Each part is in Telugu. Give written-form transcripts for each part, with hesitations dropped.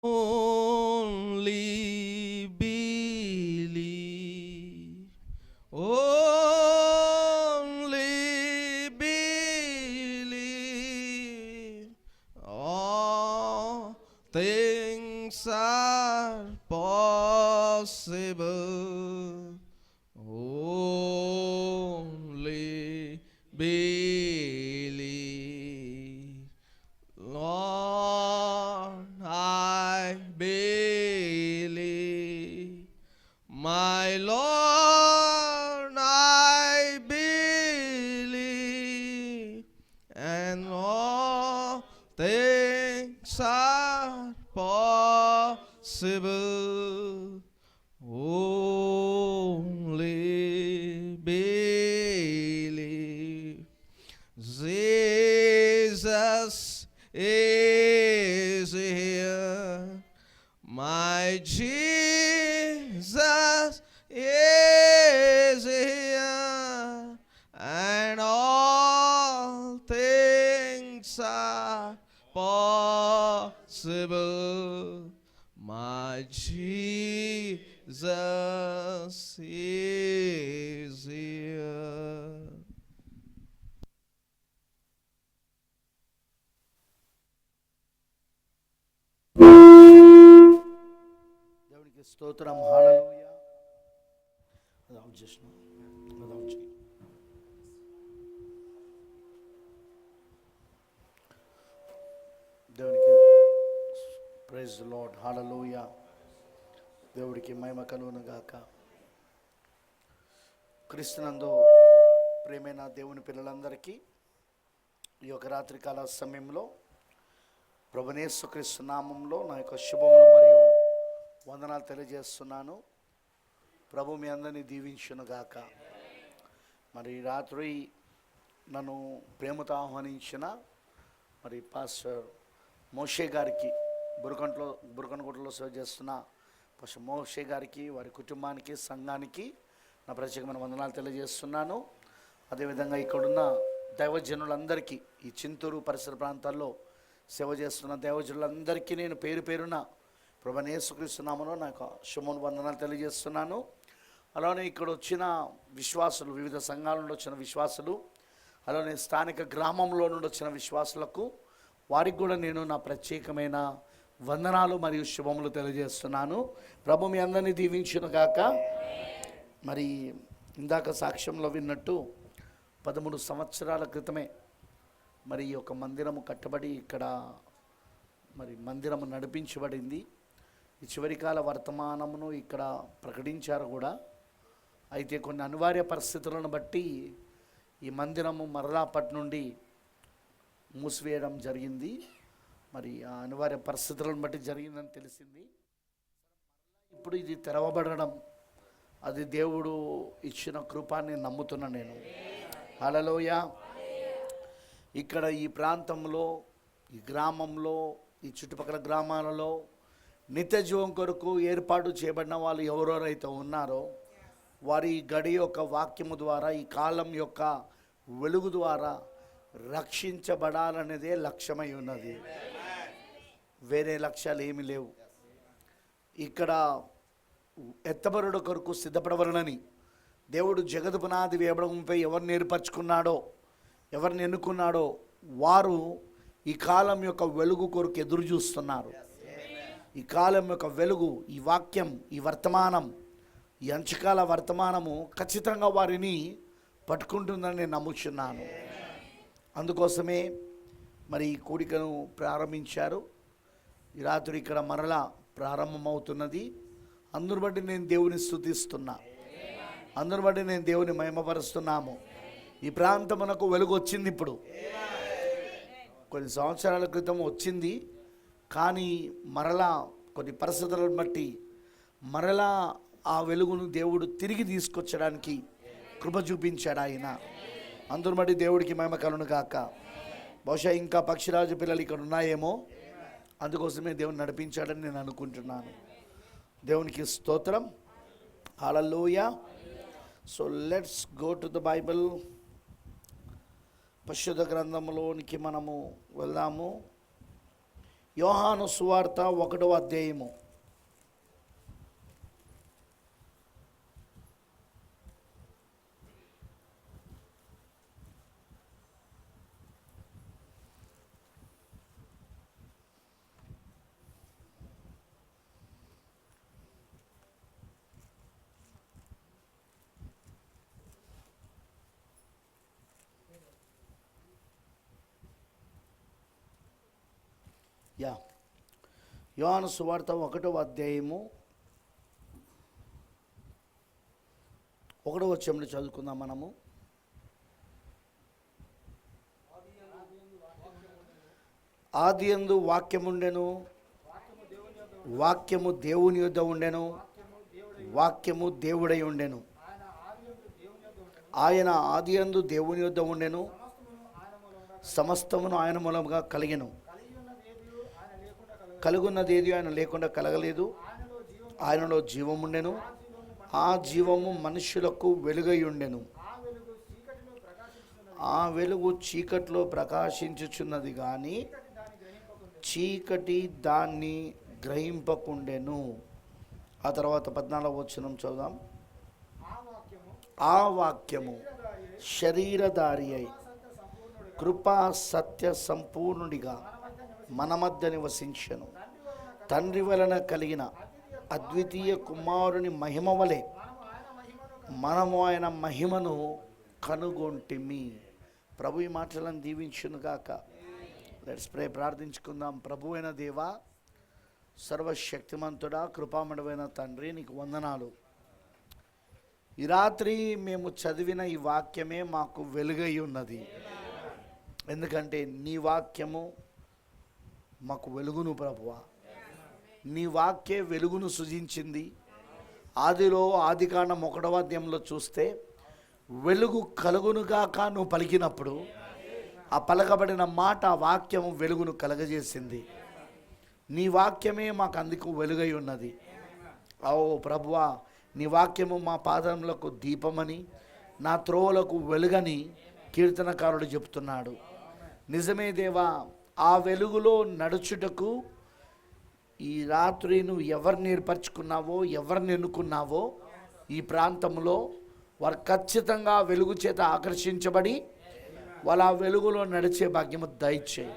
only believe, only believe, all things are possible, only believe. Lord, I believe, my Lord, I believe, and all things are possible, only believe. Jesus is here, my Jesus is here, and all things are possible. My Jesus is here. దేవునికి స్తోత్రం. హల్లెలూయా. అది అవుట్ చేసిన అది అవుట్ చేయి. దేవునికి ప్రైజ్ ది లార్డ్. హల్లెలూయా. దేవుడికి మహిమ కలుగును గాక. క్రీస్తునందు ప్రియమైన దేవుని పిల్లలందరికీ ఈ యొక్క రాత్రికాల సమయంలో ప్రభువైన యేసుక్రీస్తు నామంలో నా యొక్క శుభములు మరియు వందనాలు తెలియజేస్తున్నాను. ప్రభు మీ అందరినీ దీవించునుగాక. మరి రాత్రి నన్ను ప్రేమతో మరి పాస్టర్ మోషే గారికి బురకన్కోటలో సేవ చేస్తున్న పాస్టర్ మోషే గారికి, వారి కుటుంబానికి, సంఘానికి నా ప్రత్యేకమైన వందనాలు తెలియజేస్తున్నాను. అదేవిధంగా ఇక్కడున్న దైవజనులందరికీ, ఈ చింతూరు పరిసర ప్రాంతాల్లో సేవ చేస్తున్న దైవజనులందరికీ నేను పేరు పేరున ప్రభువైన యేసుక్రీస్తు నామములో నాకు శుభములు వందనాలు తెలియజేస్తున్నాను. అలానే ఇక్కడ వచ్చిన విశ్వాసులు, వివిధ సంఘాల నుండి వచ్చిన విశ్వాసులు, అలానే స్థానిక గ్రామంలో నుండి వచ్చిన విశ్వాసులకు, వారికి కూడా నేను నా ప్రత్యేకమైన వందనాలు మరియు శుభములు తెలియజేస్తున్నాను. ప్రభు మీ అందరినీ దీవించును గాక. మరి ఇందాక సాక్ష్యంలో విన్నట్టు 13 సంవత్సరాల క్రితమే మరి ఈ యొక్క మందిరము కట్టబడి ఇక్కడ మరి మందిరము నడిపించబడింది. ఈ చివరికాల వర్తమానమును ఇక్కడ ప్రకటించారు కూడా. అయితే కొన్ని అనివార్య పరిస్థితులను బట్టి ఈ మందిరము మరలాపటి నుండి మూసివేయడం జరిగింది. మరి ఆ అనివార్య పరిస్థితులను బట్టి జరిగిందని తెలిసింది. ఇప్పుడు ఇది తెరవబడడం అది దేవుడు ఇచ్చిన కృపాన్ని నమ్ముతున్నాను నేను. హల్లెలూయా. ఇక్కడ ఈ ప్రాంతంలో, ఈ గ్రామంలో, ఈ చుట్టుపక్కల గ్రామాలలో నిత్య జీవం కొరకు ఏర్పాటు చేయబడిన వాళ్ళు ఎవరెవరైతే ఉన్నారో వారి గడి యొక్క వాక్యము ద్వారా, ఈ కాలం యొక్క వెలుగు ద్వారా రక్షించబడాలనేదే లక్ష్యమై ఉన్నది. వేరే లక్ష్యాలు ఏమీ లేవు. ఇక్కడ ఎత్తబరుడు కొరకు సిద్ధపడవలనని దేవుడు జగత్ పునాది వేయడంపై ఎవరిని ఏర్పరచుకున్నాడో, ఎవరిని ఎన్నుకున్నాడో వారు ఈ కాలం యొక్క వెలుగు కొరకు ఎదురు చూస్తున్నారు. ఈ కాలం యొక్క వెలుగు, ఈ వాక్యం, ఈ వర్తమానం, ఈ అంచకాల వర్తమానము ఖచ్చితంగా వారిని పట్టుకుంటుందని నేను నమ్ముచున్నాను. అందుకోసమే మరి ఈ కూడికను ప్రారంభించారు. ఈ రాత్రి ఇక్కడ మరలా ప్రారంభమవుతున్నది. అందుని బట్టి నేను దేవుని స్తుతిస్తున్నా, అందుని బట్టి నేను దేవుని మహిమపరుస్తున్నాము. ఈ ప్రాంతమునకు వెలుగు వచ్చింది. ఇప్పుడు కొన్ని సంవత్సరాల క్రితం వచ్చింది, కానీ మరలా కొన్ని పరిస్థితులను బట్టి మరలా ఆ వెలుగును దేవుడు తిరిగి తీసుకొచ్చడానికి కృప చూపించాడు ఆయన. అందుని బట్టి దేవుడికి మహిమ కలుగును గాక. బహుశా ఇంకా పక్షిరాజు పిల్లలు ఇక్కడ ఉన్నాయేమో, అందుకోసమే దేవుని నడిపించాడని నేను అనుకుంటున్నాను. దేవునికి స్తోత్రం. Hallelujah. So let's go to the Bible. పరిశుద్ధ గ్రంథంలోనికి మనము వెళ్దాము. యోహాను సువార్త 1వ అధ్యాయము. యోహాను సువార్త 1వ అధ్యాయము 1వ వచనంలో చదువుకుందాం మనము. ఆదియందు వాక్యముండెను, వాక్యము దేవుని యొద్ద ఉండెను, వాక్యము దేవుడై ఉండెను. ఆయన ఆదియందు దేవుని యొద్ద ఉండెను, సమస్తమును ఆయన మూలముగా కలిగెను. కలుగున్నదేది ఆయన లేకుండా కలగలేదు. ఆయనలో జీవముండెను, ఆ జీవము మనుషులకు వెలుగై ఉండెను. ఆ వెలుగు చీకట్లో ప్రకాశించుచున్నది కానీ చీకటి దాన్ని గ్రహింపకుండెను. ఆ తర్వాత 14వ వచనం చదువుదాం. ఆ వాక్యము శరీరధారి అయి కృపా సత్య సంపూర్ణుడిగా మన మధ్య నివసించెను. తండ్రి వలన కలిగిన అద్వితీయ కుమారుని మహిమ వలె మనము ఆయన మహిమను కనుగొంటిమి. ప్రభు ఈ మాటలను దీవించును గాక. Let's pray. ప్రార్థించుకుందాం. ప్రభు అయిన దేవా, సర్వశక్తిమంతుడా, కృపామయుడైన తండ్రి, నీకు వందనాలు. ఈ రాత్రి మేము చదివిన ఈ వాక్యమే మాకు వెలుగై ఉన్నది. ఎందుకంటే నీ వాక్యము మాకు వెలుగును ప్రభువా. నీ వాక్యే వెలుగును సృజించింది. ఆదిలో ఆదికాండం 1వ అధ్యాయంలో చూస్తే వెలుగు కలుగునుగాక నువ్వు పలికినప్పుడు ఆ పలకబడిన మాట, ఆ వాక్యము వెలుగును కలగజేసింది. నీ వాక్యమే మాకు అందుకు వెలుగై ఉన్నది. ఓ ప్రభువా, నీ వాక్యము మా పాదములకు దీపమని, నా త్రోవలకు వెలుగని కీర్తనకారుడు చెప్తున్నాడు. నిజమే దేవా, ఆ వెలుగులో నడుచుటకు ఈ రాత్రి నువ్వు ఎవరిని ఏర్పరచుకున్నావో, ఎవరిని ఎన్నుకున్నావో ఈ ప్రాంతంలో వారు ఖచ్చితంగా వెలుగు చేత ఆకర్షించబడి వాళ్ళ ఆ వెలుగులో నడిచే భాగ్యము దయచేయి.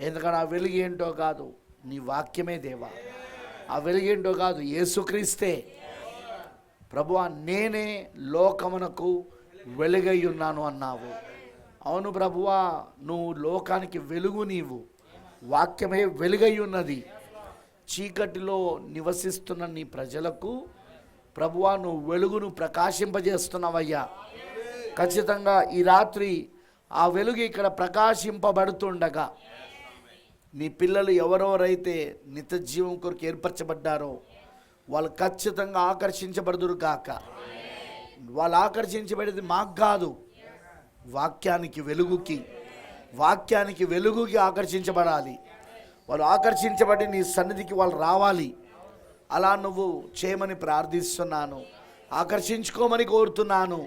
ఎందుకంటే ఆ వెలుగు ఏంటో కాదు, నీ వాక్యమే దేవా. ఆ వెలుగు ఏంటో కాదు, యేసుక్రీస్తే. ప్రభువా, నేనే లోకమునకు వెలుగై ఉన్నాను అన్నావు. అవును ప్రభువా, నువ్వు లోకానికి వెలుగు. నీవు వాక్యమే వెలుగై ఉన్నది. చీకటిలో నివసిస్తున్న నీ ప్రజలకు ప్రభువా, నువ్వు వెలుగును ప్రకాశింపజేస్తున్నావయ్యా. ఖచ్చితంగా ఈ రాత్రి ఆ వెలుగు ఇక్కడ ప్రకాశింపబడుతుండగా నీ పిల్లలు ఎవరెవరైతే నిత్య జీవం కొరకు ఏర్పరచబడ్డారో వాళ్ళు ఖచ్చితంగా ఆకర్షించబడుదురు కాక. వాళ్ళు ఆకర్షించబడేది మాకు కాదు, వాక్యానికి వెలుగుకి ఆకర్షించబడాలి. వాళ్ళు ఆకర్షించబడి నీ సన్నిధికి వాళ్ళు రావాలి. అలా నువ్వు చేయమని ప్రార్థిస్తున్నాను. ఆకర్షించుకోమని కోరుతున్నాను.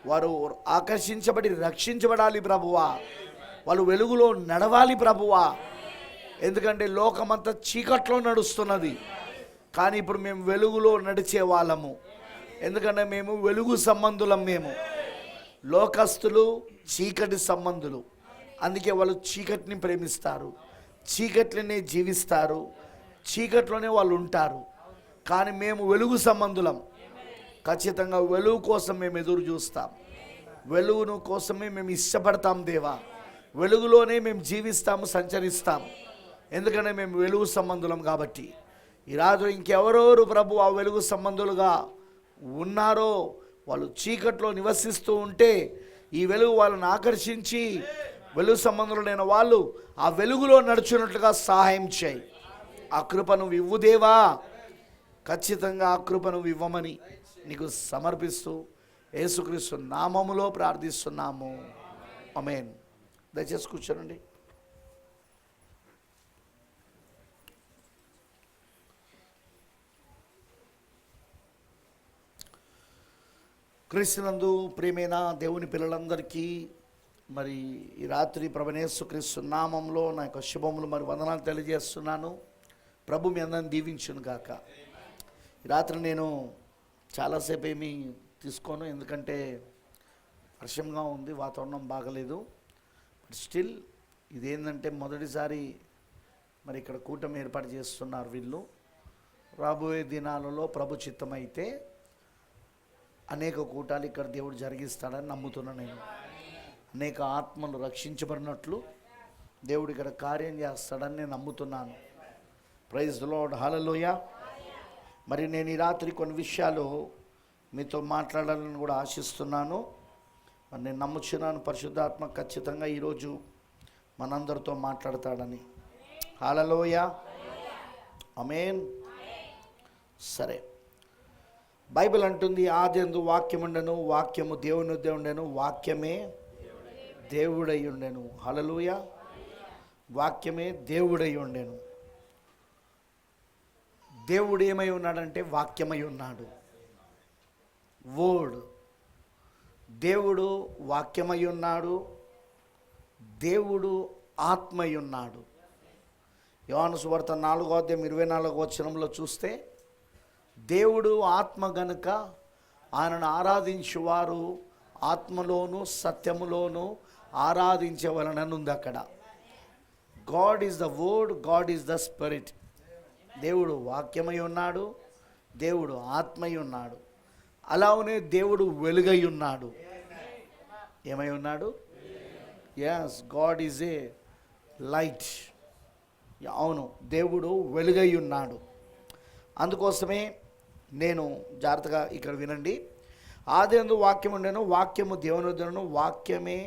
వారు ఆకర్షించబడి రక్షించబడాలి ప్రభువా. వాళ్ళు వెలుగులో నడవాలి ప్రభువా. ఎందుకంటే లోకమంతా చీకట్లో నడుస్తున్నది, కానీ ఇప్పుడు మేము వెలుగులో నడిచే వాళ్ళము. ఎందుకంటే మేము వెలుగు సంబంధులం. మేము లోకస్తులు చీకటి సంబంధులు. అందుకే వాళ్ళు చీకటిని ప్రేమిస్తారు, చీకట్లోనే జీవిస్తారు, చీకట్లోనే వాళ్ళు ఉంటారు. కానీ మేము వెలుగు సంబంధులం. ఖచ్చితంగా వెలుగు కోసం మేము ఎదురు చూస్తాం. వెలుగును కోసమే మేము ఇష్టపడతాం దేవా. వెలుగులోనే మేము జీవిస్తాము, సంచరిస్తాం. ఎందుకంటే మేము వెలుగు సంబంధులం కాబట్టి. ఈ రాత్రి ఇంకెవరెవరు ప్రభు ఆ వెలుగు సంబంధులుగా ఉన్నారో వాళ్ళు చీకట్లో నివసిస్తూ ఉంటే ఈ వెలుగు వాళ్ళని ఆకర్షించి వెలుగు సంబంధులైన వాళ్ళు ఆ వెలుగులో నడుచున్నట్లుగా సహాయం చేయి. ఆ కృప నువ్వు ఇవ్వు దేవా. ఖచ్చితంగా ఆ కృప నువ్వు ఇవ్వమని నీకు సమర్పిస్తూ యేసుక్రీస్తు నామములో ప్రార్థిస్తున్నాము. ఆమేన్. దయచేసి కూర్చోనండి. క్రీస్తునందు ప్రియమైన దేవుని పిల్లలందరికీ మరి ఈ రాత్రి ప్రభువైన యేసుక్రీస్తు నామంలో నా యొక్క శుభములు మరి వందనాలు తెలియజేస్తున్నాను. ప్రభు మీ అందరిని దీవించును గాక. ఈ రాత్రి నేను చాలాసేపు ఏమీ తీసుకోను, ఎందుకంటే వర్షంగా ఉంది, వాతావరణం బాగలేదు. బట్ స్టిల్ ఇదేంటంటే మొదటిసారి మరి ఇక్కడ కూటమి ఏర్పాటు చేస్తున్నారు వీళ్ళు. రాబోయే దినాలలో ప్రభు చిత్తమైతే అనేక కూటాలు ఇక్కడ దేవుడు జరిగిస్తాడని నమ్ముతున్నాను నేను. అనేక ఆత్మలు రక్షించబడినట్లు దేవుడు ఇక్కడ కార్యం చేస్తాడని నేను నమ్ముతున్నాను. ప్రైజ్ ది లార్డ్, హల్లెలూయా. మరి నేను ఈ రాత్రి కొన్ని విషయాలు మీతో మాట్లాడాలని కూడా ఆశిస్తున్నాను. మరి నేను నమ్ముచున్నాను పరిశుద్ధాత్మ ఖచ్చితంగా ఈరోజు మనందరితో మాట్లాడతాడని. హల్లెలూయా, ఆమేన్. సరే, బైబిల్ అంటుంది, ఆదియందు వాక్యముండెను, వాక్యము దేవుని వద్ద ఉండెను, వాక్యమే దేవుడై ఉండెను. హల్లెలూయా, వాక్యమే దేవుడై ఉండెను. దేవుడు ఏమై ఉన్నాడంటే వాక్యమై ఉన్నాడు. వర్డ్, దేవుడు వాక్యమై ఉన్నాడు, దేవుడు ఆత్మై ఉన్నాడు. యోహాను సువార్త 4:24 చూస్తే, దేవుడు ఆత్మ గనుక ఆయనను ఆరాధించువారు ఆత్మలోను సత్యములోను ఆరాధించవలనని ఉంది అక్కడ. God is the word, God is the spirit. దేవుడు వాక్యమై ఉన్నాడు, దేవుడు ఆత్మై ఉన్నాడు. అలానే దేవుడు వెలుగై ఉన్నాడు. ఏమై ఉన్నాడు? Yes, God is a light. అవును, దేవుడు వెలుగై ఉన్నాడు. అందుకోసమే నేను జాగ్రత్తగా ఇక్కడ వినండి. ఆదియందు వాక్యం ఉండెను, వాక్యము దేవుని వద్ద ఉండెను, వాక్యమే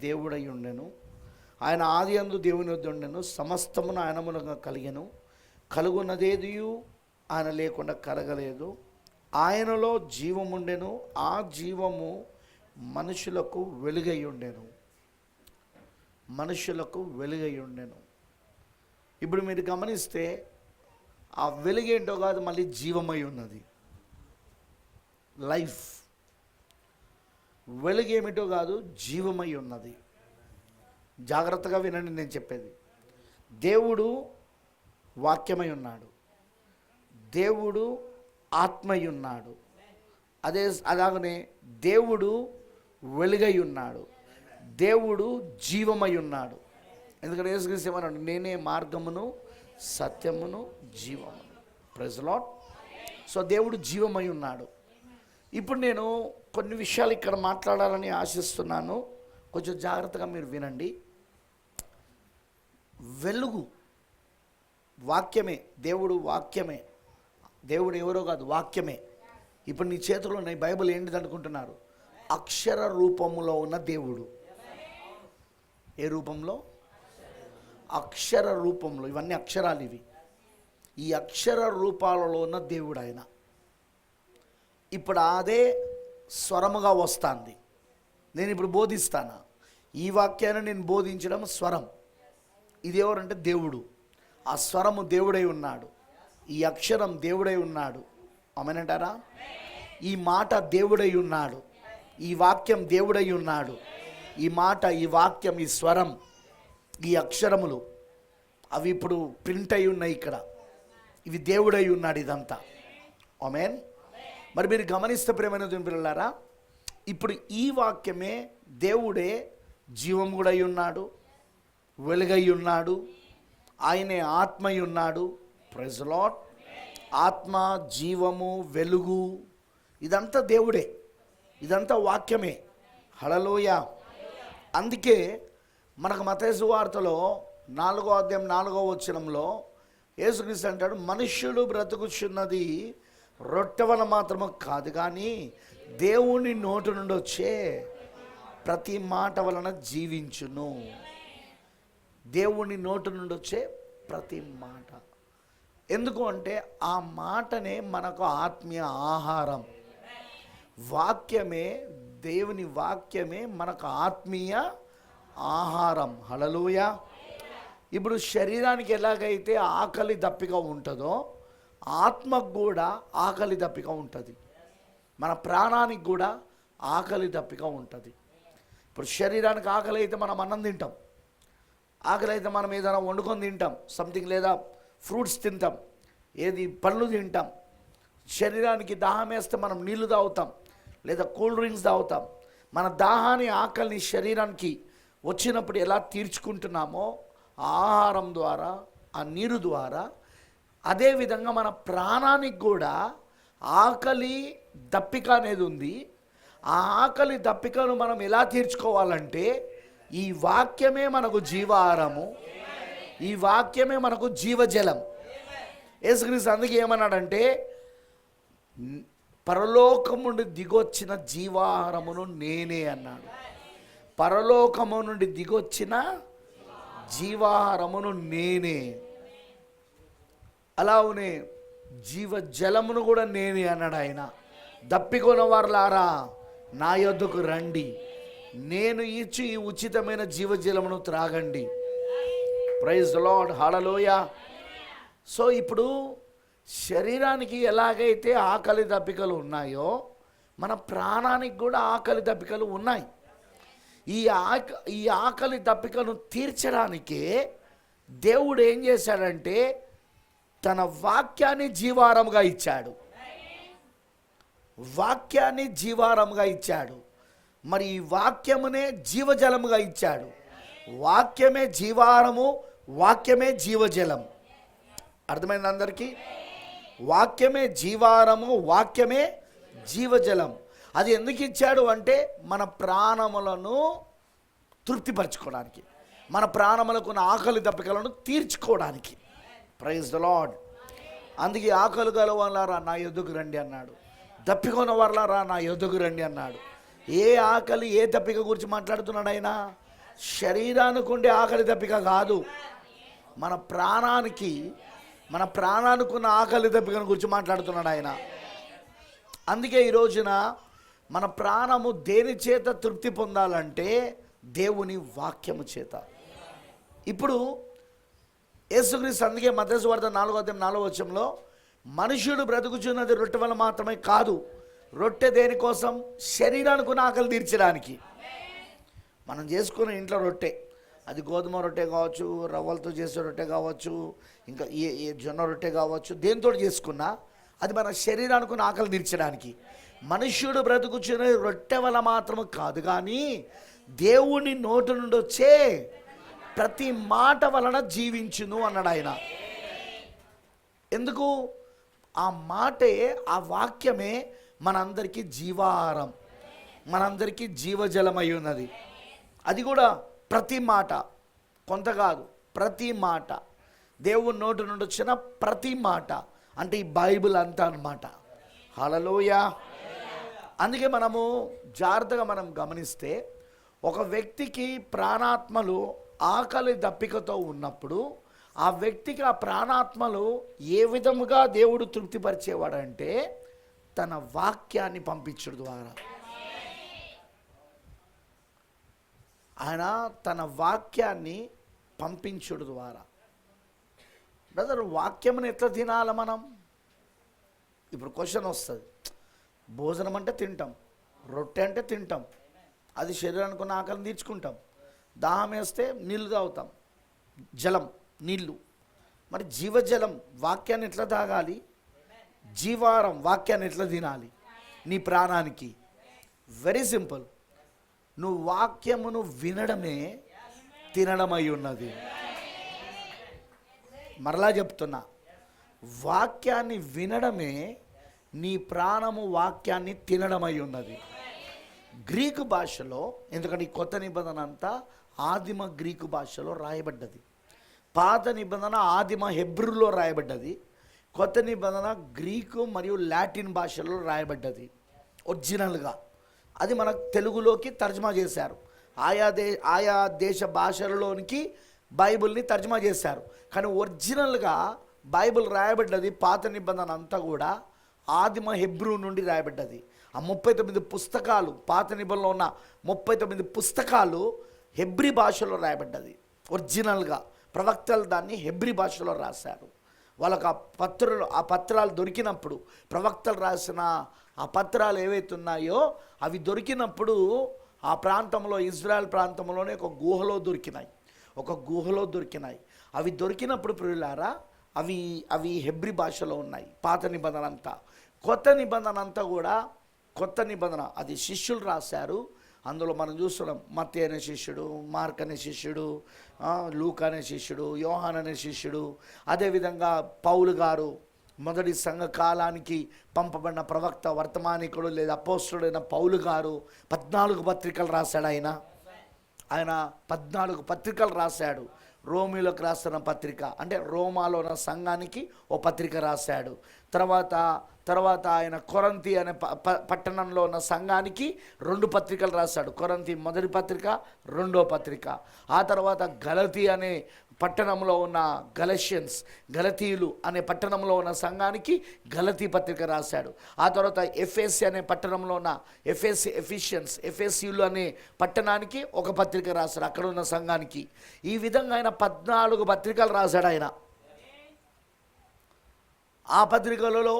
దేవుడై ఉండెను. ఆయన ఆదియందు దేవుని వద్ద ఉండెను, సమస్తమును ఆయన మూలంగా కలిగెను, కలుగున్నదేదియు ఆయన లేకుండా కలగలేదు. ఆయనలో జీవముండెను, ఆ జీవము మనుషులకు వెలుగై ఉండెను. మనుషులకు వెలుగై ఉండెను. ఇప్పుడు మీరు గమనిస్తే ఆ వెలుగేంటో కాదు, మళ్ళీ జీవమై ఉన్నది. లైఫ్ వెలుగేమిటో కాదు, జీవమై ఉన్నది. జాగ్రత్తగా వినండి నేను చెప్పేది. దేవుడు వాక్యమై ఉన్నాడు, దేవుడు ఆత్మై ఉన్నాడు, అలాగనే దేవుడు వెలుగై ఉన్నాడు, దేవుడు జీవమై ఉన్నాడు. ఎందుకంటే యేసుక్రీస్తు ఏమన్నాడు? నేనే మార్గమును సత్యమును జీవమును. Praise the lord. సో దేవుడు జీవమై ఉన్నాడు. ఇప్పుడు నేను కొన్ని విషయాలు ఇక్కడ మాట్లాడాలని ఆశిస్తున్నాను, కొంచెం జాగ్రత్తగా మీరు వినండి. వెలుగు వాక్యమే, దేవుడు వాక్యమే. దేవుడు ఎవరో కాదు, వాక్యమే. ఇప్పుడు నీ చేతిలో ఉన్న బైబిల్ ఏంటిది అనుకుంటున్నారు? అక్షర రూపంలో ఉన్న దేవుడు. ఏ రూపంలో? అక్షర రూపంలో. ఇవన్నీ అక్షరాలు ఇవి. ఈ అక్షర రూపాలలో ఉన్న దేవుడు ఆయన. ఇప్పుడు అదే స్వరముగా వస్తుంది. నేను ఇప్పుడు బోధిస్తాను. ఈ వాక్యాన్ని నేను బోధించడం స్వరం. ఇది ఎవరంటే దేవుడు. ఆ స్వరము దేవుడై ఉన్నాడు, ఈ అక్షరం దేవుడై ఉన్నాడు. ఆమేనంటారా? ఈ మాట దేవుడై ఉన్నాడు, ఈ వాక్యం దేవుడై ఉన్నాడు. ఈ మాట, ఈ వాక్యం, ఈ స్వరం, ఈ అక్షరములు అవి ఇప్పుడు ప్రింట్ అయి ఉన్నాయి ఇక్కడ. ఇవి దేవుడై ఉన్నాడు ఇదంతా. ఆమేన్. మరి మీరు గమనిస్తే ప్రియమైన దేవుని పిల్లలారా, ఇప్పుడు ఈ వాక్యమే దేవుడే జీవం కూడా అయి ఉన్నాడు, వెలుగై ఉన్నాడు, ఆయనే ఆత్మై ఉన్నాడు. Praise the Lord. ఆత్మ, జీవము, వెలుగు ఇదంతా దేవుడే, ఇదంతా వాక్యమే. హల్లెలూయా. అందుకే మనకు మత్తయి సువార్తలో 4:4 యేసుక్రీస్తు అంటాడు, మనుష్యుడు బ్రతుకుచున్నది రొట్టె వలన మాత్రము కాదు, కానీ దేవుని నోటి నుండి వచ్చే ప్రతి మాట వలన జీవించును. దేవుని నోటి నుండి వచ్చే ప్రతి మాట. ఎందుకు అంటే ఆ మాటనే మనకు ఆత్మీయ ఆహారం. వాక్యమే, దేవుని వాక్యమే మనకు ఆత్మీయ ఆహారం. హల్లెలూయా. ఇప్పుడు శరీరానికి ఎలాగైతే ఆకలి దప్పిక ఉంటుందో, ఆత్మకు కూడా ఆకలి దప్పిక ఉంటుంది. మన ప్రాణానికి కూడా ఆకలి దప్పిక ఉంటుంది. ఇప్పుడు శరీరానికి ఆకలి అయితే మనం అన్నం తింటాం, ఆకలి అయితే మనం ఏదైనా వండుకొని తింటాం సంథింగ్, లేదా ఫ్రూట్స్ తింటాం, ఏది పళ్ళు తింటాం. శరీరానికి దాహం వేస్తే మనం నీళ్లు తాగుతాం, లేదా కూల్ డ్రింక్స్ తాగుతాం. మన దాహాన్ని ఆకలిని శరీరానికి వచ్చినప్పుడు ఎలా తీర్చుకుంటున్నామో ఆహారం ద్వారా, ఆ నీరు ద్వారా, అదేవిధంగా మన ప్రాణానికి కూడా ఆకలి దప్పిక అనేది ఉంది. ఆ ఆకలి దప్పికను మనం ఎలా తీర్చుకోవాలంటే ఈ వాక్యమే మనకు జీవాహారము, ఈ వాక్యమే మనకు జీవజలం. యేసుక్రీస్తు అందుకే ఏమన్నాడంటే పరలోకము నుండి దిగొచ్చిన జీవాహారమును నేనే అన్నాడు. పరలోకము నుండి దిగొచ్చిన జీవాహారమును నేనే, అలానే జీవజలమును కూడా నేనే అన్నాడు ఆయన. దప్పికొన్న వారులారా నా యొద్దకు రండి, నేను ఇచ్చి ఈ ఉచితమైన జీవజలమును త్రాగండి. Praise the Lord, hallelujah. సో ఇప్పుడు శరీరానికి ఎలాగైతే ఆకలి దప్పికలు ఉన్నాయో మన ప్రాణానికి కూడా ఆకలి దప్పికలు ఉన్నాయి. ఈ ఆకలి దప్పికను తీర్చడానికే దేవుడు ఏం చేశాడంటే తన వాక్యాన్ని జీవాహారముగా ఇచ్చాడు. వాక్యాన్ని జీవాహారముగా ఇచ్చాడు. మరి ఈ వాక్యమునే జీవజలముగా ఇచ్చాడు. వాక్యమే జీవాహారము, వాక్యమే జీవజలం. అర్థమైంది అందరికీ? వాక్యమే జీవాహారము, వాక్యమే జీవజలం. అది ఎందుకు ఇచ్చాడు అంటే మన ప్రాణములను తృప్తిపరచుకోవడానికి, మన ప్రాణములకు ఉన్న ఆకలి దప్పికలను తీర్చుకోవడానికి. Praise the Lord. అందుకే ఆకలి గల వాళ్ళారా నా యొద్దకు రండి అన్నాడు, దప్పికొన్న వాళ్ళారా నా యొద్దకు రండి అన్నాడు. ఏ ఆకలి, ఏ దప్పిక గురించి మాట్లాడుతున్నాడు ఆయన? శరీరానికి ఉండే ఆకలి దప్పిక కాదు, మన ప్రాణానికి ఉన్న ఆకలి దప్పికను గురించి మాట్లాడుతున్నాడు ఆయన. అందుకే ఈ రోజున మన ప్రాణము దేని చేత తృప్తి పొందాలంటే దేవుని వాక్యము చేత. ఇప్పుడు యేసుక్రీస్తు అందుకే మత్తయి సువార్త 4:4 మనుష్యుడు బ్రతుకుచున్నది రొట్టె వల్ల మాత్రమే కాదు, రొట్టె దేనికోసం? శరీరానికి ఉన్న ఆకలి తీర్చడానికి. మనం చేసుకున్న ఇంట్లో రొట్టె, అది గోధుమ రొట్టె కావచ్చు, రవ్వలతో చేసే రొట్టె కావచ్చు, ఇంకా ఏ జొన్న రొట్టె కావచ్చు, దేనితో చేసుకున్నా అది మన శరీరానికి ఉన్న ఆకలి తీర్చడానికి. మనుష్యుడు బ్రతుకుచున్న రొట్టె వల్ల మాత్రమే కాదు కానీ దేవుని నోటి నుండి వచ్చే ప్రతి మాట వలన జీవించును అన్నాడు ఆయన. ఎందుకు? ఆ మాటే, ఆ వాక్యమే మనందరికీ జీవాహారం, మనందరికీ జీవజలమై ఉన్నది. అది కూడా ప్రతి మాట, కొంత కాదు, ప్రతి మాట, దేవుని నోటి నుండి వచ్చిన ప్రతి మాట, అంటే ఈ బైబిల్ అంతా అన్నమాట. హల్లెలూయా. అందుకే మనము జాగ్రత్తగా మనం గమనిస్తే ఒక వ్యక్తికి ప్రాణాత్మలు ఆకలి దప్పికతో ఉన్నప్పుడు ఆ వ్యక్తికి ఆ ప్రాణాత్మలు ఏ విధముగా దేవుడు తృప్తిపరిచేవాడంటే తన వాక్యాన్ని పంపించడం ద్వారా. ఆయన తన వాక్యాన్ని పంపించడం ద్వారా. బ్రదర్, వాక్యమును ఎట్లా తినాలి మనం? ఇప్పుడు క్వశ్చన్ వస్తుంది. భోజనం అంటే తింటాం, రొట్టె అంటే తింటాం, అది శరీరానికి ఉన్న ఆకలిని తీర్చుకుంటాం. దాహం వేస్తే నీళ్ళు తాగుతాం, జలం, నీళ్ళు. మరి జీవజలం వాక్యాన్ని ఎట్లా తాగాలి? జీవాహారం వాక్యాన్ని ఎట్లా తినాలి నీ ప్రాణానికి? Very simple. నువ్వు వాక్యమును వినడమే తినడమై ఉన్నది. మరలా చెప్తున్నా, వాక్యాన్ని వినడమే నీ ప్రాణము వాక్యాన్ని తినడమై ఉన్నది. గ్రీకు భాషలో, ఎందుకంటే ఈ కొత్త నిబంధన అంతా ఆదిమ గ్రీకు భాషలో రాయబడ్డది, పాత నిబంధన ఆదిమ హెబ్రూలో రాయబడ్డది, కొత్త నిబంధన గ్రీకు మరియు లాటిన్ భాషలో రాయబడ్డది ఒరిజినల్గా. అది మన తెలుగులోకి తర్జుమా చేశారు. ఆయా దేశ భాషలలోనికి బైబిల్ని తర్జుమా చేశారు. కానీ ఒరిజినల్గా బైబిల్ రాయబడ్డది, పాత నిబంధన అంతా కూడా ఆదిమ హెబ్రూ నుండి రాయబడ్డది. ఆ 39 పుస్తకాలు, పాత నిబంధనలో ఉన్న 39 పుస్తకాలు హెబ్రీ భాషలో రాయబడ్డది ఒరిజినల్గా. ప్రవక్తలు దాన్ని హెబ్రీ భాషలో రాశారు. వాళ్ళకు ఆ పత్రాలు దొరికినప్పుడు, ప్రవక్తలు రాసిన ఆ పత్రాలు ఏవైతే ఉన్నాయో అవి దొరికినప్పుడు ఆ ప్రాంతంలో, ఇజ్రాయెల్ ప్రాంతంలోనే ఒక గుహలో దొరికినాయి. అవి దొరికినప్పుడు ప్రియులారా, అవి హెబ్రీ భాషలో ఉన్నాయి. పాత నిబంధన అంతా, కొత్త నిబంధన అది శిష్యులు రాశారు. అందులో మనం చూస్తున్నాం, మత్తయి అనే శిష్యుడు, మార్క్ అనే శిష్యుడు, లూకా అనే శిష్యుడు, యోహాన్ అనే శిష్యుడు, అదేవిధంగా పౌలు గారు మొదటి సంఘ కాలానికి పంపబడిన ప్రవక్త, వర్తమానికుడు లేదా అపోస్తలుడైన పౌలు గారు 14 పత్రికలు రాశాడు. ఆయన 14 పత్రికలు రాశాడు. రోమిలోకి రాస్తున్న పత్రిక, అంటే రోమాలో ఉన్న సంఘానికి ఓ పత్రిక రాశాడు. తర్వాత ఆయన కొరంతి అనే పట్టణంలో ఉన్న సంఘానికి 2 పత్రికలు రాశాడు. కొరంతి మొదటి పత్రిక, 2వ పత్రిక. ఆ తర్వాత గలతీ అనే పట్టణంలో ఉన్న గలతీయులు అనే పట్టణంలో ఉన్న సంఘానికి గలతీ పత్రిక రాశాడు. ఆ తర్వాత ఎఫెసి అనే పట్టణంలో ఉన్న ఎఫెసీయులు అనే పట్టణానికి ఒక పత్రిక రాశాడు, అక్కడ ఉన్న సంఘానికి. ఈ విధంగా ఆయన 14 పత్రికలు రాశాడు ఆయన. ఆ పత్రికలలో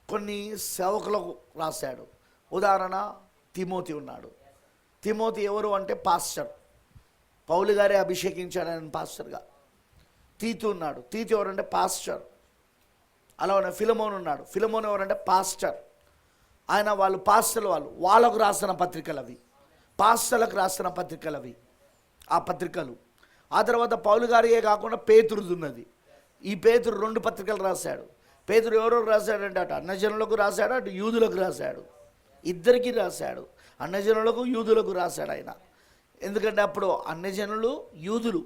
కొన్ని సేవకులకు రాశాడు. ఉదాహరణ, తిమోతి ఉన్నాడు. తిమోతి ఎవరు అంటే పాస్టర్, పౌలు గారే అభిషేకించాడు ఆయన పాస్టర్గా. తీతు ఉన్నాడు. తీతు ఎవరంటే పాస్టర్. అలా ఉన్న ఫిలమోన్ ఉన్నాడు. ఫిలమోన్ ఎవరంటే పాస్టర్. వాళ్ళు పాస్టర్లు, వాళ్ళకు రాసిన పత్రికలు అవి, పాస్టర్లకు రాసిన పత్రికలు అవి ఆ పత్రికలు. ఆ తర్వాత పౌలు గారియే కాకుండా పేతురుది ఉన్నది. ఈ పేతురు 2 పత్రికలు రాశాడు. పేతురు ఎవరెవరు రాశాడంటే అటు అన్యజనులకు రాశాడు, అటు యూదులకు రాశాడు. ఇద్దరికీ రాశాడు, అన్యజనులకు యూదులకు రాశాడు ఆయన. ఎందుకంటే అప్పుడు అన్యజనులు యూదులు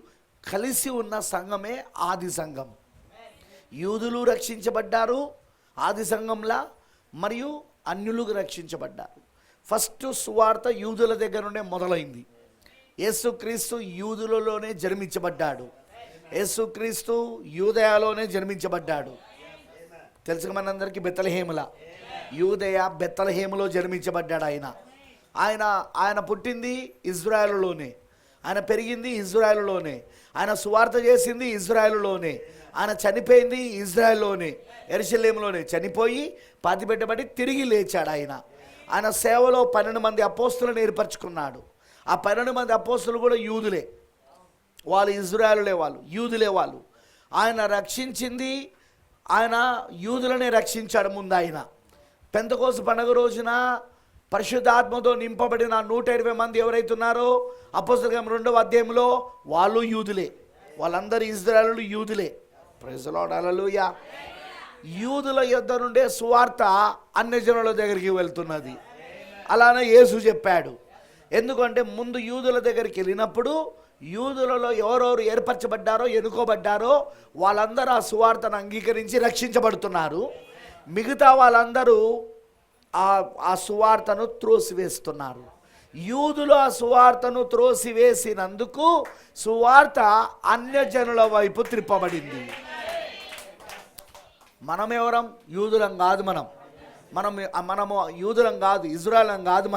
కలిసి ఉన్న సంఘమే ఆది సంఘం. యూదులు రక్షించబడ్డారు ఆది సంఘంలా, మరియు అన్యులు రక్షించబడ్డారు. ఫస్ట్ సువార్త యూదుల దగ్గర నుండే మొదలైంది. యేసుక్రీస్తు యూదులలోనే జన్మించబడ్డాడు. యేసుక్రీస్తు యూదయలోనే జన్మించబడ్డాడు. తెలుసు మనందరికీ, బెత్లెహేముల, యూదయ బెత్లెహేములో జన్మించబడ్డాడు ఆయన పుట్టింది ఇజ్రాయెలులోనే, ఆయన పెరిగింది ఇజ్రాయెలులోనే, ఆయన సువార్త చేసింది ఇజ్రాయెలులోనే, ఆయన చనిపోయింది ఇజ్రాయెల్లోనే, యెరూషలేములోనే చనిపోయి పాతిపెట్టబడి తిరిగి లేచాడు. ఆయన సేవలో 12 మంది అపోస్తులను ఏర్పరచుకున్నాడు. ఆ 12 మంది అపోస్తులు కూడా యూదులే, వాళ్ళు ఇజ్రాయెలులే, యూదులే. ఆయన రక్షించింది, ఆయన యూదులనే రక్షించాడు. ముందు ఆయన పెంతెకోస్తు పండుగ రోజున పరిశుద్ధాత్మతో నింపబడిన 120 మంది ఎవరైతే ఉన్నారో అపోస్తలుల కార్యములు 2వ అధ్యాయంలో, వాళ్ళు యూదులే, వాళ్ళందరూ ఇజ్రాయేలు యూదులే. ప్రైజ్ ది లార్డ్, హల్లెలూయా. యూదుల యొద్ద నుండే సువార్త అన్యజనుల దగ్గరికి వెళ్తున్నది. అలానే యేసు చెప్పాడు. ఎందుకంటే ముందు యూదుల దగ్గరికి వెళ్ళినప్పుడు యూదులలో ఎవరెవరు ఏర్పరచబడ్డారో, ఎన్నుకోబడ్డారో వాళ్ళందరూ ఆ సువార్తను అంగీకరించి రక్షించబడుతున్నారు. మిగతా వాళ్ళందరూ ఆ సువార్తను త్రోసివేస్తున్నారు. యూదులు ఆ సువార్తను త్రోసివేసినందుకు సువార్త అన్యజనుల వైపు త్రిప్పబడింది. మనమెవరం? యూదులం కాదు. మనము యూదులం కాదు, ఇజ్రాయెలం కాదు.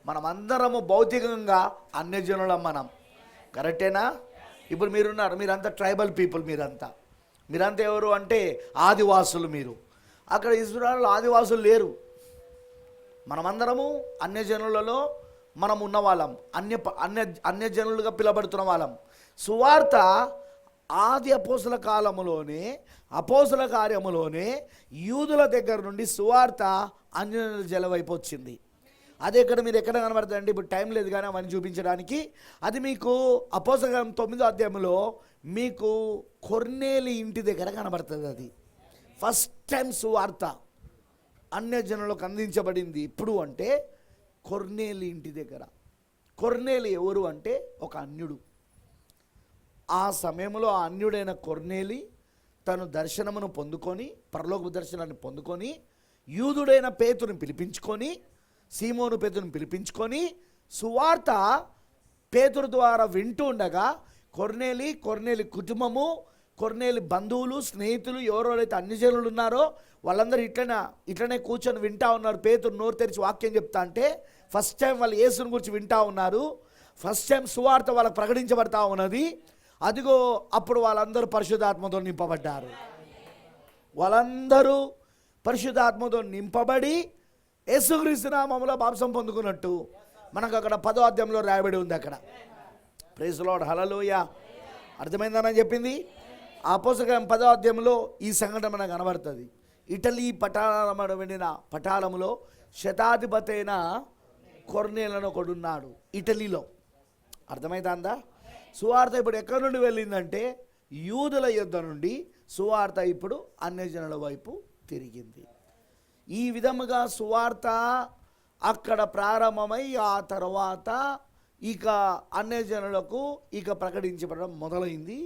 మనమందరము భౌతికంగా అన్యజనులం. కరెక్టేనా? ఇప్పుడు మీరున్నారు, మీరంతా ట్రైబల్ పీపుల్, మీరంతా ఎవరు అంటే ఆదివాసులు. మీరు అక్కడ ఇజ్రాయెల్ ఆదివాసులు లేరు. మనమందరము అన్యజనులలో మనం ఉన్నవాళ్ళం, అన్యజనులుగా పిలబడుతున్న వాళ్ళం. సువార్త ఆది అపోస్తల కాలములోనే, అపోస్తల కార్యములోనే యూదుల దగ్గర నుండి సువార్త అన్యజనుల జల వైపు వచ్చింది. అదే ఇక్కడ మీరు ఎక్కడ కనబడుతుందండి, ఇప్పుడు టైం లేదు కానీ అవన్నీ చూపించడానికి. అది మీకు అపోస్తల కార్యం 9వ అధ్యాయంలో మీకు కొర్నేలి ఇంటి దగ్గర కనబడుతుంది. అది ఫస్ట్ టైం సువార్త అన్యజనులకు అందించబడింది. ఇప్పుడు అంటే కొర్నేలి ఇంటి దగ్గర. కొర్నేలి ఎవరు అంటే ఒక అన్యుడు. ఆ సమయంలో ఆ అన్యుడైన కొర్నేలి తను దర్శనమును పొందుకొని, పరలోక దర్శనాన్ని పొందుకొని, యూదుడైన పేతురుని పిలిపించుకొని, సీమోను పేతురుని పిలిపించుకొని సువార్త పేతురు ద్వారా వింటూ ఉండగా కొర్నేలి కుటుంబము, కొర్నేలి బంధువులు, స్నేహితులు, ఎవరెవరైతే అన్యజనులు ఉన్నారో వాళ్ళందరూ ఇట్లనే కూర్చొని వింటా ఉన్నారు. పేతురు నోరు తెరిచి వాక్యం చెప్తా అంటే ఫస్ట్ టైం వాళ్ళు యేసుని గురించి వింటా ఉన్నారు. ఫస్ట్ టైం సువార్త వాళ్ళకు ప్రకటించబడతా ఉన్నది. అదిగో అప్పుడు వాళ్ళందరూ పరిశుద్ధాత్మతో నింపబడ్డారు. వాళ్ళందరూ పరిశుద్ధాత్మతో నింపబడి యేసుక్రీస్తు నామములో బాప్తిసం పొందుకున్నట్టు మనకు అక్కడ 10వ అధ్యాయంలో రాయబడి ఉంది. అక్కడ ప్రైజ్ లార్డ్, హల్లెలూయా. అర్థమైందని చెప్పింది. అపోస్తలకార్యం 10వ అధ్యాయంలో ఈ సంఘటన మనకు కనబడుతుంది. ఇటలీ వెళ్ళిన పటాలంలో శతాధిపతి అయిన కొర్నేలను ఒకడున్నాడు ఇటలీలో. అర్థమైందా? సువార్త ఇప్పుడు ఎక్కడి నుండి వెళ్ళిందంటే యూదుల యుద్ధ నుండి సువార్త ఇప్పుడు అన్యజనుల వైపు తిరిగింది. ఈ విధముగా సువార్త అక్కడ ప్రారంభమై ఆ తర్వాత ఇక అన్యజనులకు ఇక ప్రకటించబడడం మొదలైంది.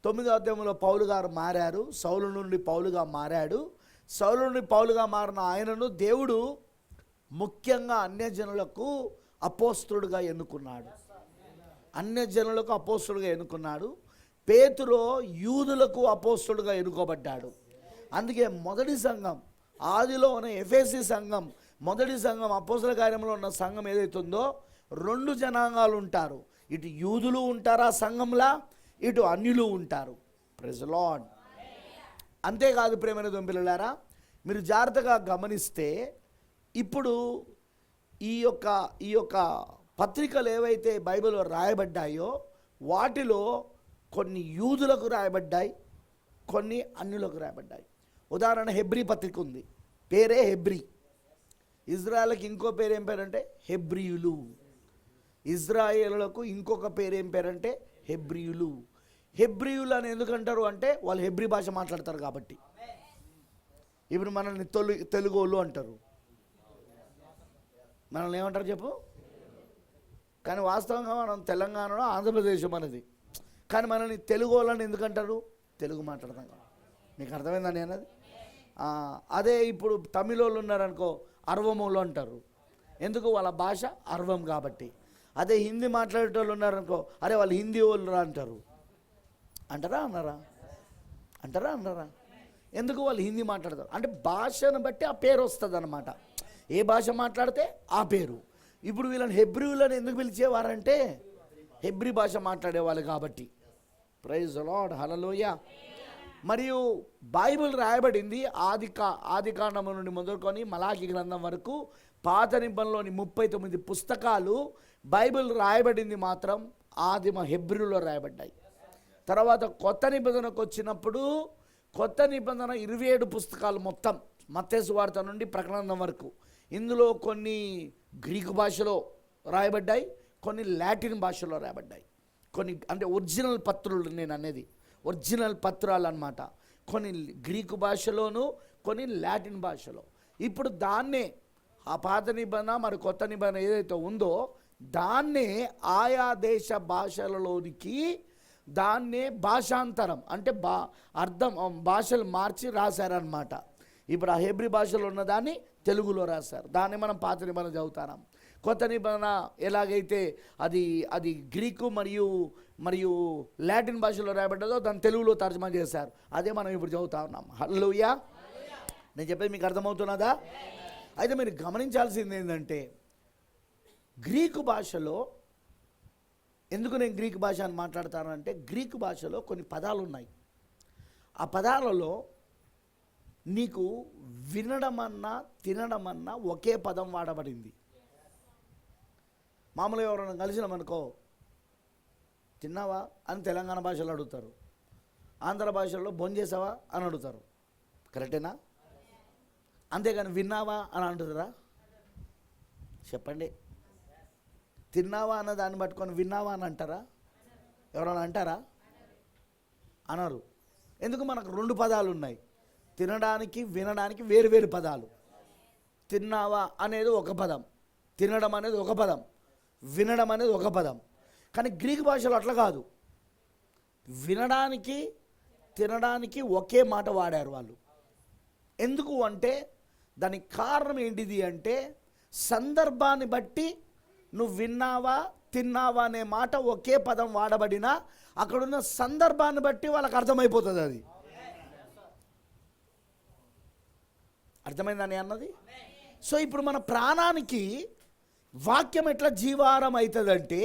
9వ అధ్యాయంలో పౌలు గారు మారారు. సౌలు నుండి పౌలుగా మారాడు. సౌలు నుండి పౌలుగా మారిన ఆయనను దేవుడు ముఖ్యంగా అన్యజనులకు అపోస్తలుడుగా ఎన్నుకున్నాడు. అన్యజనులకు అపోస్తలుడుగా ఎన్నుకున్నాడు. పేతురు యూదులకు అపోస్తలుడుగా ఎన్నుకోబడ్డాడు. అందుకే మొదటి సంఘం, ఆదిలో ఉన్న ఎఫెసీ సంఘం, మొదటి సంఘం, అపోస్తల కార్యంలో ఉన్న సంఘం ఏదైతుందో 2 జనాంగాలు ఉంటారు. ఇటు యూదులు ఉంటారు ఆ సంఘంలా, ఇటు అన్యులు ఉంటారు. Praise Lord. అంతేకాదు ప్రేమైన దొంపిల్లారా, మీరు జాగ్రత్తగా గమనిస్తే ఇప్పుడు ఈ యొక్క పత్రికలు ఏవైతే బైబిల్లో రాయబడ్డాయో వాటిలో కొన్ని యూదులకు రాయబడ్డాయి, కొన్ని అన్యులకు రాయబడ్డాయి. ఉదాహరణ హెబ్రీ పత్రిక ఉంది, పేరే హెబ్రీ. ఇజ్రాయెల్కి ఇంకో పేరు ఏం పేరంటే హెబ్రీయులు. ఇజ్రాయేలులకు ఇంకొక పేరు ఏం పేరంటే హెబ్రీయులు. హెబ్రీయులు అని ఎందుకంటారు అంటే వాళ్ళు హెబ్రీ భాష మాట్లాడతారు కాబట్టి. ఇప్పుడు మనల్ని తెలుగు వాళ్ళు అంటారు, మనల్ని ఏమంటారు చెప్పు. కానీ వాస్తవంగా మనం తెలంగాణలో ఆంధ్రప్రదేశ్ మనది, కానీ మనల్ని తెలుగు వాళ్ళని ఎందుకంటారు, తెలుగు మాట్లాడతాం కదా. మీకు అర్థమైందని అన్నది. అదే ఇప్పుడు తమిళ వాళ్ళు ఉన్నారనుకో అర్వమోళ్ళు అంటారు, ఎందుకు వాళ్ళ భాష అర్వం కాబట్టి. అదే హిందీ మాట్లాడేటోళ్ళు ఉన్నారనుకో అరే వాళ్ళు హిందీ వాళ్ళు అంటారు. అంటారా అన్నారా ఎందుకు వాళ్ళు హిందీ మాట్లాడతారు అంటే భాషను బట్టి ఆ పేరు వస్తుంది అన్నమాట. ఏ భాష మాట్లాడితే ఆ పేరు. ఇప్పుడు వీళ్ళని హెబ్రీయులను ఎందుకు పిలిచేవారంటే హెబ్రీ భాష మాట్లాడేవాళ్ళు కాబట్టి. ప్రైజ్ లార్డ్, హల్లెలూయా. మరియు బైబిల్ రాయబడింది ఆది కాండము నుండి మొదలుకొని మలాకి గ్రంథం వరకు పాత నిబంధనలోని 39 పుస్తకాలు బైబిల్ రాయబడింది మాత్రం ఆదిమ హెబ్రీలో రాయబడ్డాయి. తర్వాత కొత్త నిబంధనకు వచ్చినప్పుడు కొత్త నిబంధన 27 పుస్తకాలు మొత్తం మత్తయి సువార్త నుండి ప్రకటన వరకు. ఇందులో కొన్ని గ్రీకు భాషలో రాయబడ్డాయి, కొన్ని లాటిన్ భాషలో రాయబడ్డాయి. కొన్ని అంటే ఒరిజినల్ పత్రులు, నేను అనేది ఒరిజినల్ పత్రాలు అన్నమాట. కొన్ని గ్రీకు భాషలోను, కొన్ని లాటిన్ భాషలో. ఇప్పుడు దాన్నే ఆ పాత నిబంధన మరి కొత్త నిబంధన ఏదైతే ఉందో దాన్నే ఆయా దేశ భాషలలోనికి దాన్నే భాషాంతరం అంటే అర్థం భాషలు మార్చి రాశారనమాట. ఇప్పుడు ఆ హెబ్రీ భాషలో ఉన్నదాన్ని తెలుగులో రాశారు. దాన్ని మనం పాత నిబంధన చదువుతాం. కొత్త నిబంధన ఎలాగైతే అది గ్రీకు మరియు లాటిన్ భాషలో రాయబడ్డదో దాన్ని తెలుగులో తర్జుమా చేశారు. అదే మనం ఇప్పుడు చదువుతా ఉన్నాం. హల్లెలూయా. నేను చెప్పేది మీకు అర్థమవుతున్నదా? అయితే మీరు గమనించాల్సింది ఏంటంటే గ్రీకు భాషలో, ఎందుకు నేను గ్రీకు భాష అని మాట్లాడతానంటే గ్రీకు భాషలో కొన్ని పదాలు ఉన్నాయి. ఆ పదాలలో నీకు వినడమన్నా తినడమన్నా ఒకే పదం వాడబడింది. మామూలుగా ఎవరైనా కలిసినామనుకో తిన్నావా అని తెలంగాణ భాషలో అడుగుతారు, ఆంధ్ర భాషలో భోంచేసావా అని అడుగుతారు. కరెక్టేనా? అంతేగాని విన్నావా అని అంటున్నారా? చెప్పండి. తిన్నావా అన్న దాన్ని పట్టుకొని విన్నావా అని అంటారా? ఎవరైనా అంటారా? అనరు. ఎందుకు? మనకు 2 పదాలు ఉన్నాయి. తినడానికి వినడానికి వేరు పదాలు. తిన్నావా అనేది ఒక పదం, తినడం అనేది ఒక పదం, వినడం అనేది ఒక పదం. కానీ గ్రీకు భాషలో అట్లా కాదు. వినడానికి తినడానికి ఒకే మాట వాడారు వాళ్ళు. ఎందుకు అంటే దానికి కారణం ఏంటిది అంటే సందర్భాన్ని బట్టి నువ్వు విన్నావా తిన్నావా అనే మాట ఒకే పదం వాడబడినా అక్కడున్న సందర్భాన్ని బట్టి వాళ్ళకి అర్థమైపోతుంది. అది అర్థమైందని అన్నది. సో ఇప్పుడు మన ప్రాణానికి వాక్యం ఎట్లా జీవాహారం అవుతుందంటే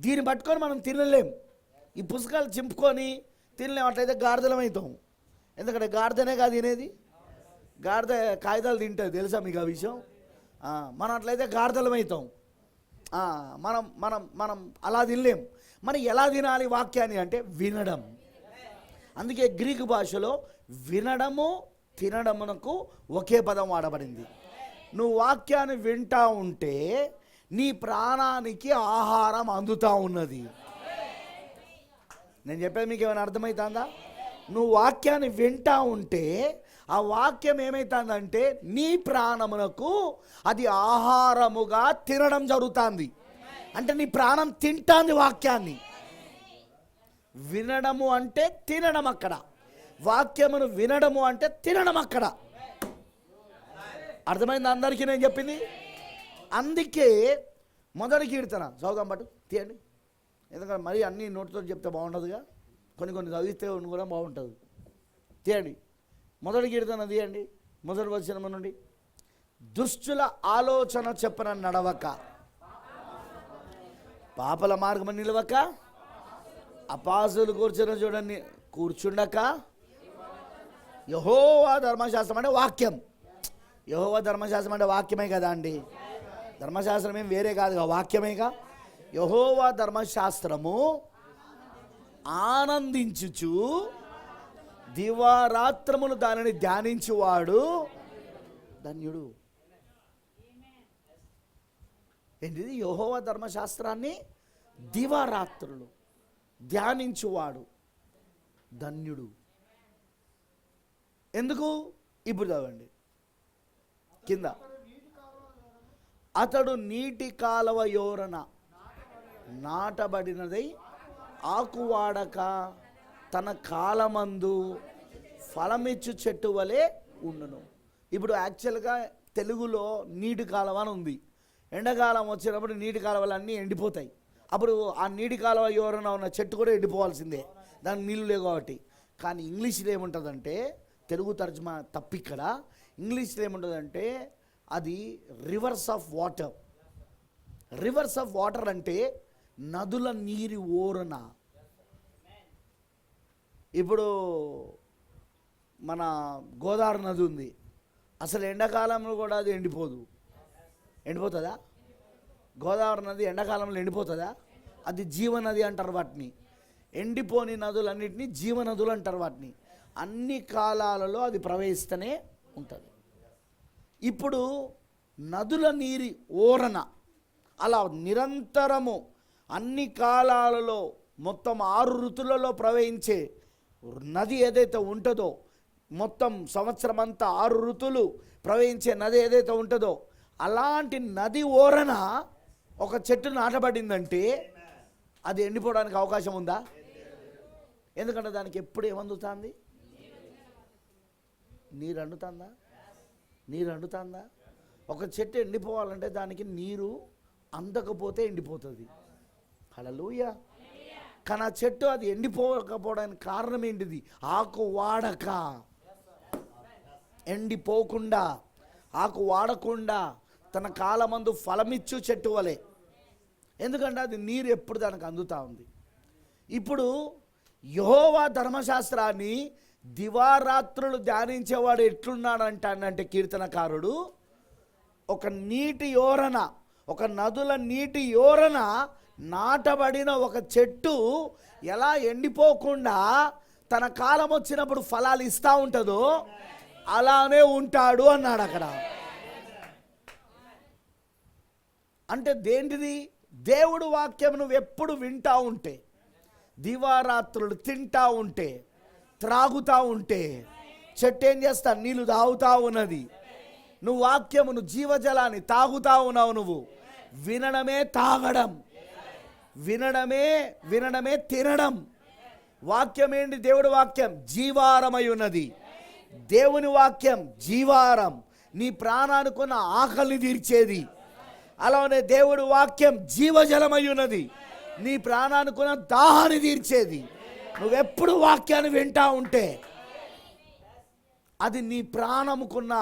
దీన్ని పట్టుకొని మనం తినలేం. ఈ పుస్తకాలు చింపుకొని తినలేం. అట్లయితే గాడిదలం అవుతాం. ఎందుకంటే గాడిదనే కాదు తినేది, గాడిద కాగితాలు తింటుంది. తెలుసా మీకు ఆ విషయం? మనం అట్లయితే గాడిదలం అవుతాం. మనం మనం మనం అలా తినలేం. మరి ఎలా తినాలి వాక్యాన్ని అంటే వినడం. అందుకే గ్రీకు భాషలో వినడము తినడమునకు ఒకే పదం వాడబడింది. నువ్వు వాక్యాన్ని వింటా ఉంటే నీ ప్రాణానికి ఆహారం అందుతూ ఉన్నది. నేను చెప్పేది మీకు ఏమైనా అర్థమవుతుందా? నువ్వు వాక్యాన్ని వింటా ఉంటే ఆ వాక్యం ఏమవుతుందంటే నీ ప్రాణమునకు అది ఆహారముగా తినడం జరుగుతుంది. అంటే నీ ప్రాణం తింటాంది వాక్యాన్ని. వినడము అంటే తినడం అక్కడ, వాక్యమును వినడము అంటే తినడం అక్కడ. అర్థమైంది అందరికీ నేను చెప్పింది? అందుకే మొదటి కీర్తన చదువుదాం, పట్టు తీయండి. ఎందుకంటే మరీ అన్ని నోటితో చెప్తే బాగుండదుగా, కొన్ని చదివితే కూడా బాగుంటుంది. తీయండి, మొదటి కీర్తన తీయండి, మొదటి వచనం నుండి. దుష్టుల ఆలోచన చెప్పన నడవక, పాపల మార్గం నిలవక, అపాసులు కూర్చున్న చూడండి కూర్చుండక. యెహోవా ధర్మశాస్త్రం అంటే వాక్యం. యెహోవా ధర్మశాస్త్రం అంటే వాక్యమే కదా అండి. ధర్మశాస్త్రం ఏం వేరే కాదుగా, వాక్యమేగా. యెహోవా ధర్మశాస్త్రము ఆనందించుచు దివారాత్రములు దానిని ధ్యానించువాడు ధన్యుడు. ఏంటిది? యెహోవా ధర్మశాస్త్రాన్ని దివారాత్రులు ధ్యానించువాడు ధన్యుడు. ఎందుకు? ఇప్పుడు చదవండి కింద. అతడు నీటి కాలవ యోరన నాటబడినదై ఆకువాడక తన కాలమందు ఫలమిచ్చు చెట్టు వలె ఉండును. ఇప్పుడు యాక్చువల్గా తెలుగులో నీటి కాలువ అని ఉంది. ఎండాకాలం వచ్చినప్పుడు నీటి కాలువలు అన్నీ ఎండిపోతాయి. అప్పుడు ఆ నీటి కాలువ యోరన ఉన్న చెట్టు కూడా ఎండిపోవాల్సిందే, దానికి నీళ్ళు లేవు కాబట్టి. కానీ ఇంగ్లీష్లో ఏముంటుందంటే, తెలుగు తర్జుమా తప్పిక్కడ, ఇంగ్లీష్లో ఏముంటుందంటే అది reverse of water. Reverse of water అంటే నదుల నీరు ఓరన. ఇప్పుడు మన గోదావరి నది ఉంది, అసలు ఎండాకాలంలో కూడా అది ఎండిపోదు. ఎండిపోతుందా? గోదావరి నది ఎండాకాలంలో ఎండిపోతుందా? అది జీవనది అంటారు వాటిని. ఎండిపోని నదులన్నిటినీ జీవనదులు అంటారు వాటిని. అన్ని కాలాలలో అది ప్రవహిస్తూనే ఉంటుంది. ఇప్పుడు నదుల నీరి ఓరన అలా నిరంతరము అన్ని కాలాలలో మొత్తం 6 ఋతులలో ప్రవహించే నది ఏదైతే ఉంటుందో, మొత్తం సంవత్సరం అంతా 6 ఋతువులు ప్రవహించే నది ఏదైతే ఉంటుందో, అలాంటి నది ఓరన ఒక చెట్టు నాటబడిందంటే అది ఎండిపోవడానికి అవకాశం ఉందా? ఎందుకంటే దానికి ఎప్పుడు ఏమందుతుంది? నీరు అండుతుందా? నీరు అండుతుందా? ఒక చెట్టు ఎండిపోవాలంటే దానికి నీరు అందకపోతే ఎండిపోతుంది. హల్లెలూయా. కానీ ఆ చెట్టు అది ఎండిపోకపోవడానికి కారణం ఏంటిది? ఆకు వాడక, ఎండిపోకుండా, ఆకు వాడకుండా తన కాలమందు ఫలమిచ్చు చెట్టు వలె. ఎందుకంటే అది నీరు ఎప్పుడు దానికి అందుతూ ఉంది. ఇప్పుడు యెహోవా ధర్మశాస్త్రాన్ని దివారాత్రులు ధ్యానించేవాడు ఎట్లున్నాడంటే కీర్తనకారుడు, ఒక నీటి యోరన, ఒక నదుల నీటి యోరన నాటబడిన ఒక చెట్టు ఎలా ఎండిపోకుండా తన కాలం వచ్చినప్పుడు ఫలాలు ఇస్తూ ఉంటుందో అలానే ఉంటాడు అన్నాడు అక్కడ. అంటే దేంటిది? దేవుడు వాక్యం నువ్వు ఎప్పుడు వింటా ఉంటే, దివారాత్రులు తింటా ఉంటే, త్రాగుతూ ఉంటే చెట్టు ఏం చేస్తా? నీళ్ళు తాగుతూ ఉన్నది. నువ్వు వాక్యమును జీవజలాన్ని తాగుతా ఉన్నావు. నువ్వు వినడమే తాగడం, వినడమే తినడం. వాక్యం ఏంటి? దేవుడి వాక్యం జీవారమై ఉన్నది. దేవుని వాక్యం జీవారం, నీ ప్రాణానికున్న ఆకలిని తీర్చేది. అలానే దేవుడి వాక్యం జీవజలమై ఉన్నది, నీ ప్రాణానికున్న దాహాన్ని తీర్చేది. నువ్వెప్పుడు వాక్యాన్ని వింటా ఉంటే అది నీ ప్రాణముకున్న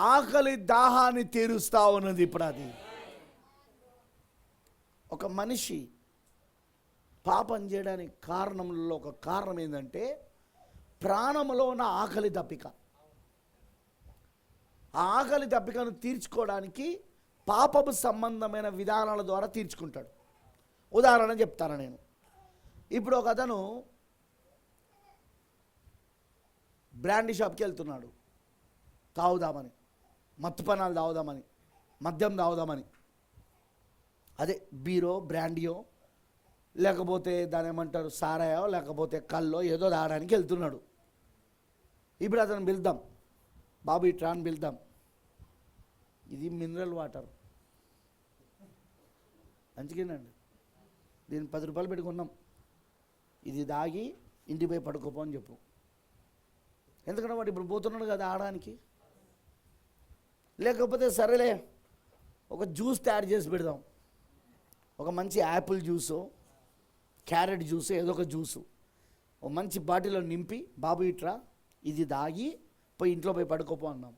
ఆకలి దాహాన్ని తీరుస్తా ఉన్నది. ఇప్పుడు అది ఒక మనిషి పాపం చేయడానికి కారణంలో ఒక కారణం ఏంటంటే ప్రాణములో ఉన్న ఆకలి దప్పిక. ఆ ఆకలి దప్పికను తీర్చుకోవడానికి పాపపు సంబంధమైన విధానాల ద్వారా తీర్చుకుంటాడు. ఉదాహరణ చెప్తాను నేను. ఇప్పుడు ఒక అతను బ్రాండీ షాప్కి వెళ్తున్నాడు, తాగుదామని, మత్తుపానాలు తాగుదామని, మద్యం తాగుదామని, అదే బీరో బ్రాండియో లేకపోతే దాని ఏమంటారు సారాయో లేకపోతే కల్లో ఏదో తాగడానికి వెళ్తున్నాడు. ఇప్పుడు అతను పిలుద్దాం, బాబు ఈ ట్రాన్ పిలుద్దాం, ఇది మినరల్ వాటర్ మంచిగానండి, దీన్ని 10 రూపాయలు పెట్టుకున్నాం, ఇది దాగి ఇంటికి పోయి పడుకోపో అని చెప్పు. ఎందుకంటే వాడు ఇప్పుడు పోతున్నాడు కదా ఆడడానికి. లేకపోతే సరేలే ఒక జ్యూస్ తయారు చేసి పెడదాం, ఒక మంచి యాపిల్ జ్యూసు క్యారెట్ జ్యూసు ఏదో ఒక జ్యూసు ఒక మంచి బాటిల్లో నింపి, బాబు ఇట్రా ఇది దాగి పోయి ఇంట్లో పోయి పడుకోపో అన్నాం.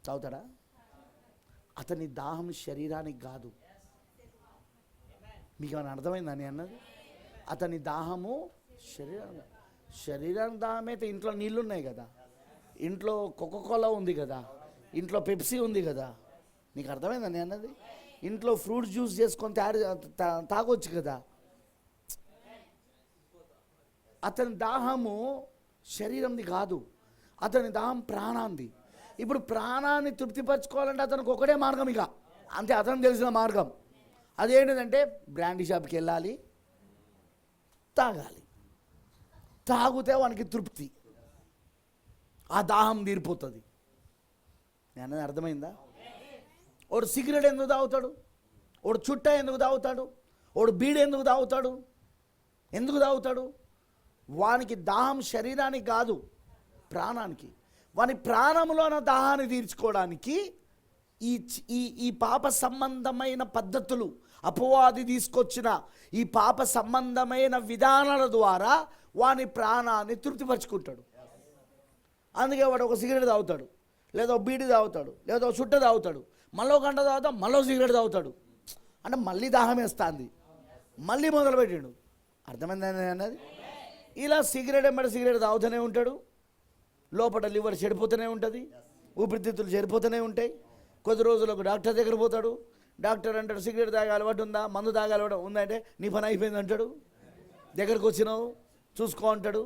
తాగుతాడా? అతని దాహం శరీరానికి కాదు. మీకు ఏమైనా అర్థమైందా నేను అన్నది? అతని దాహము శరీరానికి దాహం అయితే ఇంట్లో నీళ్ళు ఉన్నాయి కదా, ఇంట్లో కోకోకోలా ఉంది కదా, ఇంట్లో పెప్సీ ఉంది కదా. నీకు అర్థమైందా నేను అన్నది? ఇంట్లో ఫ్రూట్ జ్యూస్ చేసుకొని తాగొచ్చు కదా. అతని దాహము శరీరంది కాదు, అతని దాహం ప్రాణాంది. ఇప్పుడు ప్రాణాన్ని తృప్తిపరచుకోవాలంటే అతనికి ఒకటే మార్గం, ఇక అంతే, అతనికి తెలిసిన మార్గం. అదేంటిదంటే బ్రాండీ షాప్కి వెళ్ళాలి, తాగాలి. తాగితే వానికి తృప్తి, ఆ దాహం తీరిపోతుంది. నేను అర్థమైందా? వాడు సిగరెట్ ఎందుకు తాగుతాడు, వాడు చుట్ట ఎందుకు తాగుతాడు, వాడు బీడి ఎందుకు తాగుతాడు, ఎందుకు తాగుతాడు? వానికి దాహం శరీరానికి కాదు, ప్రాణానికి. వాని ప్రాణంలోన దాహాన్ని తీర్చుకోవడానికి ఈ ఈ ఈ పాప సంబంధమైన పద్ధతులు, అపవాది తీసుకొచ్చిన ఈ పాప సంబంధమైన విధానాల ద్వారా వాని ప్రాణాన్ని తృప్తిపరుచుకుంటాడు. అందుకే వాడు ఒక సిగరెట్ తాగుతాడు, లేదా బీడి తాగుతాడు, లేదా చుట్ట తాగుతాడు, మళ్ళీ గంట తాగుతా, మళ్ళీ సిగరెట్ తాగుతాడు. అంటే మళ్ళీ దాహం వేస్తుంది, మళ్ళీ మొదలుపెట్టాడు. అర్థమైందని అన్నది? ఇలా సిగరెట్ ఎంబడి సిగరెట్ తాగుతూనే ఉంటాడు, లోపల లివర్ చెడిపోతూనే ఉంటుంది, ఊపిరితిత్తులు చెడిపోతూనే ఉంటాయి. కొద్ది రోజులకు డాక్టర్ దగ్గర పోతాడు, డాక్టర్ అంటాడు సిగరెట్ తాగే అలవాటు ఉందా, మందు తాగే అలవాటు ఉందంటే నీ పని అయిపోయింది అంటాడు. దగ్గరకు వచ్చినావు చూసుకో అంటాడు.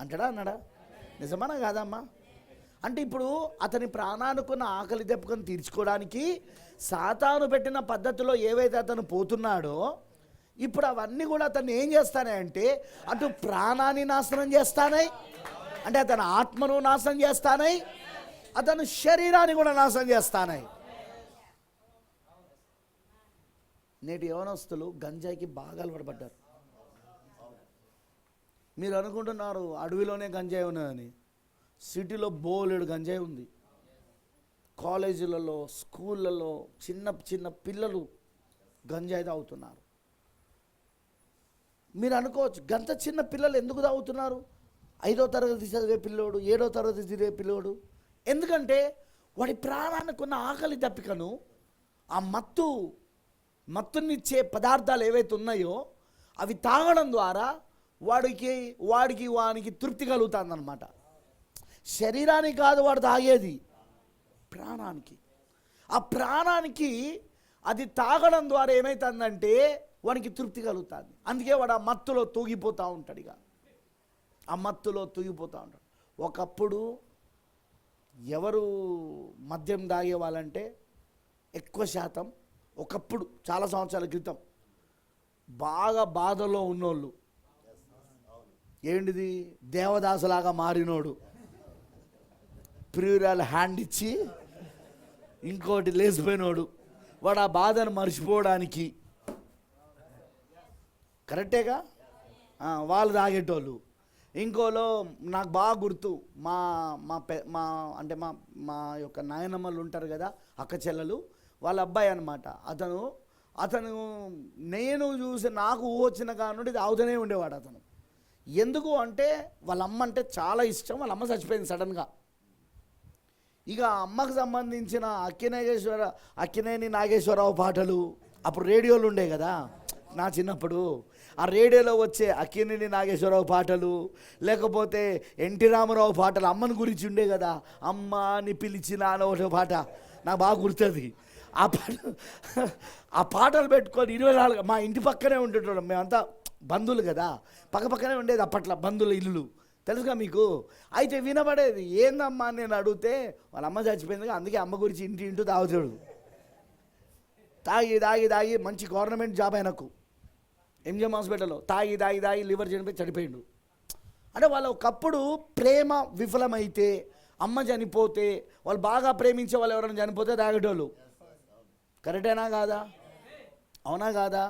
అంటాడా అన్నాడా? నిజమా కాదమ్మా? అంటే ఇప్పుడు అతని ప్రాణానుకున్న ఆకలి దెబ్బకని తీర్చుకోవడానికి సాతాను పెట్టిన పద్ధతిలో ఏవైతే అతను పోతున్నాడో, ఇప్పుడు అవన్నీ కూడా అతన్ని ఏం చేస్తానే అంటే, అటు ప్రాణాన్ని నాశనం చేస్తానై, అంటే అతని ఆత్మను నాశనం చేస్తానై, అతను శరీరాన్ని కూడా నాశనం చేస్తానై. నేటి యవనస్తులు గంజాయికి బాగా అలవాటుపడ్డారు. మీరు అనుకుంటున్నారు అడవిలోనే గంజాయి ఉన్నదని, సిటీలో బోలెడు గంజాయి ఉంది. కాలేజీలలో, స్కూళ్ళలో చిన్న చిన్న పిల్లలు గంజాయి తాగుతున్నారు. మీరు అనుకోవచ్చు గంత చిన్న పిల్లలు ఎందుకు తాగుతున్నారు? 5వ తరగతి చదివే పిల్లోడు, 7వ తరగతి చదివే పిల్లోడు. ఎందుకంటే వాడి ప్రాణానికి ఉన్న ఆకలి దప్పికను, ఆ మత్తునిచ్చే పదార్థాలు ఏవైతే ఉన్నాయో అవి తాగడం ద్వారా వానికి తృప్తి కలుగుతుందన్నమాట. శరీరానికి కాదు వాడు తాగేది, ప్రాణానికి. ఆ ప్రాణానికి అది తాగడం ద్వారా ఏమవుతుందంటే వానికి తృప్తి కలుగుతుంది. అందుకే వాడు ఆ మత్తులో తూగిపోతూ ఉంటాడు. ఇక ఆ మత్తులో తూగిపోతూ ఉంటాడు. ఒకప్పుడు ఎవరు మద్యం తాగేవాళ్ళంటే ఎక్కువ శాతం, ఒకప్పుడు చాలా సంవత్సరాల క్రితం బాగా బాధలో ఉన్నోళ్ళు, ఏంటిది దేవదాసులాగా మారినోడు, ప్రియురాలు హ్యాండ్ ఇచ్చి ఇంకోటి లేచిపోయినోడు, వాడు ఆ బాధను మర్చిపోవడానికి, కరెక్టేగా, వాళ్ళు తాగేటోళ్ళు. ఇంకోలో నాకు బాగా గుర్తు, మా అంటే మా యొక్క నాయనమ్మలు ఉంటారు కదా, అక్క చెల్లెలు, వాళ్ళ అబ్బాయి అనమాట. అతను నేను చూసి నాకు వచ్చిన కానుండి తాగుతూనే ఉండేవాడు అతను. ఎందుకు అంటే వాళ్ళ అమ్మ అంటే చాలా ఇష్టం. వాళ్ళ అమ్మ చచ్చిపోయింది సడన్గా. ఇక అమ్మకు సంబంధించిన అక్కినేని నాగేశ్వరరావు పాటలు అప్పుడు రేడియోలు ఉండే కదా నా చిన్నప్పుడు. ఆ రేడియోలో వచ్చే అక్కినేని నాగేశ్వరరావు పాటలు, లేకపోతే ఎన్టీ రామారావు పాటలు అమ్మని గురించి ఉండే కదా. అమ్మ అని పిలిచిన అని ఒక పాట నాకు బాగా గుర్తుంది. ఆ పాట ఆ పాటలు పెట్టుకొని 24 మా ఇంటి పక్కనే ఉండేటోళ్ళం మేమంతా, బంధువులు కదా, పక్కనే ఉండేది అప్పట్లో బంధువుల ఇల్లు, తెలుసుగా మీకు. అయితే వినబడేది. ఏందమ్మా నేను అడిగితే వాళ్ళ అమ్మ చచ్చిపోయిందిగా, అందుకే అమ్మ గురించి ఇంటూ తాగుతాడు. తాగి మంచి గవర్నమెంట్ జాబ్ ఆయనకు ఎంజిఎం హాస్పిటల్లో తాగి లివర్ చనిపోయిండు. అంటే వాళ్ళు ఒకప్పుడు ప్రేమ విఫలమైతే, అమ్మ చనిపోతే, వాళ్ళు బాగా ప్రేమించే వాళ్ళు ఎవరైనా చనిపోతే తాగేటోళ్ళు. కరెక్టేనా కాదా? అవునా కాదా?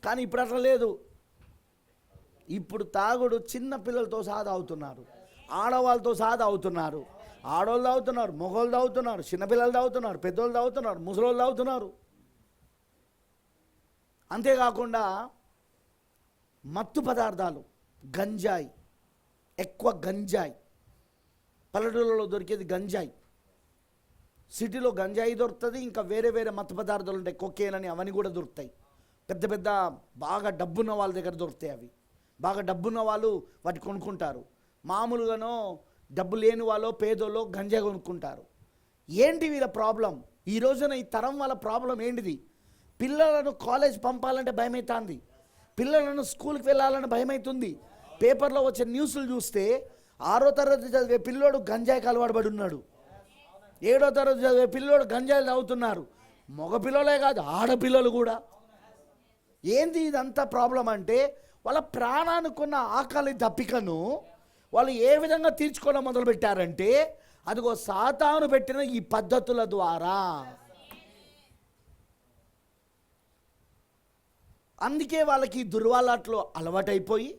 కానీ ఇప్పుడు అట్లా లేదు. ఇప్పుడు తాగుడు చిన్న పిల్లలతో సహా తాగుతున్నారు, ఆడవాళ్ళతో సహా తాగుతున్నారు. ఆడవాళ్ళు తాగుతున్నారు, మగవాళ్ళు తాగుతున్నారు, చిన్నపిల్లలు తాగుతున్నారు, పెద్దోళ్ళు తాగుతున్నారు, ముసలోళ్ళు తాగుతున్నారు. అంతేకాకుండా మత్తు పదార్థాలు, గంజాయి, ఎక్కువ గంజాయి. పల్లెటూళ్ళలో దొరికేది గంజాయి, సిటీలో గంజాయి దొరుకుతుంది. ఇంకా వేరే మత్తు పదార్థాలు ఉంటాయి, కొకేన్ అని, అవన్నీ కూడా దొరుకుతాయి. పెద్ద బాగా డబ్బున్న వాళ్ళ దగ్గర దొరుకుతాయి అవి. బాగా డబ్బున్న వాళ్ళు వాటి కొనుక్కుంటారు. మామూలుగానో డబ్బు లేని వాళ్ళు, పేదోళ్ళు గంజాయి కొనుక్కుంటారు. ఏంటి వీళ్ళ ప్రాబ్లం? ఈ రోజున ఈ తరం వాళ్ళ ప్రాబ్లం ఏంటిది? పిల్లలను కాలేజ్ పంపాలంటే భయమవుతుంది, పిల్లలను స్కూల్కి వెళ్ళాలని భయమవుతుంది. పేపర్లో వచ్చే న్యూస్లు చూస్తే 6వ తరగతి చదివే పిల్లోడు గంజాయికి అలవాటు పడి ఉన్నాడు, 7వ తరగతి చదివే పిల్లోడు గంజాయిలు తాగుతున్నారు. మగ పిల్లలే కాదు, ఆడపిల్లలు కూడా. ఏంది ఇదంతా ప్రాబ్లం అంటే, వాళ్ళ ప్రాణానికున్న ఆకలి దప్పికను వాళ్ళు ఏ విధంగా తీర్చుకోవడం మొదలుపెట్టారంటే, అదిగో సాతాను పెట్టిన ఈ పద్ధతుల ద్వారా. అందుకే వాళ్ళకి దుర్వాలట్లో అలవాటైపోయి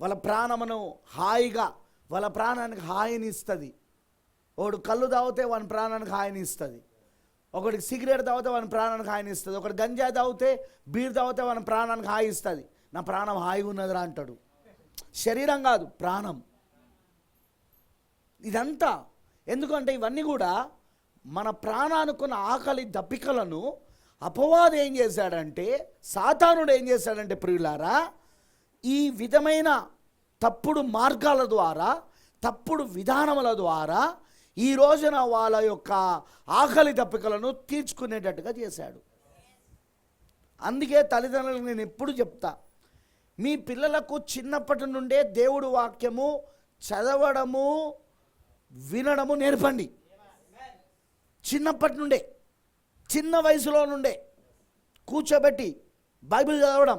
వాళ్ళ ప్రాణమును హాయిగా, వాళ్ళ ప్రాణానికి హాయిని ఇస్తుంది. ఒకడు కళ్ళు తాగితే వాని ప్రాణానికి హాయిని ఇస్తుంది, ఒకడికి సిగరెట్ తాగితే వాని ప్రాణానికి హాయిని ఇస్తుంది, ఒకటి గంజాయి తాగితే, బీర్ తాగితే వాని ప్రాణానికి హాయి ఇస్తుంది. నా ప్రాణం హాయిగా ఉన్నదిరా అంటాడు. శరీరం కాదు, ప్రాణం. ఇదంతా ఎందుకంటే ఇవన్నీ కూడా మన ప్రాణానుకున్న ఆకలి దప్పికలను అపవాదు ఏం చేశాడంటే, సాతానుడు ఏం చేశాడంటే ప్రియులారా, ఈ విధమైన తప్పుడు మార్గాల ద్వారా, తప్పుడు విధానముల ద్వారా ఈ రోజున వాళ్ళ యొక్క ఆకలి దప్పికలను తీర్చుకునేటట్టుగా చేశాడు. అందుకే తల్లిదండ్రులకు నేను ఎప్పుడు చెప్తా, మీ పిల్లలకు చిన్నప్పటి నుండే దేవుడు వాక్యము చదవడము, వినడము నేర్పండి. చిన్నప్పటి నుండే, చిన్న వయసులో నుండే కూర్చోబెట్టి బైబిల్ చదవడం,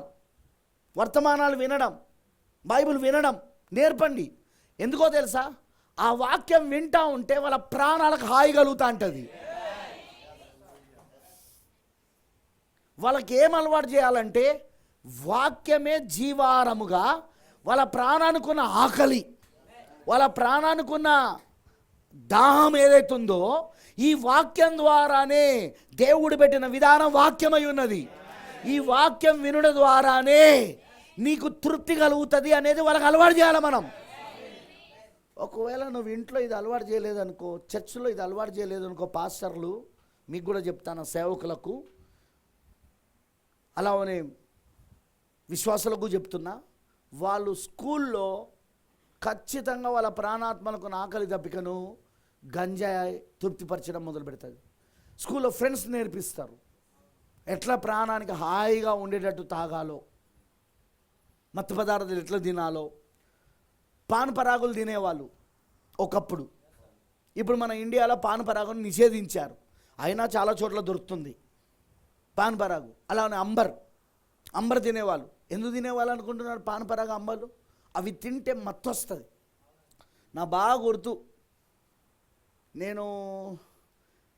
వర్తమానాలు వినడం, బైబిల్ వినడం నేర్పండి. ఎందుకో తెలుసా? ఆ వాక్యం వింటా ఉంటే వాళ్ళ ప్రాణాలకు హాయి కలుగుతూ ఉంటుంది. వాళ్ళకి ఏం అలవాటు చేయాలంటే, వాక్యమే జీవారముగా వాళ్ళ ప్రాణానికున్న ఆకలి, వాళ్ళ ప్రాణానికున్న దాహం ఏదైతుందో ఈ వాక్యం ద్వారానే దేవుడు పెట్టిన విధానం వాక్యమై ఉన్నది. ఈ వాక్యం వినడం ద్వారానే నీకు తృప్తి కలుగుతుంది అనేది వాళ్ళకి అలవాటు చేయాలి మనం. ఒకవేళ నువ్వు ఇంట్లో ఇది అలవాటు చేయలేదనుకో, చర్చిలో ఇది అలవాటు చేయలేదనుకో, పాస్టర్లు మీకు కూడా చెప్తాను, సేవకులకు అలానే విశ్వాసులకు చెప్తున్నా, వాళ్ళు స్కూల్లో ఖచ్చితంగా వాళ్ళ ప్రాణాత్మలకు ఆకలి దప్పికను గంజాయి తృప్తిపరచడం మొదలు పెడుతుంది. స్కూల్లో ఫ్రెండ్స్ నేర్పిస్తారు ఎట్లా ప్రాణానికి హాయిగా ఉండేటట్టు తాగాలో, మత్తు పదార్థాలు ఎట్లా తినాలో. పాన్ పరాగులు తినేవాళ్ళు ఒకప్పుడు, ఇప్పుడు మన ఇండియాలో పాన్ పరాగును నిషేధించారు, అయినా చాలా చోట్ల దొరుకుతుంది పాన్ పరాగు. అలానే అంబర్ తినేవాళ్ళు. ఎందుకు తినేవాళ్ళు అనుకుంటున్నారు పాన్ పరాగు, అంబర్లు? అవి తింటే మత్తు వస్తుంది. నా బాగా గుర్తు, నేను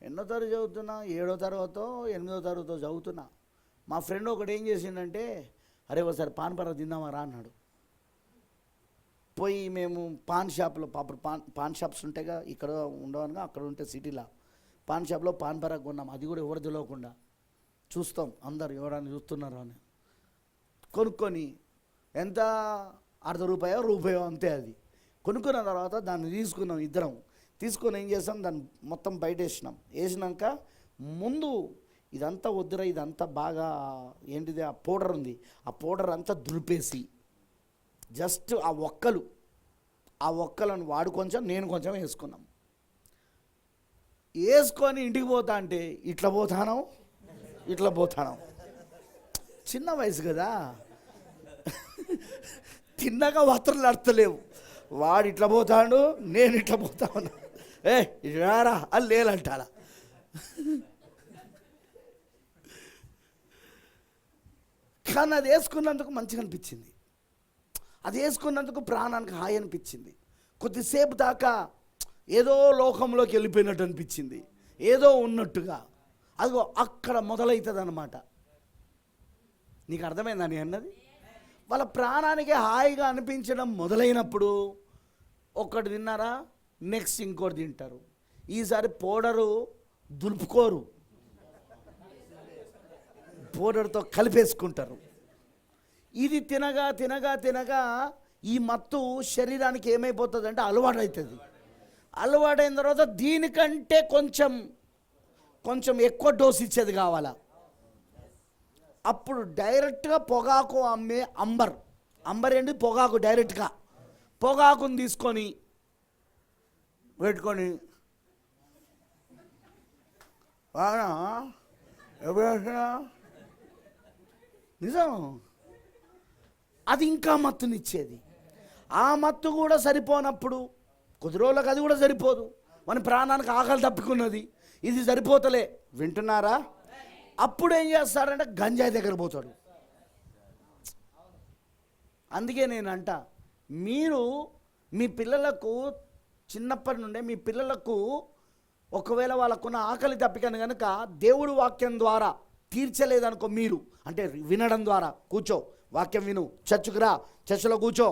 ఎన్నో తరగతి చదువుతున్నా, 7వ తరగతో 8వ తరగతో చదువుతున్నా. మా ఫ్రెండ్ ఒకటి ఏం చేసిండంటే, అరే ఒకసారి పాన్ పరాగు తిందామా రా అన్నాడు. పోయి మేము పాన్ షాప్లో, అప్పుడు పాన్ షాప్స్ ఉంటాయిగా, ఇక్కడ ఉండవనుగా, అక్కడ ఉంటే సిటీలో పాన్ షాప్లో పాన్ పరాగు కొన్నాం. అది కూడా ఎవరు తెలియకుండా చూస్తాం, అందరు ఎవరైనా చూస్తున్నారు అని. కొనుక్కొని ఎంత, ₹1 అంతే. అది కొనుక్కున్న తర్వాత దాన్ని తీసుకున్నాం, ఇద్దరం తీసుకొని ఏం చేస్తాం, దాన్ని మొత్తం బయట వేసినాక ముందు ఇదంతా వద్దురా, ఇదంతా బాగా ఏంటిది, ఆ పౌడర్ ఉంది, ఆ పౌడర్ అంతా దులిపేసి జస్ట్ ఆ ఒక్కలను వాడు కొంచెం నేను కొంచెం వేసుకున్నాం. వేసుకొని ఇంటికి పోతా అంటే ఇట్లా పోతాను, ఇట్లా పోతాను. చిన్న వయసు కదా, తిన్నాక వస్త్రాలు అడతలేవు. వాడు ఇట్లా పోతాడు, నేను ఇట్లా పోతా ఉన్నా. రారా అని లేలంటారా. కానీ అది వేసుకున్నందుకు మంచిగా అనిపించింది, అది వేసుకున్నందుకు ప్రాణానికి హాయి అనిపించింది. కొద్దిసేపు దాకా ఏదో లోకంలోకి వెళ్ళిపోయినట్టు అనిపించింది, ఏదో ఉన్నట్టుగా. అదిగో అక్కడ మొదలవుతుంది అన్నమాట. నీకు అర్థమైందా నేను అన్నది? వాళ్ళ ప్రాణానికి హాయిగా అనిపించడం మొదలైనప్పుడు ఒక్కటి తిన్నారా, నెక్స్ట్ ఇంకోటి తింటారు. ఈసారి పౌడరు దులుపుకోరు, పౌడర్తో కలిపేసుకుంటారు. ఇది తినగా తినగా తినగా ఈ మత్తు శరీరానికి ఏమైపోతుంది అంటే అలవాటు అవుతుంది. అలవాటైన తర్వాత దీనికంటే కొంచెం ఎక్కువ డోస్ ఇచ్చేది కావాలా. అప్పుడు డైరెక్ట్గా పొగాకు అమ్మే అంబర్ ఏంటి, పొగాకు. డైరెక్ట్గా పొగాకుని తీసుకొని పెట్టుకొని నిజం, అది ఇంకా మత్తునిచ్చేది. ఆ మత్తు కూడా సరిపోనప్పుడు కొద్ది రోజులకు అది కూడా సరిపోదు. మన ప్రాణానికి ఆకలి తప్పుకున్నది, ఇది సరిపోతలే. వింటున్నారా? అప్పుడు ఏం చేస్తారంటే గంజాయి దగ్గర పోతాడు. అందుకే నేనంట, మీరు మీ పిల్లలకు చిన్నప్పటి నుండే మీ పిల్లలకు ఒకవేళ వాళ్ళకున్న ఆకలి తప్పికను కనుక దేవుడు వాక్యం ద్వారా తీర్చలేదనుకో, మీరు అంటే వినడం ద్వారా, కూర్చో వాక్యం విను, చర్చికి రా, చర్చిలో కూర్చో,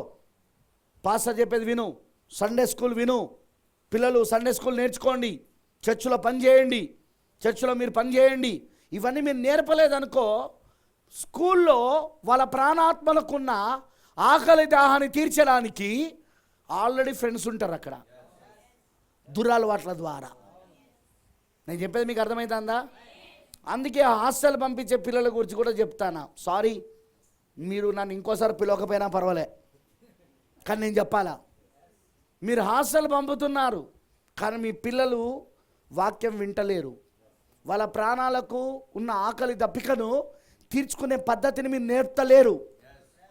పాస్టర్ చెప్పేది విను, సండే స్కూల్ విను, పిల్లలు సండే స్కూల్ నేర్చుకోండి, చర్చిలో పని చేయండి, చర్చిలో మీరు పని చేయండి. ఇవన్నీ మీరు నేర్పలేదనుకో, స్కూల్లో వాళ్ళ ప్రాణాత్మలకున్న ఆకలి దాహాన్ని తీర్చడానికి ఆల్రెడీ ఫ్రెండ్స్ ఉంటారు అక్కడ, దురలవాట్ల ద్వారా. నేను చెప్పేది మీకు అర్థమవుతుందా? అందుకే హాస్టల్ పంపించే పిల్లల గురించి కూడా చెప్తాను. సారీ, మీరు నన్ను ఇంకోసారి పిలవకపోయినా పర్వాలే, కానీ నేను చెప్పాలా. మీరు హాస్టల్ పంపుతున్నారు, కానీ మీ పిల్లలు వాక్యం వింటలేరు. వాళ్ళ ప్రాణాలకు ఉన్న ఆకలి దప్పికను తీర్చుకునే పద్ధతిని మీరు నేర్పలేరు.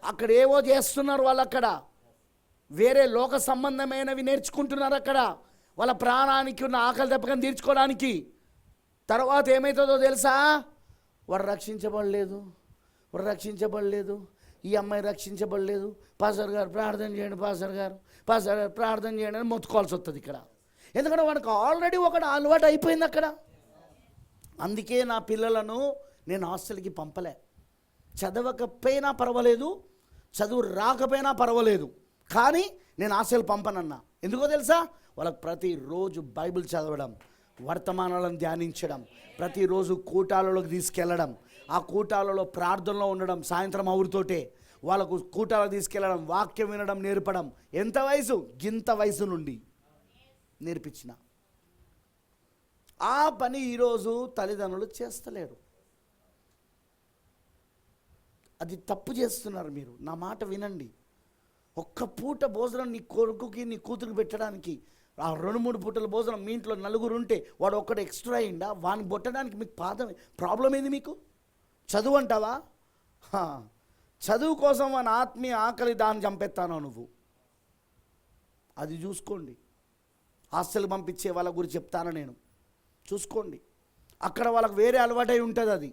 అక్కడ ఏవో చేస్తున్నారు వాళ్ళు, అక్కడ వేరే లోక సంబంధమైనవి నేర్చుకుంటున్నారు అక్కడ, వాళ్ళ ప్రాణానికి ఉన్న ఆకలి దప్పికను తీర్చుకోవడానికి. తర్వాత ఏమవుతుందో తెలుసా? వాడు రక్షించబడలేదు, వాడు రక్షించబడలేదు, ఈ అమ్మాయి రక్షించబడలేదు, పాస్టర్ గారు ప్రార్థన చేయండి, పాస్టర్ గారు ప్రార్థన చేయండి అని మొత్తుకోవాల్సి వస్తుంది ఇక్కడ. ఎందుకంటే వాడికి ఆల్రెడీ ఒకటి అలవాటు అయిపోయింది అక్కడ. అందుకే నా పిల్లలను నేను హాస్టల్కి పంపలే. చదవకపోయినా పర్వాలేదు, చదువు రాకపోయినా పర్వాలేదు, కానీ నేను హాస్టల్ పంపనన్నా. ఎందుకో తెలుసా? వాళ్ళకి ప్రతిరోజు బైబిల్ చదవడం, వర్తమానాలను ధ్యానించడం, ప్రతిరోజు కూటాలలోకి తీసుకెళ్ళడం, ఆ కూటాలలో ప్రార్థనలో ఉండడం, సాయంత్రం అవురితోటే వాళ్ళకు కూటాలకు తీసుకెళ్ళడం, వాక్యం వినడం నేర్పడం. ఎంత వయసు? గింత వయసు నుండి నేర్పించిన ఆ పని ఈరోజు తల్లిదండ్రులు చేస్తలేరు. అది తప్పు చేస్తున్నారు. మీరు నా మాట వినండి. ఒక్క పూట భోజనం నీ కొడుకుకి నీ కూతురికి పెట్టడానికి, ఆ 2-3 పూటల భోజనం మీ ఇంట్లో నలుగురు ఉంటే వాడు ఒక్కడు ఎక్స్ట్రా అయిందా, వాడిని కొట్టడానికి మీకు ప్రాబ్లం ఏంది? మీకు చదువు అంటావా? చదువు కోసం వాని ఆత్మీయ ఆకలి దాన్ని చంపేస్తానో నువ్వు. అది చూసుకోండి. హాస్టల్కి పంపించే వాళ్ళ గురించి చెప్తాను నేను. చూసుకోండి, అక్కడ వాళ్ళకి వేరే అలవాటై ఉంటుంది. అది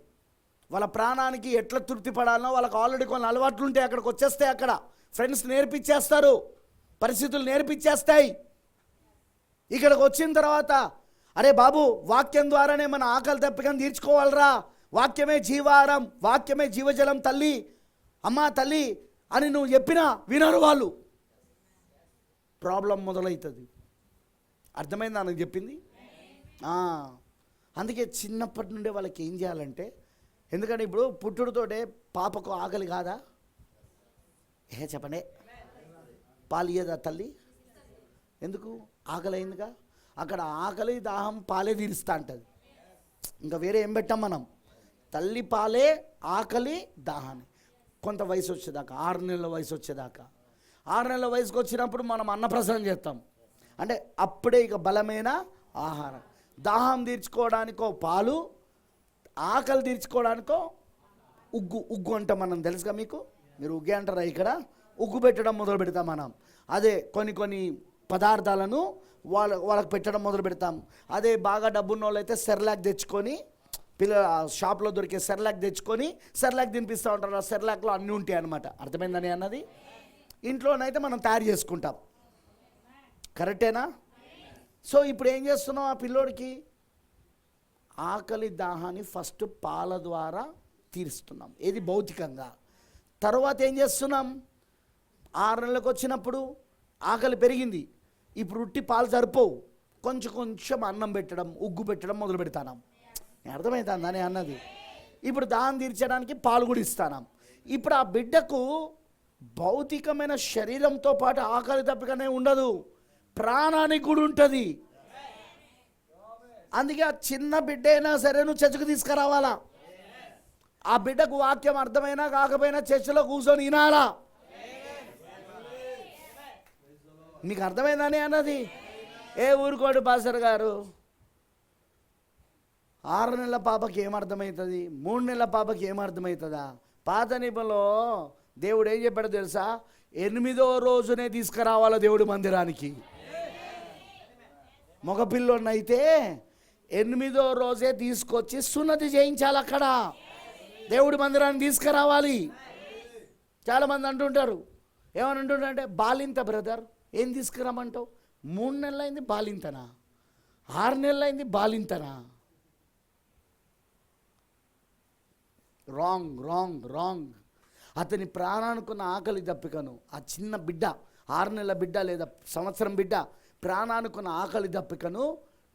వాళ్ళ ప్రాణానికి ఎట్లా తృప్తి పడాలనో వాళ్ళకి ఆల్రెడీ కొన్ని అలవాట్లు ఉంటాయి. అక్కడికి వచ్చేస్తాయి, అక్కడ ఫ్రెండ్స్ నేర్పించేస్తారు, పరిస్థితులు నేర్పించేస్తాయి. ఇక్కడికి వచ్చిన తర్వాత అరే బాబు, వాక్యం ద్వారానే మన ఆకలి తప్పికను తీర్చుకోవాలరా, వాక్యమే జీవాహారం, వాక్యమే జీవజలం, తల్లి అమ్మా తల్లి అని నువ్వు చెప్పినా వినరు వాళ్ళు. ప్రాబ్లం మొదలవుతుంది. అర్థమైందా నాకు చెప్పింది? అందుకే చిన్నప్పటి నుండే వాళ్ళకి ఏం చేయాలంటే, ఎందుకంటే ఇప్పుడు పుట్టుడుతోటే పాపకు ఆకలి కాదా? చెప్పండి, పాలు ఇయ్యదా తల్లి? ఎందుకు? ఆకలి అయిందిగా. అక్కడ ఆకలి దాహం పాలే తీరుస్తా అంటది, ఇంకా వేరే ఏం పెట్టాం మనం. తల్లి పాలే ఆకలి దాహాన్ని. కొంత వయసు వచ్చేదాకా, 6 నెలల వయసు వచ్చేదాకా, 6 నెలల వయసుకు వచ్చినప్పుడు మనం అన్నప్రసనం చేస్తాం. అంటే అప్పుడే ఇక బలమైన ఆహారం. దాహం తీర్చుకోవడానికో పాలు, ఆకలి తీర్చుకోవడానికో ఉగ్గు అంటాం మనం, తెలుసుగా మీకు? మీరు ఉగ్గే అంటారా? ఇక్కడ ఉగ్గు పెట్టడం మొదలు పెడతాం మనం. అదే కొన్ని పదార్థాలను వాళ్ళకి పెట్టడం మొదలు పెడతాం. అదే బాగా డబ్బున్న వాళ్ళు అయితే సెర్లాక్ తెచ్చుకొని, షాప్లో దొరికే సెర్లాక్ తెచ్చుకొని సెర్లాక్ తినిపిస్తూ ఉంటారు. ఆ సెర్లాక్లో అన్నీ ఉంటాయి అన్నమాట. అర్థమైందని అన్నది? ఇంట్లోనైతే మనం తయారు చేసుకుంటాం. కరెక్టేనా? సో ఇప్పుడు ఏం చేస్తున్నాం? ఆ పిల్లోడికి ఆకలి దాహాన్ని ఫస్ట్ పాల ద్వారా తీరుస్తున్నాం, ఏది భౌతికంగా. తర్వాత ఏం చేస్తున్నాం? 6 నెలలకు వచ్చినప్పుడు ఆకలి పెరిగింది, ఇప్పుడు ఉట్టి పాలు సరిపోవు, కొంచెం అన్నం పెట్టడం, ఉగ్గు పెట్టడం మొదలు పెడతాం. అర్థమవుతుందని అన్నది? ఇప్పుడు దాహం తీర్చడానికి పాలు కూడా ఇస్తాం. ఇప్పుడు ఆ బిడ్డకు భౌతికమైన శరీరంతో పాటు ఆకలి తప్పికనే ఉండదు, ప్రాణానికి కూడా ఉంటుంది. అందుకే ఆ చిన్న బిడ్డ అయినా సరే నువ్వు చర్చకు తీసుకురావాలా. ఆ బిడ్డకు వాక్యం అర్థమైనా కాకపోయినా చర్చలో కూర్చొని వినాలా. మీకు అర్థమైందని అన్నది? ఏ ఊరుకోడు పాస్టర్ గారు, 6 నెలల పాపకి ఏమర్థమవుతుంది, 3 నెలల పాపకి ఏమర్థమవుతుందా? పాత నిబంధనలో దేవుడు ఏం చెప్పాడో తెలుసా? 8వ రోజునే తీసుకురావాలా దేవుడి మందిరానికి. మగపిల్లోనైతే 8వ రోజే తీసుకొచ్చి సున్నతి చేయించాలి, అక్కడ దేవుడి మందిరాన్ని తీసుకురావాలి. చాలామంది అంటుంటారు, ఏమని అంటుంటారంటే, బాలింత బ్రదర్ ఏం తీసుకురామంటావు? 3 నెలలైంది బాలింతనా? 6 నెలలైంది బాలింతనా? రాంగ్. అతని ప్రాణానుకున్న ఆకలి దప్పికను ఆ చిన్న బిడ్డ, 6 నెలల బిడ్డ లేదా సంవత్సరం బిడ్డ ప్రాణానుకున్న ఆకలి దప్పికను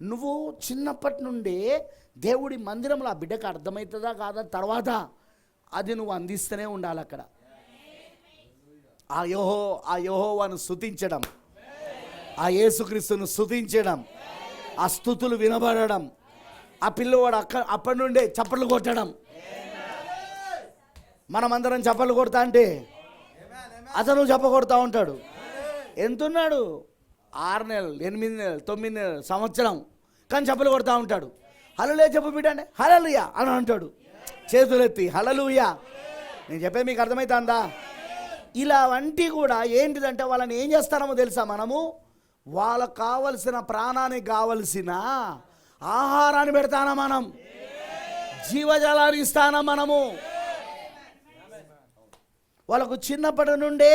నువ్వు చిన్నప్పటి నుండే దేవుడి మందిరంలో ఆ బిడ్డకు అర్థమవుతుందా కాదా తర్వాత అది నువ్వు అందిస్తూనే ఉండాలి. అక్కడ ఆ యెహోవాను స్తుతించడం, ఆ యేసుక్రీస్తును స్తుతించడం, ఆ స్తుతులు వినబడడం, ఆ పిల్లవాడు అప్పటి నుండే చప్పట్లు కొట్టడం. మనమందరం చప్పట్లు కొడతా అంటే అతను చెప్ప కొడతా ఉంటాడు. ఎంతున్నాడు? 6 నెలలు, 8 నెలలు, 9 నెలలు, సంవత్సరం, కానీ చప్పలు కొడతా ఉంటాడు. హల్లెలూయా చెప్పు బిడ్డ అంటే హల్లెలూయా అని అంటాడు, చేతులెత్తి హల్లెలూయా. నేను చెప్పేది మీకు అర్థమవుతుందా? ఇలా వంటి కూడా ఏంటిదంటే వాళ్ళని ఏం చేస్తామో తెలుసా? మనము వాళ్ళకు కావలసిన, ప్రాణానికి కావలసిన ఆహారాన్ని పెడతానా, మనం జీవజలాన్ని ఇస్తానా మనము. వాళ్ళకు చిన్నప్పటి నుండే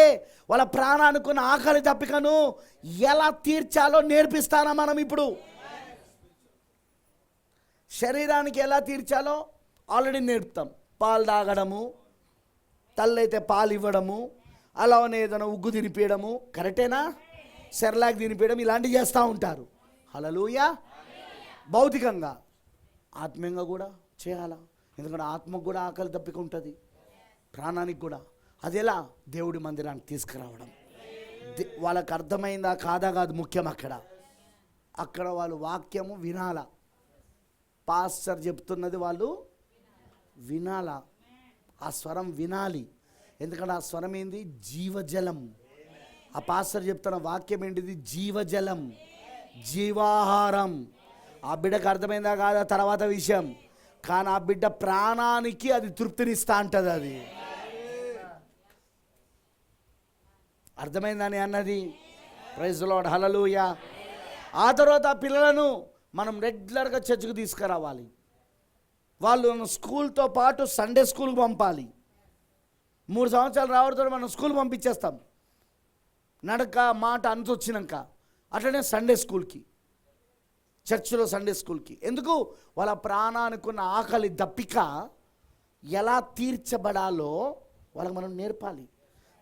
వాళ్ళ ప్రాణానుకున్న ఆకలి తప్పికను ఎలా తీర్చాలో నేర్పిస్తానా మనం. ఇప్పుడు శరీరానికి ఎలా తీర్చాలో ఆల్రెడీ నేర్పుతాం. పాలు తాగడము, తల్లి అయితే పాలు ఇవ్వడము, అలానే ఏదైనా ఉగ్గు తినిపించడము, కరెక్టేనా? సెర్లాక్ తినిపించడం, ఇలాంటివి చేస్తూ ఉంటారు. హల్లెలూయా. భౌతికంగా, ఆత్మీయంగా కూడా చేయాలా. ఎందుకంటే ఆత్మకు కూడా ఆకలి తప్పిక ఉంటుంది, ప్రాణానికి కూడా. అది ఎలా? దేవుడి మందిరానికి తీసుకురావడం. వాళ్ళకి అర్థమైందా కాదా కాదు ముఖ్యం. అక్కడ వాళ్ళు వాక్యము వినాలా, పాస్టర్ చెప్తున్నది వాళ్ళు వినాలా, ఆ స్వరం వినాలి. ఎందుకంటే ఆ స్వరం ఏంది? జీవజలం. ఆ పాస్టర్ చెప్తున్న వాక్యం ఏంటిది? జీవజలం, జీవాహారం. ఆ బిడ్డకు అర్థమైందా కాదా తర్వాత విషయం, కానీ ఆ బిడ్డ ప్రాణానికి అది తృప్తినిస్తా అంటది. అది అర్థమైందని అన్నది? ప్రైజ్ ది లార్డ్, హల్లెలూయా. ఆ తర్వాత ఆ పిల్లలను మనం రెగ్యులర్గా చర్చికి తీసుకురావాలి. వాళ్ళు స్కూల్తో పాటు సండే స్కూల్కి పంపాలి. 3 సంవత్సరాలు రావడంతో మనం స్కూల్ పంపించేస్తాం, నడక మాట అంత వచ్చినాక. అట్లనే సండే స్కూల్కి, చర్చిలో సండే స్కూల్కి. ఎందుకు? వాళ్ళ ప్రాణానుకున్న ఆకలి దప్పిక ఎలా తీర్చబడాలో వాళ్ళకి మనం నేర్పాలి.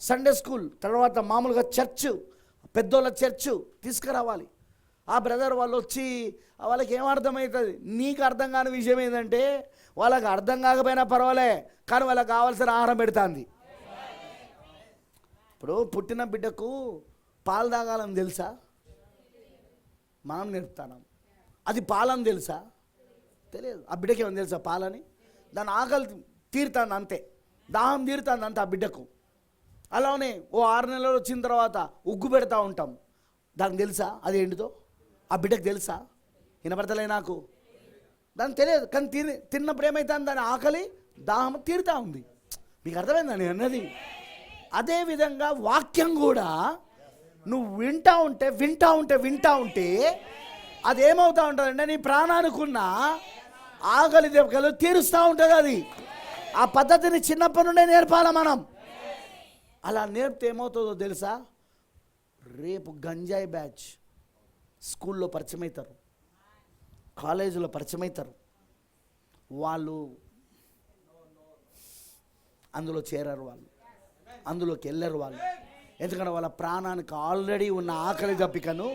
సండే స్కూల్ తర్వాత మామూలుగా చర్చ్, పెద్దోళ్ళ చర్చ్ తీసుకురావాలి. ఆ బ్రదర్ వాళ్ళు వచ్చి వాళ్ళకి ఏమర్థమవుతుంది? నీకు అర్థం కాని విషయం ఏంటంటే, వాళ్ళకి అర్థం కాకపోయినా పర్వాలే, కానీ వాళ్ళకి కావాల్సిన ఆహారం పెడుతుంది. ఇప్పుడు పుట్టిన బిడ్డకు పాలు తాగాలని తెలుసా? మనం నేర్పుతాం. అది పాలని తెలుసా? తెలియదు. ఆ బిడ్డకి ఏమని తెలుసా పాలని? దాని ఆకలి తీరుతుంది అంతే, దాహం తీరుతుంది అంతే ఆ బిడ్డకు. అలానే ఓ 6 నెలలు వచ్చిన తర్వాత ఉగ్గు పెడతా ఉంటాం, దానికి తెలుసా అది ఏంటిదో? ఆ బిడ్డకు తెలుసా? వినపడతలే నాకు, దానికి తెలియదు. కానీ తిన్నప్పుడు ఏమవుతుంది, దాని ఆకలి దాహం తీరుతూ ఉంది. మీకు అర్థమైందా నేను అన్నది? అదేవిధంగా వాక్యం కూడా నువ్వు వింటూ ఉంటే అది ఏమవుతూ ఉంటుందంటే నీ ప్రాణానికున్న ఆకలి దెబ్బలు తీరుస్తూ ఉంటుంది. అది ఆ పద్ధతిని చిన్నప్పటి నుండే నేర్పాలి మనం. అలా నేర్పితే ఏమవుతుందో తెలుసా? రేపు గంజాయి బ్యాచ్ స్కూల్లో పరిచయం అవుతారు, కాలేజీలో పరిచయం అవుతారు, వాళ్ళు అందులో చేరారు, వాళ్ళు అందులోకి వెళ్ళరు వాళ్ళు. ఎందుకంటే వాళ్ళ ప్రాణానికి ఆల్రెడీ ఉన్న ఆకలి దప్పికను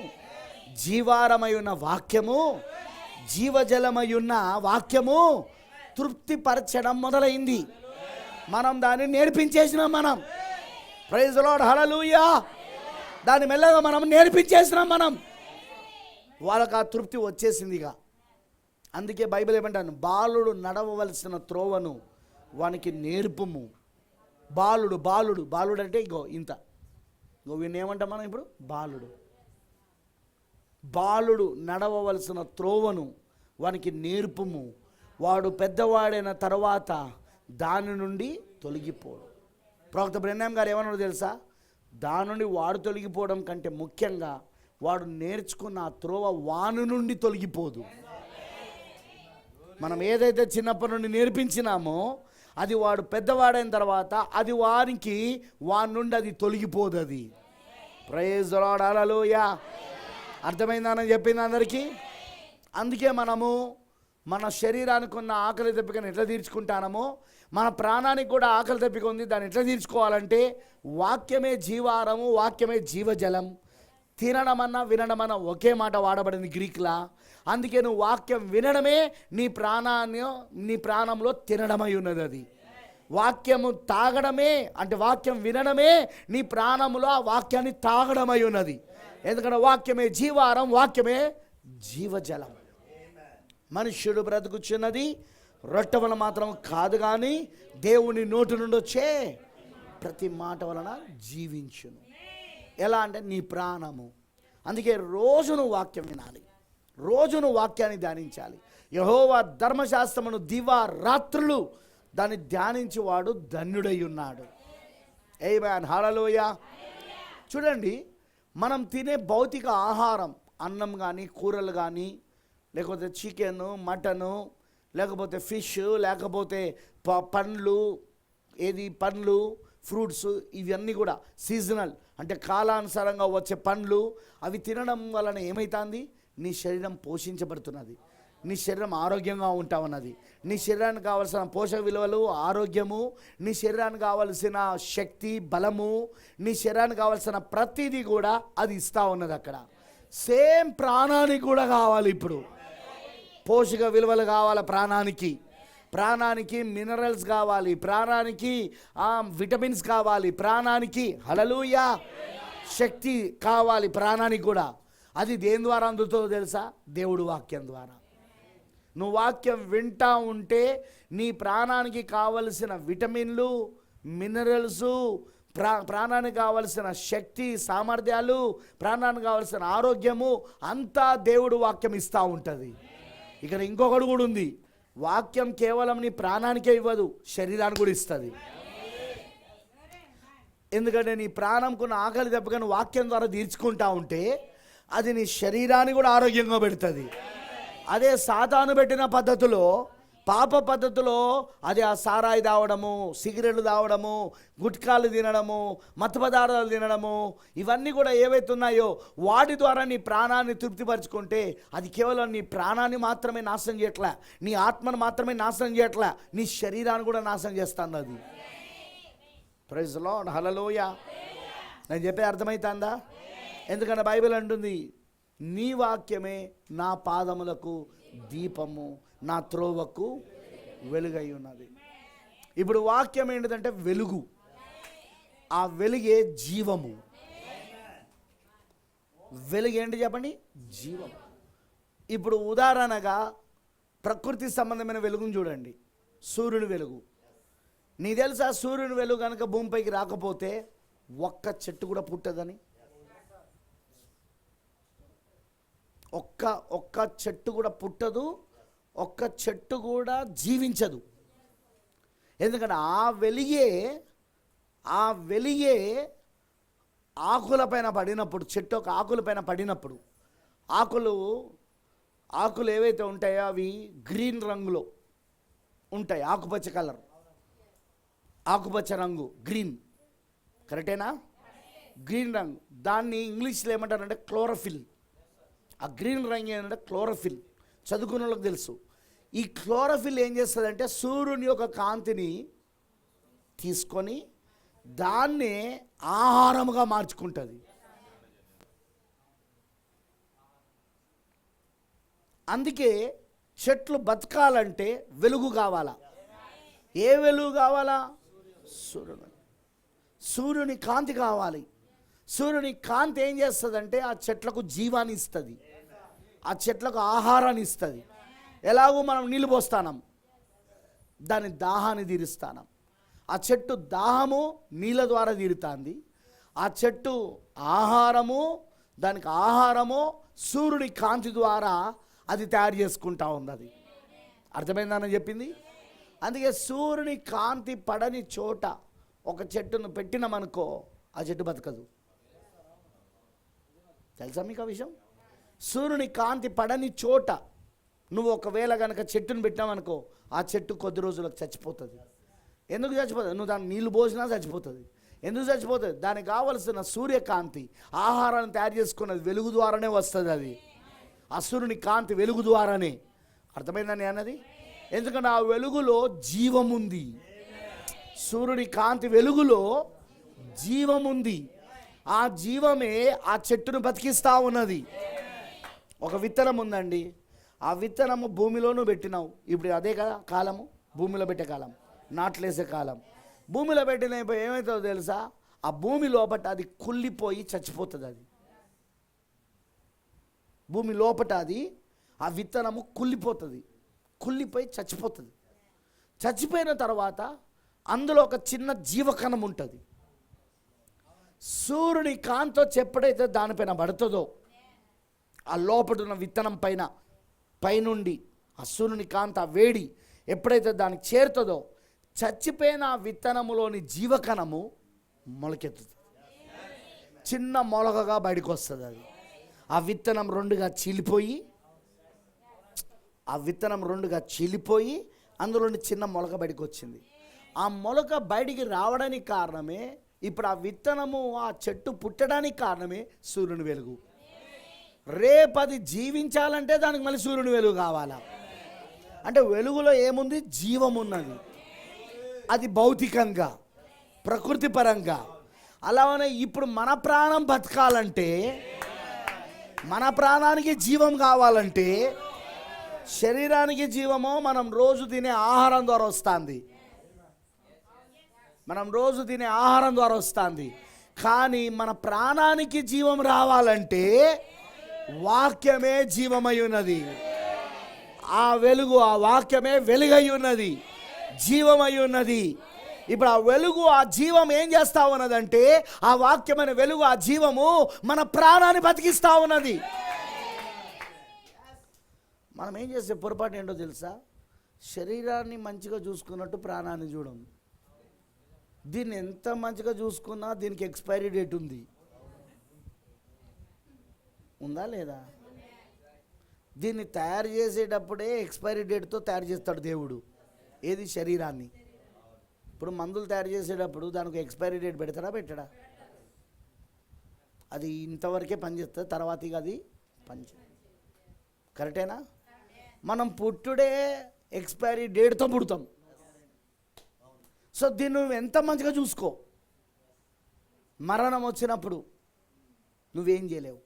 జీవారమై ఉన్న వాక్యము, జీవజలమై ఉన్న వాక్యము తృప్తిపరచడం మొదలైంది. మనం దాన్ని నేర్పించేసినాం. మనం ప్రైజ్ ది లార్డ్, హల్లెలూయా. దాన్ని మెల్లగా మనం నేర్పించేసినాం. మనం వాళ్ళకి ఆ తృప్తి వచ్చేసిందిగా. అందుకే బైబిల్ ఏమంటాను, బాలుడు నడవవలసిన త్రోవను వానికి నేర్పుము. బాలుడు అంటే ఇగో ఇంత, ఇగో వీడిని ఏమంటాం మనం ఇప్పుడు? బాలుడు నడవవలసిన త్రోవను వానికి నేర్పుము, వాడు పెద్దవాడైన తర్వాత దాని నుండి తొలగిపోడు. ప్రవక్త బ్రెన్హామ్ గారు ఏమన్నారో తెలుసా? దాని నుండి వాడు తొలగిపోవడం కంటే ముఖ్యంగా వాడు నేర్చుకున్న ఆ త్రోవ వాని నుండి తొలగిపోదు. మనం ఏదైతే చిన్నప్పటి నుండి నేర్పించినామో అది వాడు పెద్దవాడైన తర్వాత అది వాని నుండి అది తొలగిపోదు. అది ప్రైజ్ ది లార్డ్, హల్లెలూయా. అర్థమైందని చెప్పింది అందరికీ. అందుకే మనము మన శరీరానికి ఉన్న ఆకలి దప్పికను ఎట్లా తీర్చుకుంటామో మన ప్రాణానికి కూడా ఆకలి దప్పిక ఉంది. దాన్ని ఎట్లా తీర్చుకోవాలంటే వాక్యమే జీవారము, వాక్యమే జీవజలం. తినడమన్నా వినడమన్నా ఒకే మాట వాడబడింది గ్రీక్లా. అందుకే నువ్వు వాక్యం వినడమే నీ ప్రాణంలో తినడమై ఉన్నది. అది వాక్యము తాగడమే అంటే వాక్యం వినడమే నీ ప్రాణంలో ఆ వాక్యాన్ని తాగడమై ఉన్నది. ఎందుకంటే వాక్యమే జీవారం, వాక్యమే జీవజలం. మనుష్యుడు బ్రతుకుచున్నది రొట్టె వలన మాత్రం కాదు, కానీ దేవుని నోటి నుండి వచ్చే ప్రతి మాట వలన జీవించును. ఎలా అంటే నీ ప్రాణము. అందుకే రోజు నువ్వు వాక్యం వినాలి, రోజు నువ్వు వాక్యాన్ని ధ్యానించాలి. యెహోవా ధర్మశాస్త్రమును దివా రాత్రులు దాన్ని ధ్యానించి వాడు ధన్యుడై ఉన్నాడు. ఆమేన్, హల్లెలూయా. చూడండి, మనం తినే భౌతిక ఆహారం, అన్నం కానీ కూరలు కానీ లేకపోతే చికెను, మటను, లేకపోతే ఫిష్, లేకపోతే పండ్లు, ఫ్రూట్స్, ఇవన్నీ కూడా సీజనల్ అంటే కాలానుసారంగా వచ్చే పండ్లు. అవి తినడం వలన ఏమవుతుంది? నీ శరీరం పోషించబడుతున్నది, నీ శరీరం ఆరోగ్యంగా ఉంటామన్నది. నీ శరీరానికి కావలసిన పోషక విలువలు, ఆరోగ్యము, నీ శరీరానికి కావలసిన శక్తి, బలము, నీ శరీరానికి కావలసిన ప్రతిదీ కూడా అది ఇస్తూ ఉన్నది. అక్కడ సేమ్ ప్రాణానికి కూడా కావాలి. ఇప్పుడు పోషక విలువలు కావాలి ప్రాణానికి మినరల్స్ కావాలి, ప్రాణానికి విటమిన్స్ కావాలి, ప్రాణానికి హల్లెలూయా శక్తి కావాలి ప్రాణానికి కూడా. అది దేని ద్వారా అందుతుందో తెలుసా? దేవుడు వాక్యం ద్వారా. నువ్వు వాక్యం వింటా ఉంటే నీ ప్రాణానికి కావలసిన విటమిన్లు, మినరల్స్, ప్రాణానికి కావలసిన శక్తి, సామర్థ్యాలు, ప్రాణానికి కావలసిన ఆరోగ్యము అంతా దేవుడు వాక్యం ఇస్తూ ఉంటుంది. ఇక్కడ ఇంకొకటి కూడా ఉంది, వాక్యం కేవలం నీ ప్రాణానికే ఇవ్వదు, శరీరానికి కూడా ఇస్తుంది. ఎందుకంటే నీ ప్రాణంకున్న ఆకలి దెబ్బగా వాక్యం ద్వారా తీర్చుకుంటా ఉంటే అది నీ శరీరాన్ని కూడా ఆరోగ్యంగా పెడుతుంది. అదే సాతాను పెట్టిన పద్ధతిలో, పాప పద్ధతిలో అది ఆ సారాయి తాగడము, సిగరెట్లు తాగడము, గుట్కాలు తినడము, మత్తు పదార్థాలు తినడము, ఇవన్నీ కూడా ఏవైతే ఉన్నాయో వాటి ద్వారా నీ ప్రాణాన్ని తృప్తిపరచుకుంటే అది కేవలం నీ ప్రాణాన్ని మాత్రమే నాశనం చేయట్లే, నీ ఆత్మను మాత్రమే నాశనం చేయట్లే, నీ శరీరాన్ని కూడా నాశనం చేస్తుంది అది. ప్రైజ్ ది లార్డ్, హల్లెలూయా. నేను చెప్పే అర్థమవుతుందా? ఎందుకంటే బైబిల్ అంటుంది, నీ వాక్యమే నా పాదములకు దీపము, నా త్రోవకు వెలుగై ఉన్నది. ఇప్పుడు వాక్యం ఏంటిదంటే వెలుగు, ఆ వెలుగే జీవము. వెలుగు ఏంటి చెప్పండి? జీవం. ఇప్పుడు ఉదాహరణగా ప్రకృతి సంబంధమైన వెలుగును చూడండి, సూర్యుని వెలుగు. నీ తెలుసా సూర్యుని వెలుగు కనుక భూమిపైకి రాకపోతే ఒక్క చెట్టు కూడా పుట్టదని? ఒక్క చెట్టు కూడా పుట్టదు, ఒక్క చెట్టు కూడా జీవించదు. ఎందుకంటే ఆ వెలిగే ఆకులపైన పడినప్పుడు, చెట్టు ఒక ఆకులపైన పడినప్పుడు ఆకులు ఏవైతే ఉంటాయో అవి గ్రీన్ రంగులో ఉంటాయి, ఆకుపచ్చ కలర్, ఆకుపచ్చ రంగు, గ్రీన్. కరెక్టేనా? గ్రీన్ రంగు. దాన్ని ఇంగ్లీష్లో ఏమంటారంటే క్లోరోఫిల్. ఆ గ్రీన్ రంగు ఏంటంటే క్లోరోఫిల్. చదువుకున్న వాళ్ళకి తెలుసు. ఈ క్లోరోఫిల్ ఏం చేస్తుందంటే సూర్యుని యొక్క కాంతిని తీసుకొని దాన్నే ఆహారముగా మార్చుకుంటుంది. అందుకే చెట్లు బతకాలంటే వెలుగు కావాలా? ఏ వెలుగు కావాలా? సూర్యుని కాంతి కావాలి. సూర్యుని కాంతి ఏం చేస్తుందంటే ఆ చెట్లకు జీవాన్ని ఇస్తుంది, ఆ చెట్లకు ఆహారాన్ని ఇస్తుంది. ఎలాగో మనం నీళ్ళు పోస్తాం, దాని దాహాన్ని తీరుస్తాం. ఆ చెట్టు దాహము నీళ్ళ ద్వారా తీరుతుంది. ఆ చెట్టు దానికి ఆహారము సూర్యుని కాంతి ద్వారా అది తయారు చేసుకుంటా ఉంది. అది అర్థమైందని చెప్పింది. అందుకే సూర్యుని కాంతి పడని చోట ఒక చెట్టును పెట్టినామనుకో ఆ చెట్టు బతకదు. తెలుసా మీకు ఆ విషయం? సూర్యుని కాంతి పడని చోట నువ్వు ఒకవేళ కనుక చెట్టును పెట్టామనుకో ఆ చెట్టు కొద్ది రోజులకు చచ్చిపోతుంది. ఎందుకు చచ్చిపోతుంది? నువ్వు దాన్ని నీళ్ళు పోసినా చచ్చిపోతుంది. ఎందుకు చచ్చిపోతుంది? దానికి కావలసిన సూర్యకాంతి ఆహారాన్ని తయారు చేసుకున్నది వెలుగు ద్వారానే వస్తుంది. అది ఆ సూర్యుని కాంతి వెలుగు ద్వారానే. అర్థమైందని అన్నది. ఎందుకంటే ఆ వెలుగులో జీవముంది. సూర్యుని కాంతి వెలుగులో జీవముంది. ఆ జీవమే ఆ చెట్టును బతికిస్తూ ఉన్నది. ఒక విత్తనం ఉందండి, ఆ విత్తనము భూమిలోనూ పెట్టినావు. ఇప్పుడు అదే కదా కాలము, భూమిలో పెట్టే కాలం, నాట్లేసే కాలం. భూమిలో పెట్టిన ఏమవుతుందో తెలుసా? ఆ భూమి లోపట అది కుళ్ళిపోయి చచ్చిపోతుంది. అది భూమి లోపట ఆ విత్తనము కుళ్ళిపోయి చచ్చిపోతుంది. చచ్చిపోయిన తర్వాత అందులో ఒక చిన్న జీవకణం ఉంటుంది. సూర్యుని కాంతో ఎప్పుడైతే దానిపైన పడుతుందో ఆ లోపల ఉన్న విత్తనం పైనుండి ఆ సూర్యుని కాంత వేడి ఎప్పుడైతే దానికి చేరుతుందో చచ్చిపోయిన ఆ విత్తనములోని జీవకణము మొలకెత్తుతుంది. చిన్న మొలకగా బయటకు వస్తుంది. అది ఆ విత్తనం రెండుగా చీలిపోయి అందులోని చిన్న మొలక బయటకు వచ్చింది. ఆ మొలక బయటికి రావడానికి కారణమే, ఇప్పుడు ఆ విత్తనము ఆ చెట్టు పుట్టడానికి కారణమే సూర్యుని వెలుగు. రేపది జీవించాలంటే దానికి మళ్ళీ సూర్యుని వెలుగు కావాలా? అంటే వెలుగులో ఏముంది? జీవం ఉన్నది. అది భౌతికంగా, ప్రకృతి పరంగా. అలానే ఇప్పుడు మన ప్రాణం బతకాలంటే, మన ప్రాణానికి జీవం కావాలంటే, శరీరానికి జీవమో మనం రోజు తినే ఆహారం ద్వారా వస్తుంది. కానీ మన ప్రాణానికి జీవం రావాలంటే వాక్యమే జీవమై ఉన్నది. ఆ వెలుగు, ఆ వాక్యమే వెలుగై ఉన్నది, జీవమై ఉన్నది. ఇప్పుడు ఆ వెలుగు, ఆ జీవం ఏం చేస్తా ఉన్నదంటే ఆ వాక్యమైన వెలుగు, ఆ జీవము మన ప్రాణాన్ని బతికిస్తా ఉన్నది. మనం ఏం చేసే పొరపాటు ఏంటో తెలుసా? శరీరాన్ని మంచిగా చూసుకున్నట్టు ప్రాణాన్ని చూడం. దీన్ని ఎంత మంచిగా చూసుకున్నా దీనికి ఎక్స్పైరీ డేట్ ఉందా లేదా? దీన్ని తయారు చేసేటప్పుడే ఎక్స్పైరీ డేట్తో తయారు చేస్తాడు దేవుడు. ఏది? శరీరాన్ని. ఇప్పుడు మందులు తయారు చేసేటప్పుడు దానికి ఎక్స్పైరీ డేట్ పెట్టడా? అది ఇంతవరకే పనిచేస్తుంది, తర్వాత ఇక అది కరెక్టేనా? మనం పుట్టుడే ఎక్స్పైరీ డేట్తో పుడతాం. సో దీన్ని నువ్వు ఎంత మంచిగా చూసుకో, మరణం వచ్చినప్పుడు నువ్వేం చేయలేవు.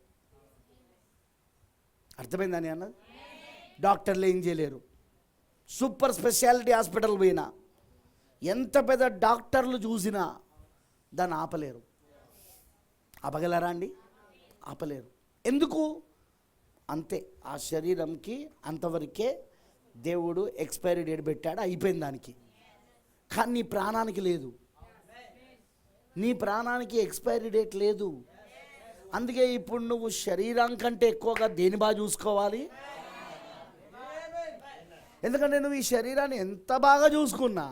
అర్థమైందని అన్నది? డాక్టర్లు ఏం చేయలేరు. సూపర్ స్పెషాలిటీ హాస్పిటల్ పోయినా, ఎంత పెద్ద డాక్టర్లు చూసినా దాన్ని ఆపలేరు. ఆపగలరా అండి? ఆపలేరు. ఎందుకు? అంతే, ఆ శరీరంకి అంతవరకే దేవుడు ఎక్స్పైరీ డేట్ పెట్టాడు, అయిపోయింది దానికి. కానీ నీ ప్రాణానికి లేదు. నీ ప్రాణానికి ఎక్స్పైరీ డేట్ లేదు. అందుకే ఇప్పుడు నువ్వు శరీరం కంటే ఎక్కువగా దేని బాగా చూసుకోవాలి. ఎందుకంటే నువ్వు ఈ శరీరాన్ని ఎంత బాగా చూసుకున్నా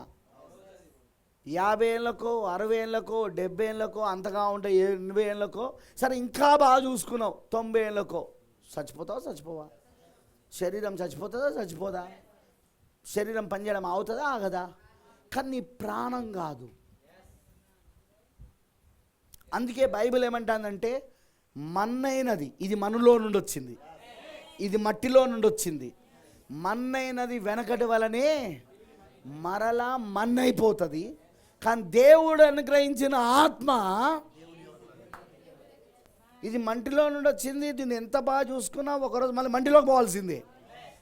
50 ఏళ్ళకో 60 ఏళ్ళకో 70 ఏళ్ళకో అంతగా ఉంటే 80 ఏళ్ళకో సరే ఇంకా బాగా చూసుకున్నావు 90 ఏళ్ళకో చచ్చిపోతావా చచ్చిపోవా? శరీరం చచ్చిపోతుందా చచ్చిపోదా? శరీరం పనిచేయడం అవుతుందా ఆగదా? కానీ నీ ప్రాణం కాదు. అందుకే బైబిల్ ఏమంటుందంటే మన్నైనది, ఇది మనలో నుండి వచ్చింది, ఇది మట్టిలో నుండి వచ్చింది. మన్నైనది వెనకటి వలనే మరలా మన్నైపోతుంది. కానీ దేవుడు అనుగ్రహించిన ఆత్మ ఇది మంటిలో నుండి వచ్చింది. దీన్ని ఎంత బాగా చూసుకున్నా ఒకరోజు మళ్ళీ మంటిలోకి పోవాల్సిందే.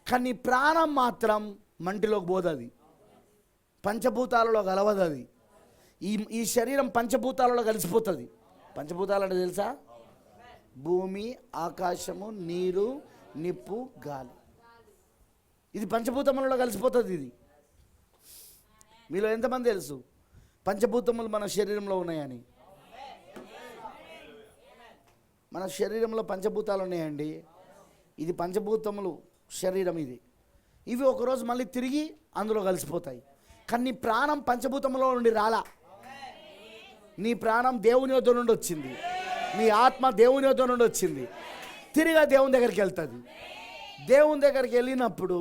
కానీ నీ ప్రాణం మాత్రం మంటిలోకి పోతుంది, పంచభూతాలలో కలవదు. అది ఈ శరీరం పంచభూతాలలో కలిసిపోతుంది. పంచభూతాలు అంటే తెలుసా? భూమి, ఆకాశము, నీరు, నిప్పు, గాలి. ఇది పంచభూతములలో కలిసిపోతుంది. ఇది మీలో ఎంతమంది తెలుసు పంచభూతములు మన శరీరంలో ఉన్నాయని? మన శరీరంలో పంచభూతాలు ఉన్నాయండి. ఇది పంచభూతములు శరీరం. ఇవి ఒకరోజు మళ్ళీ తిరిగి అందులో కలిసిపోతాయి. కానీ నీ ప్రాణం పంచభూతంలో నుండి రాలా. నీ ప్రాణం దేవుని యొద్ద నుండి వచ్చింది, నీ ఆత్మ దేవుని యొద్ద నుండి వచ్చింది. తిరిగి దేవుని దగ్గరికి వెళ్తుంది. దేవుని దగ్గరికి వెళ్ళినప్పుడు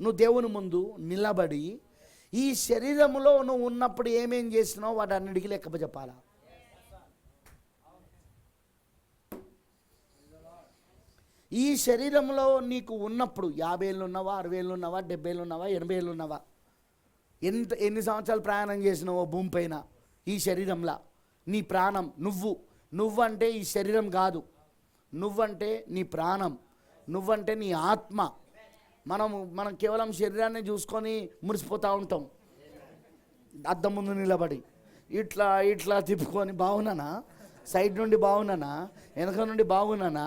నువ్వు దేవుని ముందు నిలబడి ఈ శరీరంలో నువ్వు ఉన్నప్పుడు ఏమేం చేసినావు వాటి అన్నిటికీ లెక్క చెప్పాలా. ఈ శరీరంలో నీకు ఉన్నప్పుడు 50 ఏళ్ళు ఉన్నావా, 60 ఏళ్ళు ఉన్నావా, 70 ఏళ్ళు ఉన్నావా, 80 ఏళ్ళు ఉన్నావా, ఎన్ని సంవత్సరాలు ప్రయాణం చేసినావో భూమి పైన ఈ శరీరంలో నీ ప్రాణం. నువ్వంటే ఈ శరీరం కాదు, నువ్వంటే నీ ప్రాణం, నువ్వంటే నీ ఆత్మ. మనం కేవలం శరీరాన్ని చూసుకొని మురిసిపోతూ ఉంటాం. అద్దం ముందు నిలబడి ఇట్లా ఇట్లా తిప్పుకొని బాగున్నానా, సైడ్ నుండి బాగున్నానా, వెనక నుండి బాగున్నానా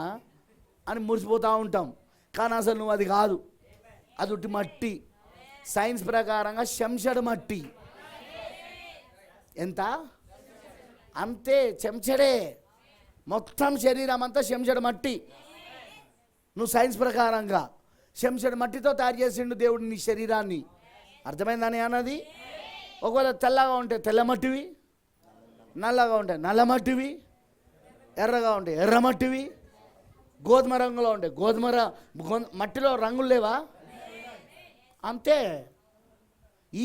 అని మురిసిపోతూ ఉంటాం. కానీ అసలు నువ్వు అది కాదు, అది ఉట్టి మట్టి. సైన్స్ ప్రకారంగా చెంచడు మట్టి. ఎంత అంతే, చెంచడే. మొత్తం శరీరం అంతా చెంచడు మట్టి. నువ్వు సైన్స్ ప్రకారంగా చెంచడు మట్టితో తయారు చేసిండు దేవుడు నీ శరీరాన్ని. అర్థమైందని అన్నది. ఒకవేళ తెల్లగా ఉంటే తెల్ల మట్టివి, నల్లగా ఉంటే నల్ల మట్టివి, ఎర్రగా ఉంటే ఎర్ర మట్టివి, గోధుమ రంగులో ఉంటే మట్టిలో రంగులు లేవా? అంతే.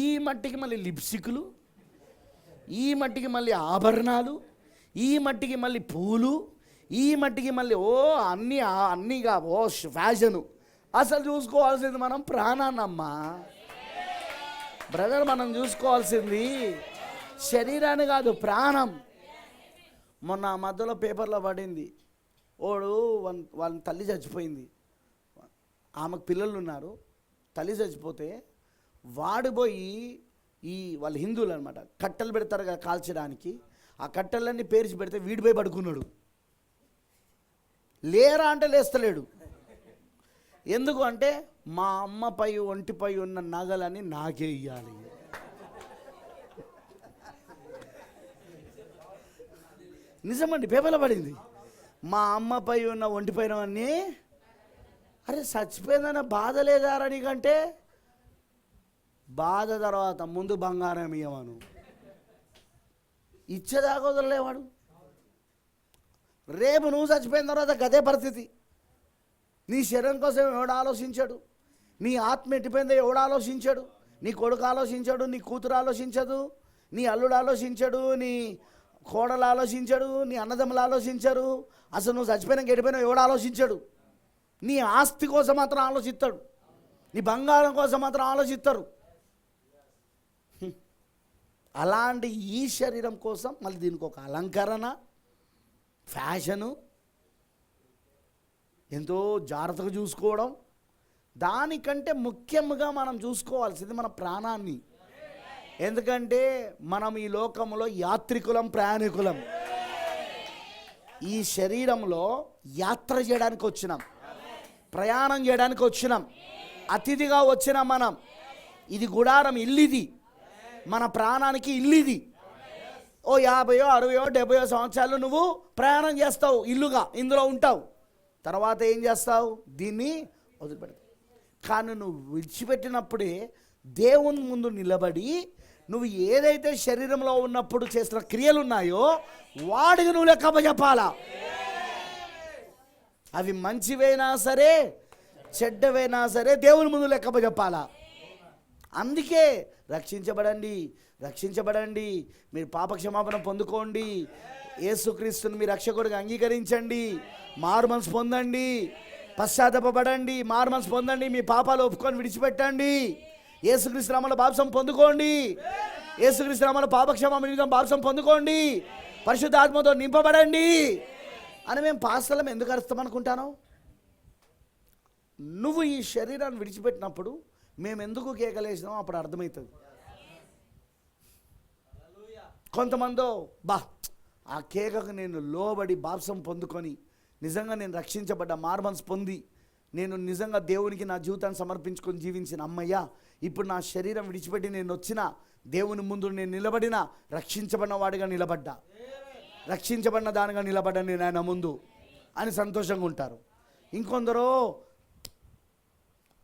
ఈ మట్టికి మళ్ళీ లిప్స్టిక్లు, ఈ మట్టికి మళ్ళీ ఆభరణాలు, ఈ మట్టికి మళ్ళీ పూలు, ఈ మట్టికి మళ్ళీ అన్నీగా ఫ్యాషను. అసలు చూసుకోవాల్సింది మనం ప్రాణాన్నమ్మా బ్రదర్. మనం చూసుకోవాల్సింది శరీరాన్ని కాదు, ప్రాణం. మొన్న మధ్యలో పేపర్లో పడింది, వాళ్ళ తల్లి చచ్చిపోయింది, ఆమెకు పిల్లలు ఉన్నారు. తల్లి చచ్చిపోతే వాడు పోయి వాళ్ళు హిందువులు అనమాట, కట్టెలు పెడతారు కదా కాల్చడానికి. ఆ కట్టెలన్నీ పేర్చి పెడితే వీడిపోయి పడుకున్నాడు. లేరా అంటే లేస్తలేడు. ఎందుకు అంటే మా అమ్మపై ఒంటిపై ఉన్న నగలని నాకే ఇయ్యాలి. నిజమండి, పేపర్లో పడింది. మా అమ్మపై ఉన్న ఒంటిపైనవన్నీ. అరే చచ్చిపోయిందన్న బాధ లేదారా నీకంటే? బాధ తర్వాత ముందు బంగారం ఇయ్యమను, ఇచ్చేదాకా వదలలేవాడు. రేపు నువ్వు చచ్చిపోయిన తర్వాత గదే పరిస్థితి. నీ శరీరం కోసం ఎవడు ఆలోచించాడు? నీ ఆత్మ ఎట్టిపోయిందో ఎవడు ఆలోచించాడు? నీ కొడుకు ఆలోచించాడు, నీ కూతురు ఆలోచించదు, నీ అల్లుడు ఆలోచించాడు, నీ కోడలు ఆలోచించాడు, నీ అన్నదమ్ములు ఆలోచించారు. అసలు నువ్వు చచ్చిపోయినాక ఎడిపోయినా ఎవడు ఆలోచించాడు? నీ ఆస్తి కోసం మాత్రం ఆలోచిస్తాడు, నీ బంగారం కోసం మాత్రం ఆలోచిస్తారు. అలాంటి ఈ శరీరం కోసం మళ్ళీ దీనికి ఒక అలంకరణ, ఫ్యాషను, ఎంతో జాగ్రత్తగా చూసుకోవడం. దానికంటే ముఖ్యంగా మనం చూసుకోవాల్సింది మన ప్రాణాన్ని. ఎందుకంటే మనం ఈ లోకంలో యాత్రికులం, ప్రయాణికులం. ఈ శరీరంలో యాత్ర చేయడానికి వచ్చినాం, ప్రయాణం చేయడానికి వచ్చినాం, అతిథిగా వచ్చినాం మనం. ఇది గుడారం, ఇల్లిది, మన ప్రాణానికి ఇల్లిది. ఓ 50, 60, 70 సంవత్సరాలు నువ్వు ప్రయాణం చేస్తావు, ఇల్లుగా ఇందులో ఉంటావు. తర్వాత ఏం చేస్తావు? దీన్ని వదిలిపెడతావు. కానీ నువ్వు విడిచిపెట్టినప్పుడే దేవుని ముందు నిలబడి నువ్వు ఏదైతే శరీరంలో ఉన్నప్పుడు చేసిన క్రియలు ఉన్నాయో వాడికి నువ్వు లెక్క చెప్పాలా. అవి మంచివైనా సరే చెడ్డవైనా సరే దేవుని ముందు లెక్క చెప్పాలా. అందుకే రక్షించబడండి, రక్షించబడండి, మీరు పాపక్షమాపణ పొందుకోండి, యేసుక్రీస్తుని మీ రక్షకుడిగా అంగీకరించండి, మారు మనసు పొందండి, పశ్చాత్తాపపడండి, మారు మనసు పొందండి, మీ పాపాలు ఒప్పుకొని విడిచిపెట్టండి, యేసుక్రీస్తు నామములో బాప్తిసం పొందుకోండి, యేసుక్రీస్తు నామములో పాపక్షమాపణ నిమిత్తం బాప్తిసం పొందుకోండి, పరిశుద్ధాత్మతో నింపబడండి అని మేము పాస్టర్లం ఎందుకు అరుస్తామనుకుంటాను? నువ్వు ఈ శరీరాన్ని విడిచిపెట్టినప్పుడు మేము ఎందుకు కేకలేసినామో అప్పుడు అర్థమవుతుంది. కొంతమందో ఆ కేకకు నేను లోబడి బాప్సం పొందుకొని నిజంగా నేను రక్షించబడ్డ, మార్మన్స్ పొంది నేను నిజంగా దేవునికి నా జీవితాన్ని సమర్పించుకొని జీవించిన అమ్మయ్య, ఇప్పుడు నా శరీరం విడిచిపెట్టి నేను వచ్చిన దేవుని ముందు నేను నిలబడిన రక్షించబడిన వాడిగా నిలబడ్డా, రక్షించబడిన దానిగా నిలబడ్డా నేను ఆయన ముందు అని సంతోషంగా ఉంటారు. ఇంకొందరో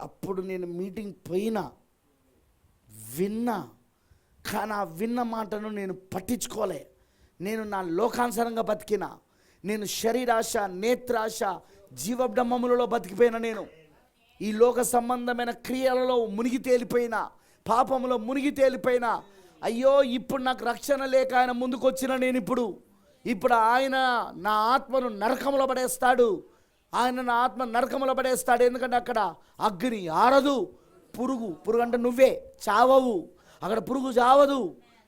అప్పుడు నేను మీటింగ్ పోయినా విన్నా, కానీ ఆ విన్న మాటను నేను పట్టించుకోలే, నేను నా లోకానుసారంగా బతికిన, నేను శరీరాశ, నేత్రాశ, జీవబ్రహ్మములలో బతికిపోయిన, నేను ఈ లోక సంబంధమైన క్రియలలో మునిగి తేలిపోయినా, పాపములో మునిగి తేలిపోయినా, అయ్యో ఇప్పుడు నాకు రక్షణ లేక ఆయన ముందుకు వచ్చిన నేను ఇప్పుడు ఆయన నా ఆత్మను నరకములో పడేస్తాడు, ఆయన నా ఆత్మ నరకములో పడేస్తాడు. ఎందుకంటే అక్కడ అగ్ని ఆరదు, పురుగు అంటే నువ్వే చావవు, అక్కడ పురుగు చావదు,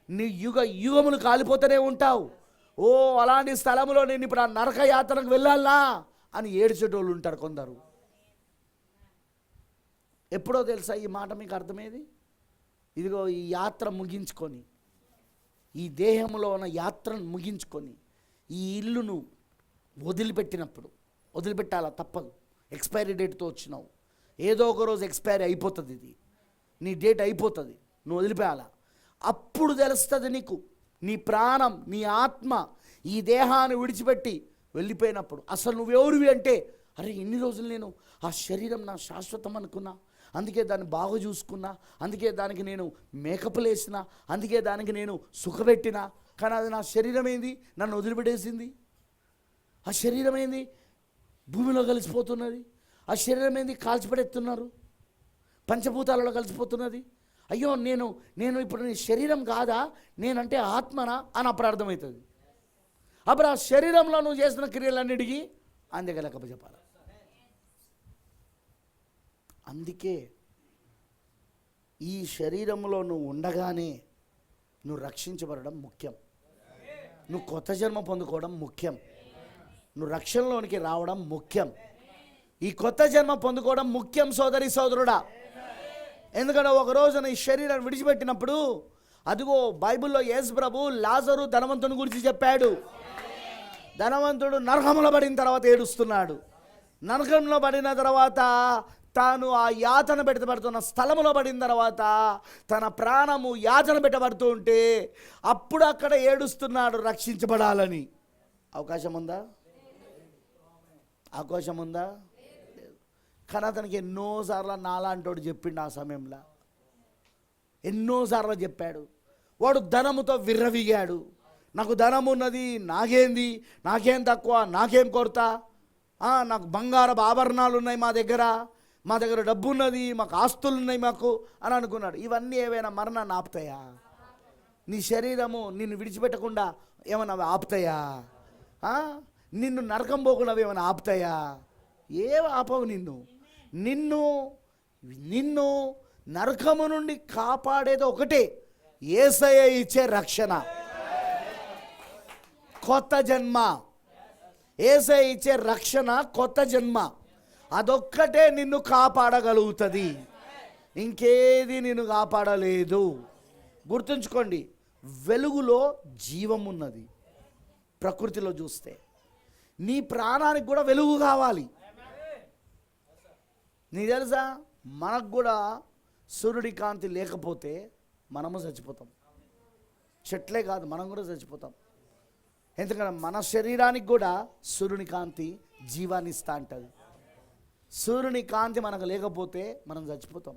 నీ యుగములు కాలిపోతూనే ఉంటావు. ఓ అలాంటి స్థలంలో నేను ఇప్పుడు ఆ నరక యాత్రకు వెళ్ళాలా అని ఏడ్చేటోళ్ళు ఉంటారు కొందరు. ఎప్పుడో తెలుసా ఈ మాట మీకు అర్థమేది? ఇదిగో ఈ యాత్ర ముగించుకొని, ఈ దేహంలో ఉన్న యాత్రను ముగించుకొని ఈ ఇల్లును వదిలిపెట్టినప్పుడు, వదిలిపెట్టాలా తప్పదు, ఎక్స్పైరీ డేట్తో వచ్చినావు, ఏదో ఒక రోజు ఎక్స్పైరీ అయిపోతుంది, ఇది నీ డేట్ అయిపోతుంది, నువ్వు వదిలిపోయాలా. అప్పుడు తెలుస్తుంది నీకు, నీ ప్రాణం, నీ ఆత్మ ఈ దేహాన్ని విడిచిపెట్టి వెళ్ళిపోయినప్పుడు అసలు నువ్వెవరివి అంటే, అరే ఇన్ని రోజులు నేను ఆ శరీరం నా శాశ్వతం అనుకున్నా, అందుకే దాన్ని బాగా చూసుకున్నా, అందుకే దానికి నేను మేకప్ వేసిన, అందుకే దానికి నేను సుఖపెట్టినా, కానీ అది నా శరీరం ఏంది నన్ను వదిలిపెట్టేసింది, ఆ శరీరం ఏంది భూమిలో కలిసిపోతున్నది, ఆ శరీరం ఏంది కాల్చిపడేస్తున్నారు, పంచభూతాలలో కలిసిపోతున్నది. అయ్యో నేను ఇప్పుడు నీ శరీరం కాదా, నేనంటే ఆత్మనా అని అప్పుడు అర్థమవుతుంది. అప్పుడు ఆ శరీరంలో నువ్వు చేసిన క్రియలన్నిటికీ అందగలకప్ప చెప్పాలి. అందుకే ఈ శరీరంలో నువ్వు ఉండగానే నువ్వు రక్షించబడడం ముఖ్యం, నువ్వు కొత్త జన్మ పొందుకోవడం ముఖ్యం, నువ్వు రక్షణలోనికి రావడం ముఖ్యం, ఈ కొత్త జన్మ పొందుకోవడం ముఖ్యం సోదరి సోదరుడా. ఎందుకంటే ఒక రోజున ఈ శరీరాన్ని విడిచిపెట్టినప్పుడు, అదిగో బైబిల్లో యేసు ప్రభు లాజరు ధనవంతుని గురించి చెప్పాడు. ధనవంతుడు నరకంలో పడిన తర్వాత ఏడుస్తున్నాడు, నరకంలో పడిన తర్వాత తాను ఆ యాతన పెట్టబడుతున్న స్థలంలో పడిన తర్వాత తన ప్రాణము యాతన పెట్టబడుతూ ఉంటే అప్పుడు అక్కడ ఏడుస్తున్నాడు రక్షించబడాలని. అవకాశం ఉందా? అవకాశం ఉందా? కానీ అతనికి ఎన్నోసార్లు నాలాంటోడు చెప్పిండు, ఆ సమయంలో ఎన్నోసార్లు చెప్పాడు. వాడు ధనముతో విర్రవిగాడు, నాకు ధనం ఉన్నది, నాకేంది, నాకేం తక్కువ, నాకేం కొరత, నాకు బంగారపు ఆభరణాలు ఉన్నాయి, మా దగ్గర డబ్బు ఉన్నది, మాకు ఆస్తులు ఉన్నాయి మాకు అని అనుకున్నాడు. ఇవన్నీ ఏవైనా మరణాన్ని ఆపుతాయా? నీ శరీరము నిన్ను విడిచిపెట్టకుండా ఏమైనా ఆపుతాయా? నిన్ను నరకం పోకుండా ఏమైనా ఆపుతాయా? ఏవి ఆపవు. నిన్ను నరకము నుండి కాపాడేది ఒకటే, యేసయ్య ఇచ్చే రక్షణ, కొత్త జన్మ. యేసయ్య ఇచ్చే రక్షణ కొత్త జన్మ, అదొక్కటే నిన్ను కాపాడగలుగుతుంది, ఇంకేది నిన్ను కాపాడలేదు. గుర్తుంచుకోండి, వెలుగులో జీవం ఉన్నది. ప్రకృతిలో చూస్తే నీ ప్రాణానికి కూడా వెలుగు కావాలి. నీకు తెలుసా, మనకు కూడా సూర్యుడి కాంతి లేకపోతే మనము చచ్చిపోతాం. చెట్లే కాదు, మనం కూడా చచ్చిపోతాం. ఎందుకంటే మన శరీరానికి కూడా సూర్యుని కాంతి జీవాన్ని ఇస్తా అంటది. సూర్యుని కాంతి మనకు లేకపోతే మనం చచ్చిపోతాం.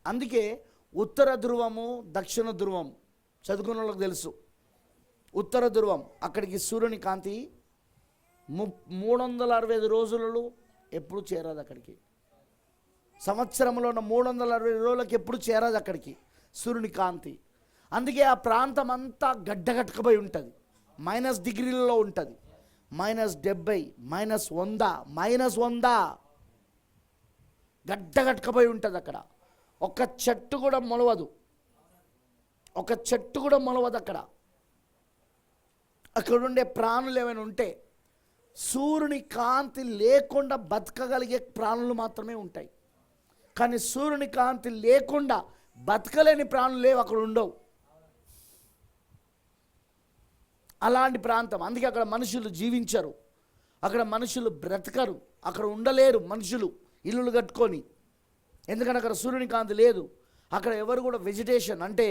అందుకే ఉత్తర ధ్రువము దక్షిణ ధ్రువం చదువుకున్న వాళ్ళకి తెలుసు. ఉత్తర ధ్రువం అక్కడికి సూర్యుని కాంతి 365 రోజులలో ఎప్పుడు చేరదు అక్కడికి. సంవత్సరంలో ఉన్న 365 రోజులకి ఎప్పుడు చేరదు అక్కడికి సూర్యుని కాంతి. అందుకే ఆ ప్రాంతం అంతా గడ్డగట్టుకుపోయి ఉంటుంది, -డిగ్రీలలో ఉంటుంది. -70, -100 గడ్డగట్టుకుపోయి ఉంటుంది అక్కడ. ఒక చెట్టు కూడా మొలవదు, ఒక చెట్టు కూడా మొలవదు అక్కడ. అక్కడ ఉండే ప్రాణులు ఏమైనా ఉంటే సూర్యుని కాంతి లేకుండా బతకగలిగే ప్రాణులు మాత్రమే ఉంటాయి. కానీ సూర్యుని కాంతి లేకుండా బతకలేని ప్రాణులు లేవు, అక్కడ ఉండవు. అలాంటి ప్రాంతం. అందుకే అక్కడ మనుషులు జీవించరు, అక్కడ మనుషులు బ్రతకరు, అక్కడ ఉండలేరు మనుషులు ఇల్లులు కట్టుకొని. ఎందుకంటే అక్కడ సూర్యుని కాంతి లేదు. అక్కడ ఎవరు కూడా వెజిటేషన్ అంటే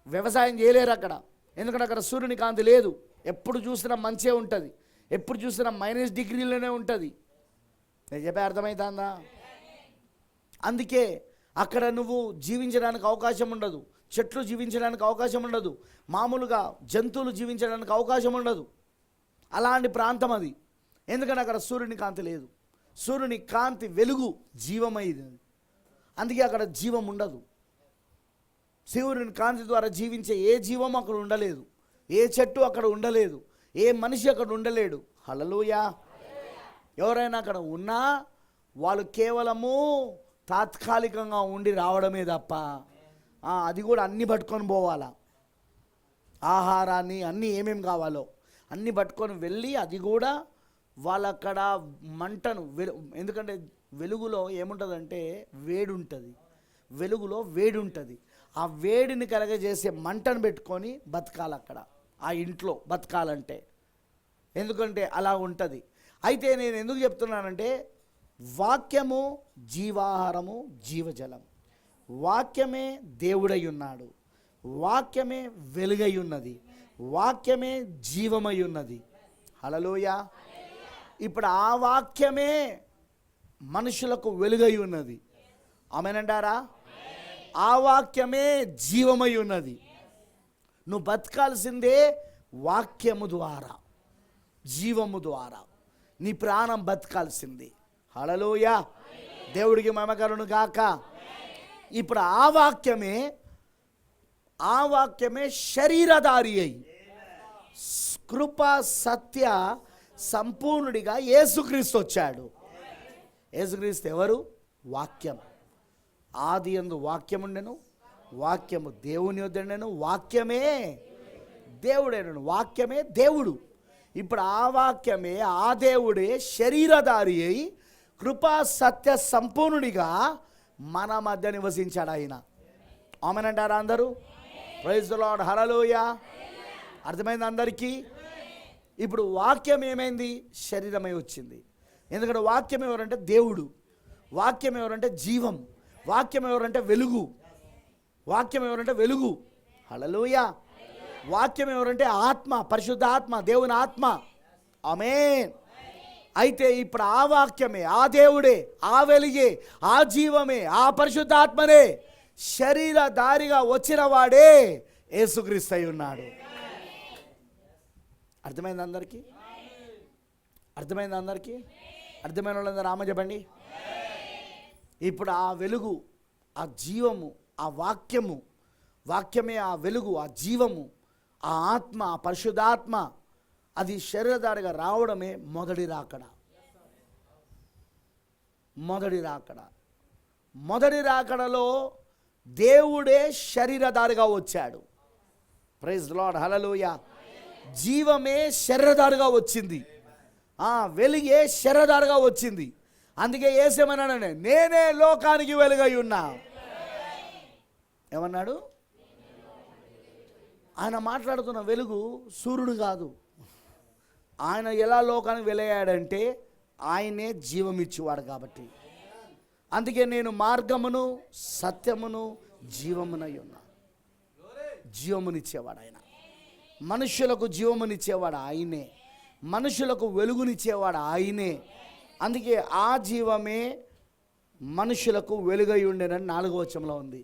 వ్యవసాయం చేయలేరు అక్కడ. ఎందుకంటే అక్కడ సూర్యుని కాంతి లేదు. ఎప్పుడు చూసినా మంచిగా ఉంటుంది, ఎప్పుడు చూసినా -డిగ్రీలోనే ఉంటుంది. నేను చెప్పే అర్థమవుతుందా? అందుకే అక్కడ నువ్వు జీవించడానికి అవకాశం ఉండదు, చెట్లు జీవించడానికి అవకాశం ఉండదు, మామూలుగా జంతువులు జీవించడానికి అవకాశం ఉండదు. అలాంటి ప్రాంతం అది. ఎందుకంటే అక్కడ సూర్యుని కాంతి లేదు. సూర్యుని కాంతి వెలుగు జీవమైంది. అందుకే అక్కడ జీవం ఉండదు. సూర్యుని కాంతి ద్వారా జీవించే ఏ జీవం అక్కడ ఉండలేదు, ఏ చెట్టు అక్కడ ఉండలేదు, ఏ మనిషి అక్కడ ఉండలేడు. హల్లెలూయా. ఎవరైనా అక్కడ ఉన్నా వాళ్ళు కేవలము తాత్కాలికంగా ఉండి రావడమే తప్ప అది కూడా అన్నీ పట్టుకొని పోవాలా. ఆహారాన్ని అన్నీ ఏమేమి కావాలో అన్నీ పట్టుకొని వెళ్ళి అది కూడా వాళ్ళక్కడ మంటను ఎందుకంటే వెలుగులో ఏముంటుందంటే వేడి ఉంటుంది, వెలుగులో వేడి ఉంటుంది. ఆ వేడిని కలగజేసే మంటను పెట్టుకొని బతకాలి అక్కడ, ఆ ఇంట్లో బతకాలంటే. ఎందుకంటే అలా ఉంటుంది. అయితే నేను ఎందుకు చెప్తున్నానంటే వాక్యము జీవాహారము జీవజలం. వాక్యమే దేవుడై ఉన్నాడు, వాక్యమే వెలుగై ఉన్నది, వాక్యమే జీవమై ఉన్నది. హల్లెలూయా. ఇప్పుడు ఆ వాక్యమే మనుషులకు వెలుగై ఉన్నది. ఆమేనంటారా? ఆ వాక్యమే జీవమై ఉన్నది. నువ్వు బతకాల్సిందే వాక్యము ద్వారా, జీవము ద్వారా. నీ ప్రాణం బతకాల్సింది. హల్లెలూయా. దేవుడికి మహిమ కలుగును గాక. ఇప్పుడు ఆ వాక్యమే శరీరధారి అయి కృప సత్య సంపూర్ణుడిగా యేసుక్రీస్తు వచ్చాడు. యేసుక్రీస్తు ఎవరు? వాక్యం. ఆది యందు వాక్యం ఉండెను, వాక్యము దేవుని యొద్దెను, వాక్యమే దేవుడేను, వాక్యమే దేవుడు. ఇప్పుడు ఆ వాక్యమే, ఆ దేవుడే శరీరధారి అయి కృపా సత్య సంపూర్ణుడిగా మన మధ్య నివసించాడు ఆయన. ఆమేనంటారా అందరూ? Praise the Lord. హల్లెలూయా. అర్థమైంది అందరికీ? ఇప్పుడు వాక్యం ఏమైంది? శరీరమై వచ్చింది. ఎందుకంటే వాక్యం ఎవరంటే దేవుడు, వాక్యం ఎవరంటే జీవం, వాక్యం ఎవరంటే వెలుగు, వాక్యం ఎవరంటే వెలుగు. హల్లెలూయా. వాక్యం ఎవరంటే ఆత్మ, పరిశుద్ధ ఆత్మ, దేవుని ఆత్మ. ఆమేన్. అయితే ఇప్పుడు ఆ వాక్యమే, ఆ దేవుడే, ఆ వెలుగే, ఆ జీవమే, ఆ పరిశుద్ధాత్మనే శరీరధారిగా వచ్చిన వాడే యేసుక్రీస్తు అయి ఉన్నాడు. అర్థమైంది అందరికీ? అర్థమైంది అందరికీ? అర్థమైన వాళ్ళందరూ ఆమె చెప్పండి. ఇప్పుడు ఆ వెలుగు, ఆ జీవము, ఆ వాక్యము, వాక్యమే ఆ వెలుగు, ఆ జీవము, ఆ ఆత్మ, ఆ పరిశుద్ధాత్మ, అది శరీరధారిగా రావడమే మొదటి రాకడ. మొదటి రాకడ. మొదటి రాకడలో దేవుడే శరీరధారిగా వచ్చాడు. Praise the Lord. హల్లెలూయా. జీవమే శరీరధారిగా వచ్చింది, వెలుగే శరీరధారిగా వచ్చింది. అందుకే యేసేమన్నాడు? నేనే లోకానికి వెలుగై ఉన్నా. ఏమన్నాడు? ఆయన మాట్లాడుతున్న వెలుగు సూర్యుడు కాదు. ఆయన ఎలా లోకానికి వెలగాడంటే ఆయనే జీవం ఇచ్చేవాడు కాబట్టి. అందుకే నేను మార్గమును సత్యమును జీవమునై ఉన్నా. జీవమునిచ్చేవాడు ఆయన. మనుషులకు జీవమునిచ్చేవాడు ఆయనే, మనుషులకు వెలుగునిచ్చేవాడు ఆయనే. అందుకే ఆ జీవమే మనుషులకు వెలుగై ఉండెనని 4వ వచనంలో ఉంది.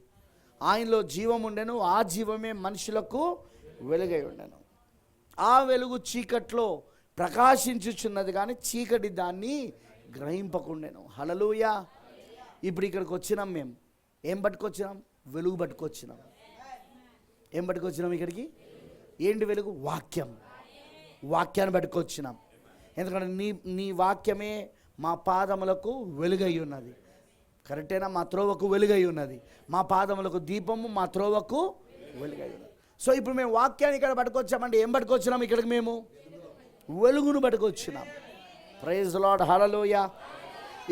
ఆయనలో జీవం ఉండెను, ఆ జీవమే మనుషులకు వెలుగై ఉండెను. ఆ వెలుగు చీకట్లో ప్రకాశించుచున్నది కానీ చీకటి దాన్ని గ్రహింపకుండెను. హల్లెలూయా. ఇప్పుడు ఇక్కడికి వచ్చినాం, మేము ఏం పట్టుకొచ్చినాం? వెలుగు పట్టుకొచ్చినాం. ఏం పట్టుకొచ్చినాం ఇక్కడికి? ఏంటి వెలుగు? వాక్యం. వాక్యాన్ని పట్టుకొచ్చినాం. ఎందుకంటే నీ వాక్యమే మా పాదములకు వెలుగై ఉన్నది. కరెక్టేనా? మా త్రోవకు వెలుగై ఉన్నది. మా పాదములకు దీపము, మా త్రోవకు వెలుగై ఉన్నది. సో ఇప్పుడు మేము వాక్యాన్ని ఇక్కడ పట్టుకొచ్చామంటే ఏం పట్టుకొచ్చినాం ఇక్కడికి? మేము వెలుగును పట్టుకొచ్చినాం. Praise the Lord. హల్లెలూయా.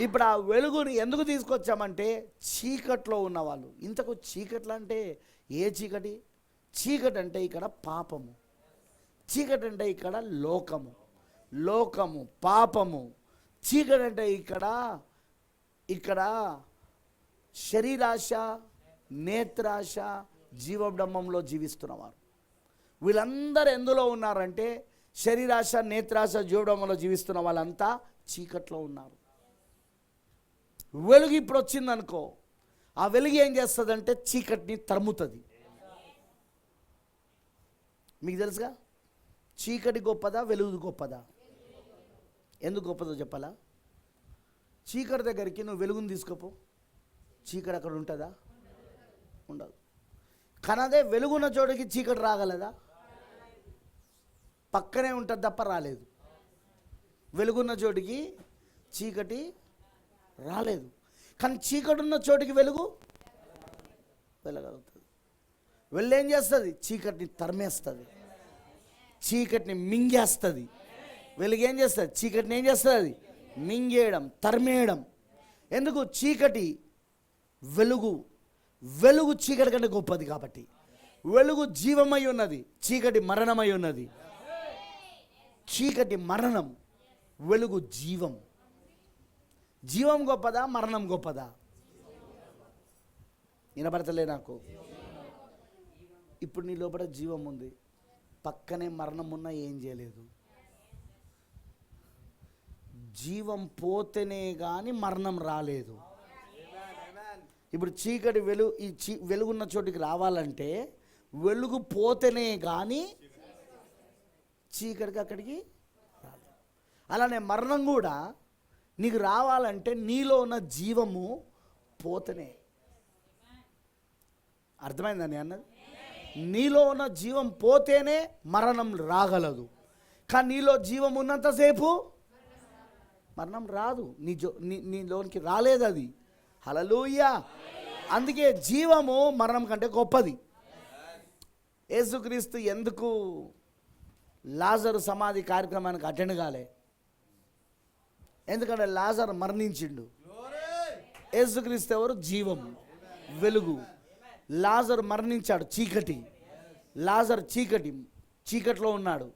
ఇప్పుడు ఆ వెలుగుని ఎందుకు తీసుకొచ్చామంటే చీకట్లో ఉన్నవాళ్ళు. ఇంతకు చీకట్లు అంటే ఏ చీకటి? చీకటి అంటే ఇక్కడ పాపము, చీకటి అంటే ఇక్కడ లోకము పాపము. చీకటి అంటే ఇక్కడ శరీరాశ, నేత్రాశ, జీవబ్రహ్మంలో జీవిస్తున్నవారు. వీళ్ళందరూ ఎందులో ఉన్నారంటే శరీరాశ, నేత్రాశ, జీవబ్రహ్మంలో జీవిస్తున్న వాళ్ళంతా చీకట్లో ఉన్నారు. వెలుగు ఇప్పుడు వచ్చిందనుకో, ఆ వెలుగు ఏం చేస్తుందంటే చీకటిని తరుముతుంది. మీకు తెలుసుగా, చీకటి గొప్పదా వెలుగు గొప్పదా? ఎందుకు గొప్పదో చెప్పాలా? చీకటి దగ్గరికి నువ్వు వెలుగుని తీసుకోపో, చీకటి అక్కడ ఉంటుందా? ఉండదు. కానీ అదే వెలుగున్న చోటుకి చీకటి రాగలదా? పక్కనే ఉంటుంది తప్ప రాలేదు. వెలుగున్న చోటికి చీకటి రాలేదు. కానీ చీకటి ఉన్న చోటికి వెలుగు వెళ్ళగలుగుతుంది. వెళ్ళు ఏం చేస్తుంది? చీకటిని తరిమేస్తుంది, చీకటిని మింగేస్తుంది. వెలుగు ఏం చేస్తుంది? చీకటిని ఏం చేస్తుంది? అది మింగేయడం, తరిమేయడం. ఎందుకు? చీకటి వెలుగు చీకటి కంటే గొప్పది కాబట్టి. వెలుగు జీవమై ఉన్నది, చీకటి మరణమై ఉన్నది. చీకటి మరణం, వెలుగు జీవం. జీవం గొప్పదా మరణం గొప్పదా? వినపడతలే నాకు. ఇప్పుడు నీ లోపల జీవం ఉంది, పక్కనే మరణం ఉన్నా ఏం చేయలేదు. జీవం పోతేనే కానీ మరణం రాలేదు. ఇప్పుడు చీకటి వెలుగున్న చోటికి రావాలంటే వెలుగు పోతేనే కానీ చీకటికి అక్కడికి రాలేదు. అలానే మరణం కూడా నీకు రావాలంటే నీలో ఉన్న జీవము పోతేనే. అర్థమైందని అన్నది? నీలో ఉన్న జీవం పోతేనే మరణం రాగలదు. కానీ నీలో జీవం ఉన్నంతసేపు మరణం రాదు. నీలోనికి రాలేదు అది. హల్లెలూయా. అందుకే జీవము మరణం కంటే గొప్పది. యేసుక్రీస్తు ఎందుకు లాజరు సమాధి కార్యక్రమానికి అటెండ్ కాలే? ఎందుకంటే లాజరు మరణించిండు. యేసుక్రీస్తు ఎవరు? జీవం, వెలుగు. లాజరు మరణించాడు, చీకటి. లాజరు చీకటిలో ఉన్నాడు,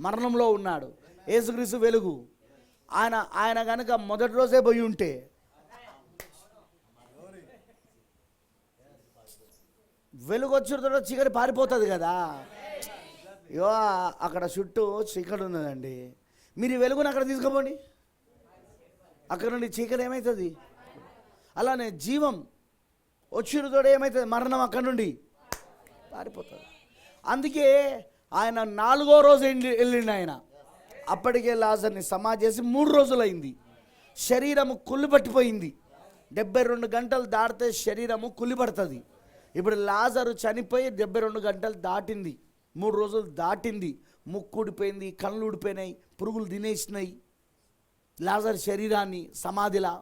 మరణంలో ఉన్నాడు. యేసుక్రీస్తు వెలుగు. ఆయన కనుక మొదటి రోజే పోయి ఉంటే వెలుగు వచ్చిన చీకటి పారిపోతుంది కదా. ఇగో అక్కడ చుట్టూ చీకటి ఉన్నదండి, మీరు ఈ వెలుగుని అక్కడ తీసుకుపోండి, అక్కడ నుండి చీకటి ఏమవుతుంది? అలానే జీవం వచ్చినతోడు ఏమవుతుంది? మరణం అక్కడ నుండి పారిపోతుంది. అందుకే ఆయన 4వ రోజు వెళ్ళిండు ఆయన. అప్పటికే లాజర్ని సమాధి చేసి 3 రోజులైంది. శరీరము కుళ్ళిపట్టిపోయింది. 72 గంటలు దాటితే శరీరము కుళ్ళిపడుతుంది. ఇప్పుడు లాజరు చనిపోయి 72 గంటలు దాటింది, 3 రోజులు దాటింది. ముక్కు ఊడిపోయింది, కళ్ళు ఊడిపోయినాయి, పురుగులు తినేసినాయి లాజర్ శరీరాన్ని సమాధిలా.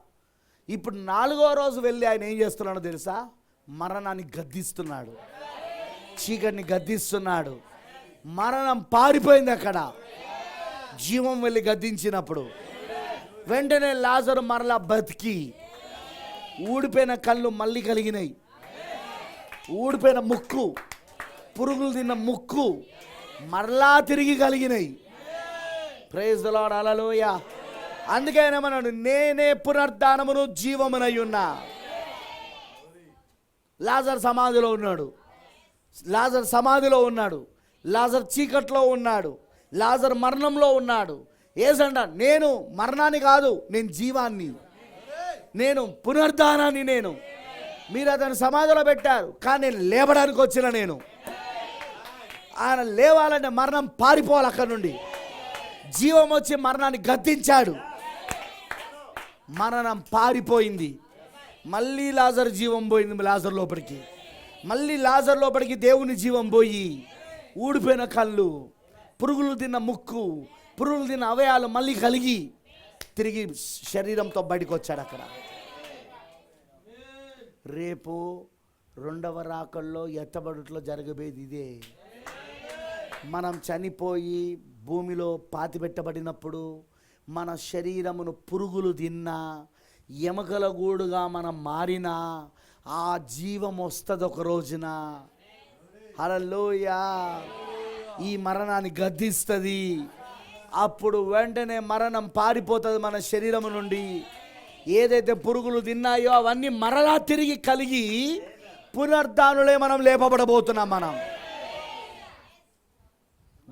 ఇప్పుడు 4వ రోజు వెళ్ళి ఆయన ఏం చేస్తున్నాడో తెలుసా? మరణాన్ని గద్దిస్తున్నాడు, చీకటిని గద్దిస్తున్నాడు. మరణం పారిపోయింది అక్కడ. జీవం వెళ్ళి గద్దించినప్పుడు వెంటనే లాజరు మరలా బతికి, ఊడిపోయిన కళ్ళు మళ్ళీ కలిగినాయి, ఊడిపోయిన ముక్కు, పురుగులు తిన్న ముక్కు మరలా తిరిగి కలిగినాయి. Praise the Lord. హల్లెలూయా. అందుకే ఆయన అన్నాడు, నేనే పునరుద్ధానమును జీవమునై ఉన్నా. లాజరు సమాధిలో ఉన్నాడు. లాజర్ సమాధిలో ఉన్నాడు, లాజర్ చీకట్లో ఉన్నాడు, లాజర్ మరణంలో ఉన్నాడు. యేసంట నేను మరణాన్ని కాదు, నేను జీవాన్ని, నేను పునరుద్ధానాన్ని. నేను మీరు అతను సమాధిలో పెట్టారు, కానీ నేను లేవడానికి వచ్చిన నేను. ఆయన లేవాలంటే మరణం పారిపోవాలి అక్కడి నుండి. జీవం వచ్చి మరణాన్ని గద్దించాడు, మరణం పారిపోయింది. మళ్ళీ లాజర్ జీవం పోయింది లాజర్ లోపలికి. మళ్ళీ లాజర్ లోపలికి దేవుని జీవం పోయి ఊడిపోయిన కళ్ళు, పురుగులు తిన్న ముక్కు, పురుగులు తిన్న అవయాలు మళ్ళీ కలిగి తిరిగి శరీరంతో బయటకు వచ్చాడు. అక్కడ రేపు రెండవ రాకల్లో ఎత్తబడుట్లో జరగబోయేది ఇదే. మనం చనిపోయి భూమిలో పాతిపెట్టబడినప్పుడు మన శరీరమును పురుగులు తిన్నా, ఎముకల గూడుగా మనం మారినా ఆ జీవం వస్తుంది ఒక రోజున. హల్లెలూయా. ఈ మరణాన్ని గద్దిస్తుంది. అప్పుడు వెంటనే మరణం పారిపోతుంది మన శరీరము నుండి. ఏదైతే పురుగులు తిన్నాయో అవన్నీ మరలా తిరిగి కలిగి పునరుద్ధానులే మనం లేపబడబోతున్నాం. మనం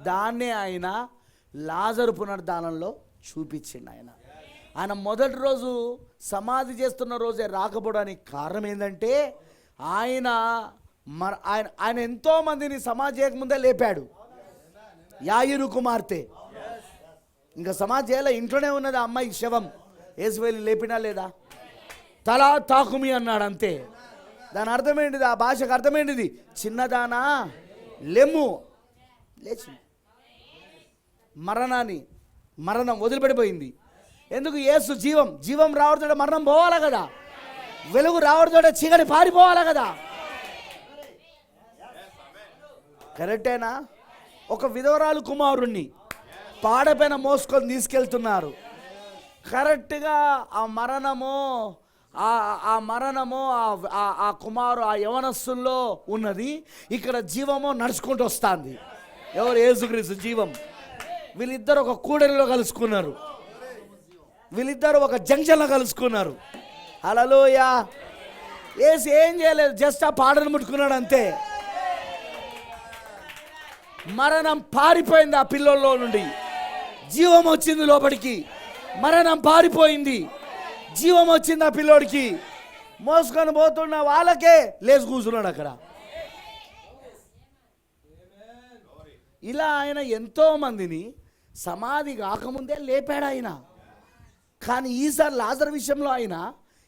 దాన్నే ఆయన లాజరు పునరుద్ధానంలో చూపించిండు. ఆయన మొదటి రోజు సమాధి చేస్తున్న రోజే రాకపోవడానికి కారణం ఏంటంటే ఆయన ఎంతో మందిని సమాధి చేయకముందే లేపాడు. యాయిరు కుమార్తె ఇంకా సమాధి చేయాల, ఇంట్లోనే ఉన్నది ఆ అమ్మాయి శవం. యేసు వెళ్ళి లేపినా లేదా? తలా తాకుమి అన్నాడు అంతే. దాని అర్థమేంటిది? ఆ భాషకు అర్థమేంటిది? చిన్నదానా లెమ్ము. లేచి మరణం వదిలిపెడిపోయింది. ఎందుకు? యేసు జీవం. జీవం రావడంతో మరణం పోవాలా కదా, వెలుగు రావడంతో చీకటి పారిపోవాలా కదా. కరెక్టేనా? ఒక విధవరాలు కుమారుణ్ణి పాడపైన మోసుకొని తీసుకెళ్తున్నారు. కరెక్ట్గా ఆ మరణము ఆ కుమారు ఆ యవనస్తుల్లో ఉన్నది. ఇక్కడ జీవము నడుచుకుంటూ వస్తుంది. ఎవరు? యేసుక్రీస్తు జీవం. వీళ్ళిద్దరు ఒక కూడలిలో కలుసుకున్నారు, వీళ్ళిద్దరు ఒక జంక్షన్లో కలుసుకున్నారు. హల్లెలూయా. యేసు ఏం చేయలేదు, జస్ట్ ఆ పాడను ముట్టుకున్నాడు అంతే. మరణం పారిపోయింది ఆ పిల్లల్లో నుండి, జీవం వచ్చింది లోపలికి. మరణం పారిపోయింది, జీవం వచ్చింది ఆ పిల్లోడికి. మోసుకొని పోతున్న వాళ్ళకే లేచి కూర్చున్నాడు అక్కడ. ఇలా ఆయన ఎంతో మందిని సమాధి కాకముందే లేపాడు ఆయన. కానీ ఈసారి లాజర్ విషయంలో ఆయన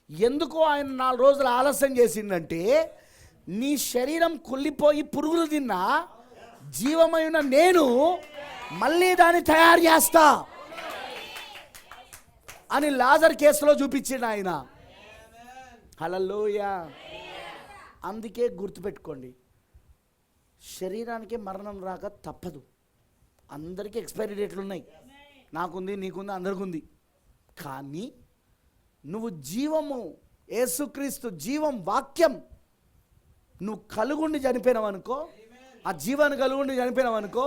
ఎందుకో ఆయన 4 రోజులు ఆలస్యం చేసిందంటే, నీ శరీరం కుళ్ళిపోయి పురుగులు తిన్నా జీవమైన నేను మళ్ళీ దాన్ని తయారు చేస్తా అని లాజర్ కేసులో చూపించిండు ఆయన. హల్లెలూయా. అందుకే గుర్తుపెట్టుకోండి, శరీరానికి మరణం రాక తప్పదు. అందరికీ ఎక్స్పైరీ డేట్లు ఉన్నాయి. నాకుంది, నీకుంది, అందరికి ఉంది. కానీ నువ్వు జీవము, యేసుక్రీస్తు జీవం, వాక్యం నువ్వు కలుగుండి చనిపోయినావు అనుకో, ఆ జీవాన్ని కలుగుండి చనిపోయినావు అనుకో,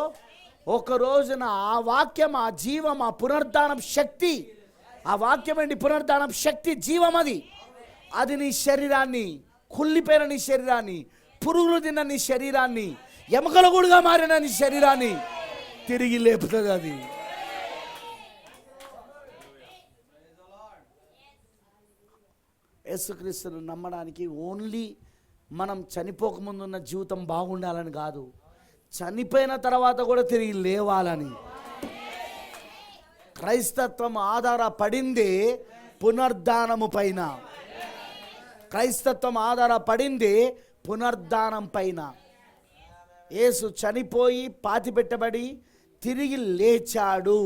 ఒక రోజున ఆ వాక్యం, ఆ జీవం, ఆ పునరుద్ధానం శక్తి, ఆ వాక్యం ఏంటి? పునరుద్ధానం శక్తి, జీవం. అది నీ శరీరాన్ని, కుళ్ళిపోయిన నీ శరీరాన్ని, పురుగులు తిన్న నీ శరీరాన్ని, ఎముకల గూడుగా మారిన నీ శరీరాన్ని తిరిగి లేపుతుంది. అది యేసుక్రీస్తును నమ్మడానికి ఓన్లీ మనం చనిపోకముందున్న జీవితం బాగుండాలని కాదు, చనిపోయిన తర్వాత కూడా తిరిగి లేవాలని. క్రైస్తత్వం ఆధారపడిందే పునరుద్ధానము పైన. క్రైస్తత్వం ఆధారపడిందే పునరుద్ధానం పైన. యేసు చనిపోయి పాతిపెట్టబడి తిరిగి లేచాడు.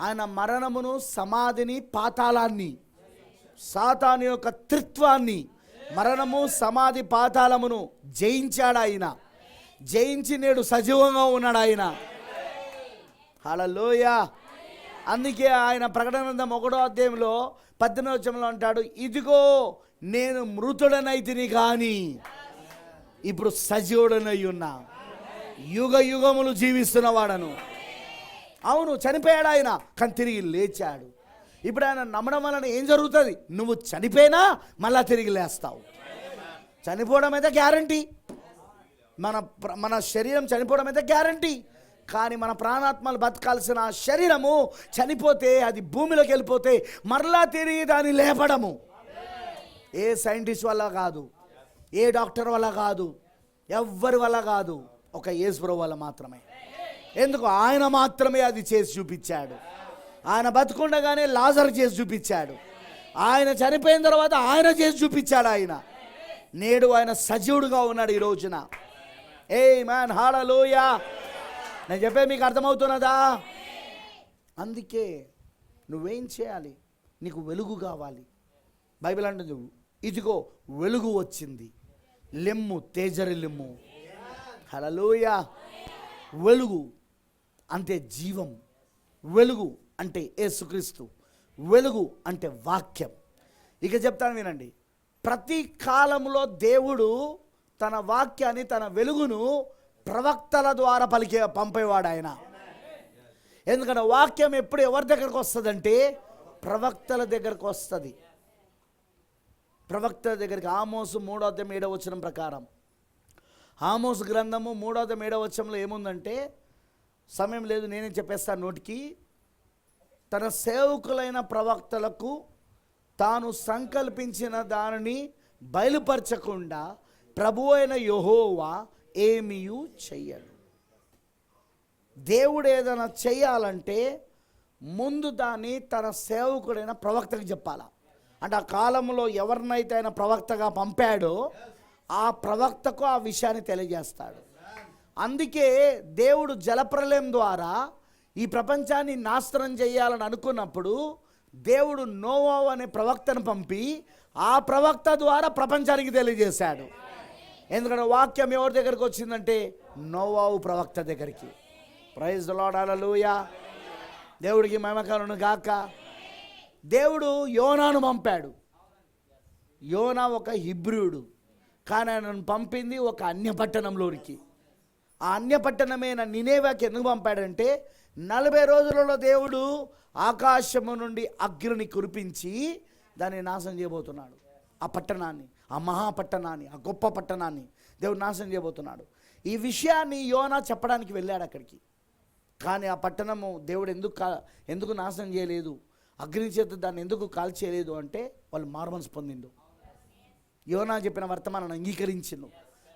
ఆయన మరణమును, సమాధిని, పాతాళాన్ని, సాతాను యొక్క త్రిత్వాన్ని, మరణము, సమాధి, పాతాళమును జయించాడు ఆయన. జయించి నేడు సజీవంగా ఉన్నాడు ఆయన. హల్లెలూయా. అందుకే ఆయన ప్రకటన గ్రంథం 1వ అధ్యాయంలో 18వ వచనంలో అంటాడు, ఇదిగో నేను మృతుడనైతిని కానీ ఇప్పుడు సజీవుడనై ఉన్నా, యుగ యుగములు జీవిస్తున్నవాడను. అవును, చనిపోయాడు ఆయన, కానీ తిరిగి లేచాడు. ఇప్పుడు ఆయన నమ్మడం వలన ఏం జరుగుతుంది? నువ్వు చనిపోయినా మళ్ళా తిరిగి లేస్తావు. చనిపోవడం అయితే గ్యారంటీ. మన శరీరం చనిపోవడం అయితే గ్యారంటీ, కానీ మన ప్రాణాత్మలు బతకాల్సిన శరీరము చనిపోతే, అది భూమిలోకి వెళ్ళిపోతే మరలా తిరిగి దాన్ని లేపడము ఏ సైంటిస్ట్ వల్ల కాదు, ఏ డాక్టర్ వల్ల కాదు, ఎవ్వరి వల్ల కాదు, ఒక యేసు వల్ల మాత్రమే. ఎందుకు? ఆయన మాత్రమే అది చేసి చూపించాడు. ఆయన బతుకుండగానే లాజర్ చేసి చూపించాడు, ఆయన చనిపోయిన తర్వాత ఆయన చేసి చూపించాడు. ఆయన నేడు ఆయన సజీవుడుగా ఉన్నాడు ఈ రోజున. ఆమేన్, హల్లెలూయా. నేను చెప్పే మీకు అర్థమవుతున్నదా? అందుకే నువ్వేం చేయాలి? నీకు వెలుగు కావాలి. బైబిల్ అంటుంది, ఇదిగో వెలుగు వచ్చింది, లెమ్ము తేజరిల్లుము. హల్లెలూయా. వెలుగు అంటే జీవం, వెలుగు అంటే యేసుక్రీస్తు, వెలుగు అంటే వాక్యం. ఇక చెప్తాను వినండి. ప్రతి కాలంలో దేవుడు తన వాక్యాన్ని, తన వెలుగును ప్రవక్తల ద్వారా పంపేవాడు ఆయన. ఎందుకంటే వాక్యం ఎప్పుడు ఎవరి దగ్గరకు వస్తుందంటే ప్రవక్తల దగ్గరకు వస్తుంది. ప్రవక్తల దగ్గరికి ఆమోసు 3:7 ప్రకారం, ఆమోసు గ్రంథము 3:7 ఏముందంటే, సమయం లేదు నేనే చెప్పేస్తాను నోటికి. తన సేవకులైన ప్రవక్తలకు తాను సంకల్పించిన దానిని బయలుపరచకుండా ప్రభువు అయిన యెహోవా ఏమీయూ చెయ్యడు. దేవుడు ఏదైనా చెయ్యాలంటే ముందు దాన్ని తన సేవకుడైన ప్రవక్తకు చెప్పాలా. అంటే ఆ కాలంలో ఎవరినైతే ఆయన ప్రవక్తగా పంపాడో ఆ ప్రవక్తకు ఆ విషయాన్ని తెలియజేస్తాడు. అందుకే దేవుడు జలప్రలయం ద్వారా ఈ ప్రపంచాన్ని నాశనం చేయాలని అనుకున్నప్పుడు దేవుడు నోవా అనే ప్రవక్తను పంపి ఆ ప్రవక్త ద్వారా ప్రపంచానికి తెలియజేశాడు. ఎందుకంటే వాక్యం ఎవరి దగ్గరికి వచ్చిందంటే నోవాహు ప్రవక్త దగ్గరికి. ప్రైజ్ ది లార్డ్, హల్లెలూయా. దేవుడికి మహిమ కలుగును గాక. దేవుడు యోనాను పంపాడు. యోనా ఒక హిబ్రూయుడు, కానీ ఆయనను పంపింది ఒక అన్యపట్టణంలోనికి. ఆ అన్యపట్టణమైన నినేవాకి ఎందుకు పంపాడంటే 40 రోజులలో దేవుడు ఆకాశము నుండి అగ్నిని కురిపించి దాన్ని నాశనం చేయబోతున్నాడు. ఆ పట్టణాన్ని, ఆ మహాపట్టణాన్ని, ఆ గొప్ప పట్టణాన్ని దేవుడు నాశనం చేయబోతున్నాడు. ఈ విషయాన్ని యోనా చెప్పడానికి వెళ్ళాడు అక్కడికి. కానీ ఆ పట్టణము దేవుడు ఎందుకు నాశనం చేయలేదు, అగ్ని చేత దాన్ని ఎందుకు కాల్చేయలేదు అంటే వాళ్ళు మారుమనసు పొందిండు. యోనా చెప్పిన వర్తమానాన్ని అంగీకరించిండు.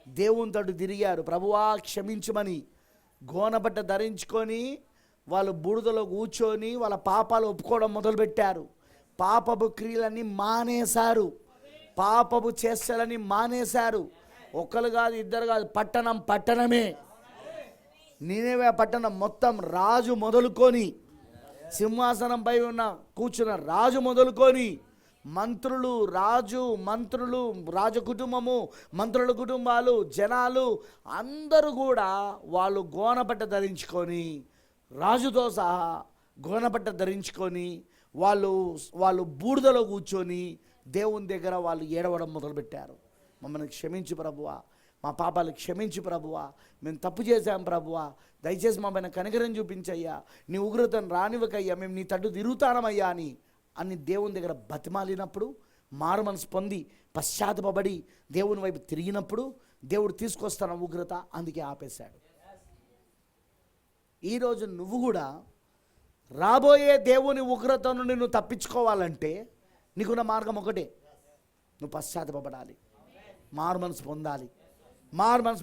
దేవుని తోడు తిరిగారు, ప్రభువా క్షమించమని. గోనబట్ట ధరించుకొని వాళ్ళు బూడిదలో కూర్చొని వాళ్ళ పాపాలు ఒప్పుకోవడం మొదలుపెట్టారు. పాపపు క్రియలన్నీ మానేశారు, పాపపు చేష్టలని మానేశారు. ఒకరు కాదు, ఇద్దరు కాదు, పట్టణమే. నినేవే పట్టణం మొత్తం, రాజు మొదలుకొని, సింహాసనంపై ఉన్న కూర్చున్న రాజు మొదలుకొని, మంత్రులు, రాజకుటుంబము, మంత్రుల కుటుంబాలు, జనాలు అందరూ కూడా వాళ్ళు గోనబట్ట ధరించుకొని, రాజుతో సహా గోనబట్ట ధరించుకొని వాళ్ళు బూడిదలో కూర్చొని దేవుని దగ్గర వాళ్ళు ఏడవడం మొదలుపెట్టారు. మమ్మల్ని క్షమించు ప్రభువా, మా పాపాలు క్షమించు ప్రభువా, మేము తప్పు చేశాం ప్రభువా, దయచేసి మా పైన కనికరం చూపించయ్యా, నీ ఉగ్రతను రానివ్వకయ్యా, మేము నీ తట్టు తిరుగుతానమయ్యా అని దేవుని దగ్గర బతిమాలినప్పుడు, మారు మనసు పొంది పశ్చాత్తపడి దేవుని వైపు తిరిగినప్పుడు దేవుడు తీసుకొస్తాన ఉగ్రత, అందుకే ఆపేశాడు. ఈరోజు నువ్వు కూడా రాబోయే దేవుని ఉగ్రత నుండి నువ్వు తప్పించుకోవాలంటే నీకున్న మార్గం ఒకటే, నువ్వు పశ్చాత్తపడాలి, మారు మనసు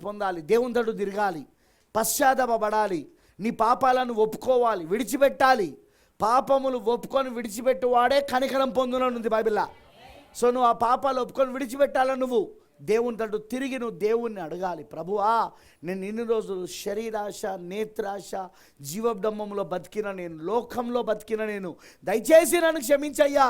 పొందాలి, దేవుని తట్టు తిరగాలి, పశ్చాత్తపడాలి, నీ పాపాలను ఒప్పుకోవాలి, విడిచిపెట్టాలి. పాపములు ఒప్పుకొని విడిచిపెట్టువాడే కనికరం పొందుననుంది బైబిల్లో. సో నువ్వు ఆ పాపాలు ఒప్పుకొని విడిచిపెట్టాలని నువ్వు దేవుని తట్టు తిరిగి నువ్వు దేవుణ్ణి అడగాలి. ప్రభువా, నేను ఇన్ని రోజులు శరీరాశ, నేత్రాశ, జీవబ్రహ్మంలో బతికిన నేను, లోకంలో బతికిన నేను, దయచేసి నన్ను క్షమించయ్యా,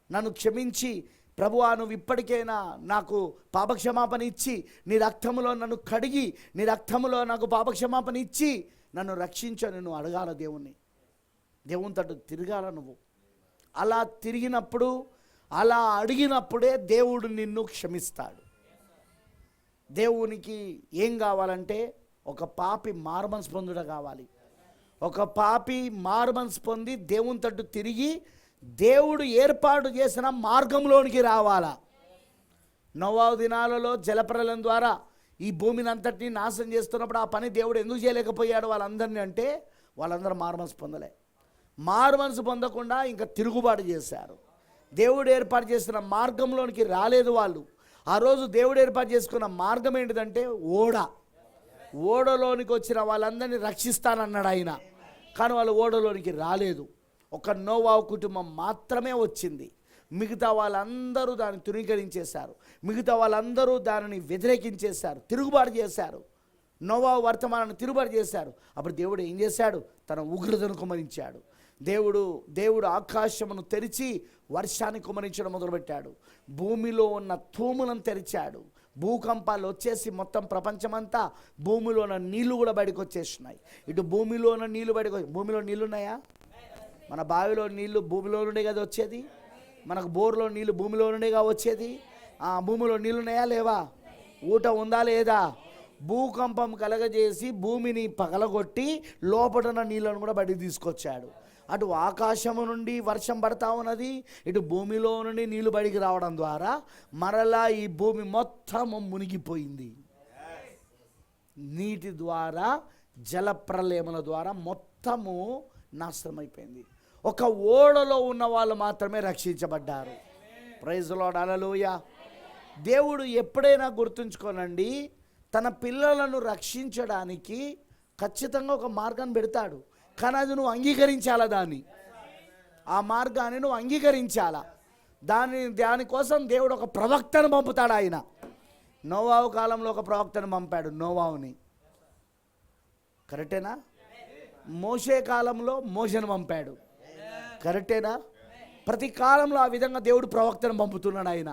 నన్ను క్షమించి ప్రభువా, నువ్వు ఇప్పటికైనా నాకు పాపక్షమాపణ ఇచ్చి నీ రక్తములో నన్ను కడిగి, నీ రక్తములో నాకు పాపక్షమాపణ ఇచ్చి నన్ను రక్షించని నువ్వు అడగాల. దేవుని తట్టు తిరగాల. నువ్వు అలా తిరిగినప్పుడు, అలా అడిగినప్పుడే దేవుడు నిన్ను క్షమిస్తాడు. దేవునికి ఏం కావాలంటే ఒక పాపి మారుమనసు పొందుట కావాలి. ఒక పాపి మారుమనసు పొంది దేవుని తట్టు తిరిగి దేవుడు ఏర్పాటు చేసిన మార్గంలోనికి రావాలా. నోవాహు దినాలలో జలప్రలయం ద్వారా ఈ భూమిని అంతటినీ నాశనం చేస్తున్నప్పుడు ఆ పని దేవుడు ఎందుకు చేయలేకపోయాడు వాళ్ళందరినీ అంటే వాళ్ళందరూ మారుమనసు పొందలే. మారుమనసు పొందకుండా ఇంకా తిరుగుబాటు చేశారు. దేవుడు ఏర్పాటు చేసిన మార్గంలోనికి రాలేదు వాళ్ళు. ఆ రోజు దేవుడు ఏర్పాటు చేసుకున్న మార్గం ఏంటిదంటే ఓడలోనికి వచ్చిన వాళ్ళందరినీ రక్షిస్తానన్నాడు ఆయన. కానీ వాళ్ళు ఓడలోనికి రాలేదు. ఒక నోవాహు కుటుంబం మాత్రమే వచ్చింది. మిగతా వాళ్ళందరూ దాన్ని తృణీకరించేశారు. మిగతా వాళ్ళందరూ దానిని వ్యతిరేకించేశారు, తిరుగుబాటు చేశారు. నోవాహు వర్తమానాన్ని తిరుగుబాటు చేశారు. అప్పుడు దేవుడు ఏం చేశాడు? తన ఉగ్రతను కుమ్మరించాడు. దేవుడు ఆకాశమును తెరిచి వర్షాన్ని కుమ్మరించడం మొదలుపెట్టాడు. భూమిలో ఉన్న తూములను తెరిచాడు. భూకంపాలు వచ్చేసి మొత్తం ప్రపంచమంతా భూమిలో ఉన్న నీళ్లు కూడా బయటకు వచ్చేసినాయి. ఇటు భూమిలో ఉన్న నీళ్లు భూమిలో నీళ్ళు ఉన్నాయా? మన బావిలో నీళ్లు భూమిలో నుండే కదా వచ్చేది. మనకు బోర్లో నీళ్లు భూమిలో నుండేగా వచ్చేది. భూమిలో నీళ్ళు ఉన్నాయా లేవా? ఊట ఉందా లేదా? భూకంపం కలగజేసి భూమిని పగలగొట్టి లోపడున్న నీళ్ళను కూడా బయటికి తీసుకొచ్చాడు. అటు ఆకాశము నుండి వర్షం పడతా ఉన్నది, ఇటు భూమిలో నుండి నీళ్లు బయటికి రావడం ద్వారా మరలా ఈ భూమి మొత్తము మునిగిపోయింది. నీటి ద్వారా, జలప్రలయముల ద్వారా మొత్తము నాశనమైపోయింది. ఒక ఓడలో ఉన్న వాళ్ళు మాత్రమే రక్షించబడ్డారు. ప్రైజ్ లార్డ్, హల్లెలూయా. దేవుడు ఎప్పుడైనా గుర్తుంచుకోనండి, తన పిల్లలను రక్షించడానికి ఖచ్చితంగా ఒక మార్గాన్ని పెడతాడు. కానీ అది నువ్వు అంగీకరించాలా, ఆ మార్గాన్ని నువ్వు అంగీకరించాలా. దానికోసం దేవుడు ఒక ప్రవక్తను పంపుతాడు. ఆయన నోవాహు కాలంలో ఒక ప్రవక్తను పంపాడు, నోవాహుని. కరెక్టేనా? మోషే కాలంలో మోషేను పంపాడు. కరెక్టేనా? ప్రతి కాలంలో ఆ విధంగా దేవుడు ప్రవక్తను పంపుతున్నాడు ఆయన.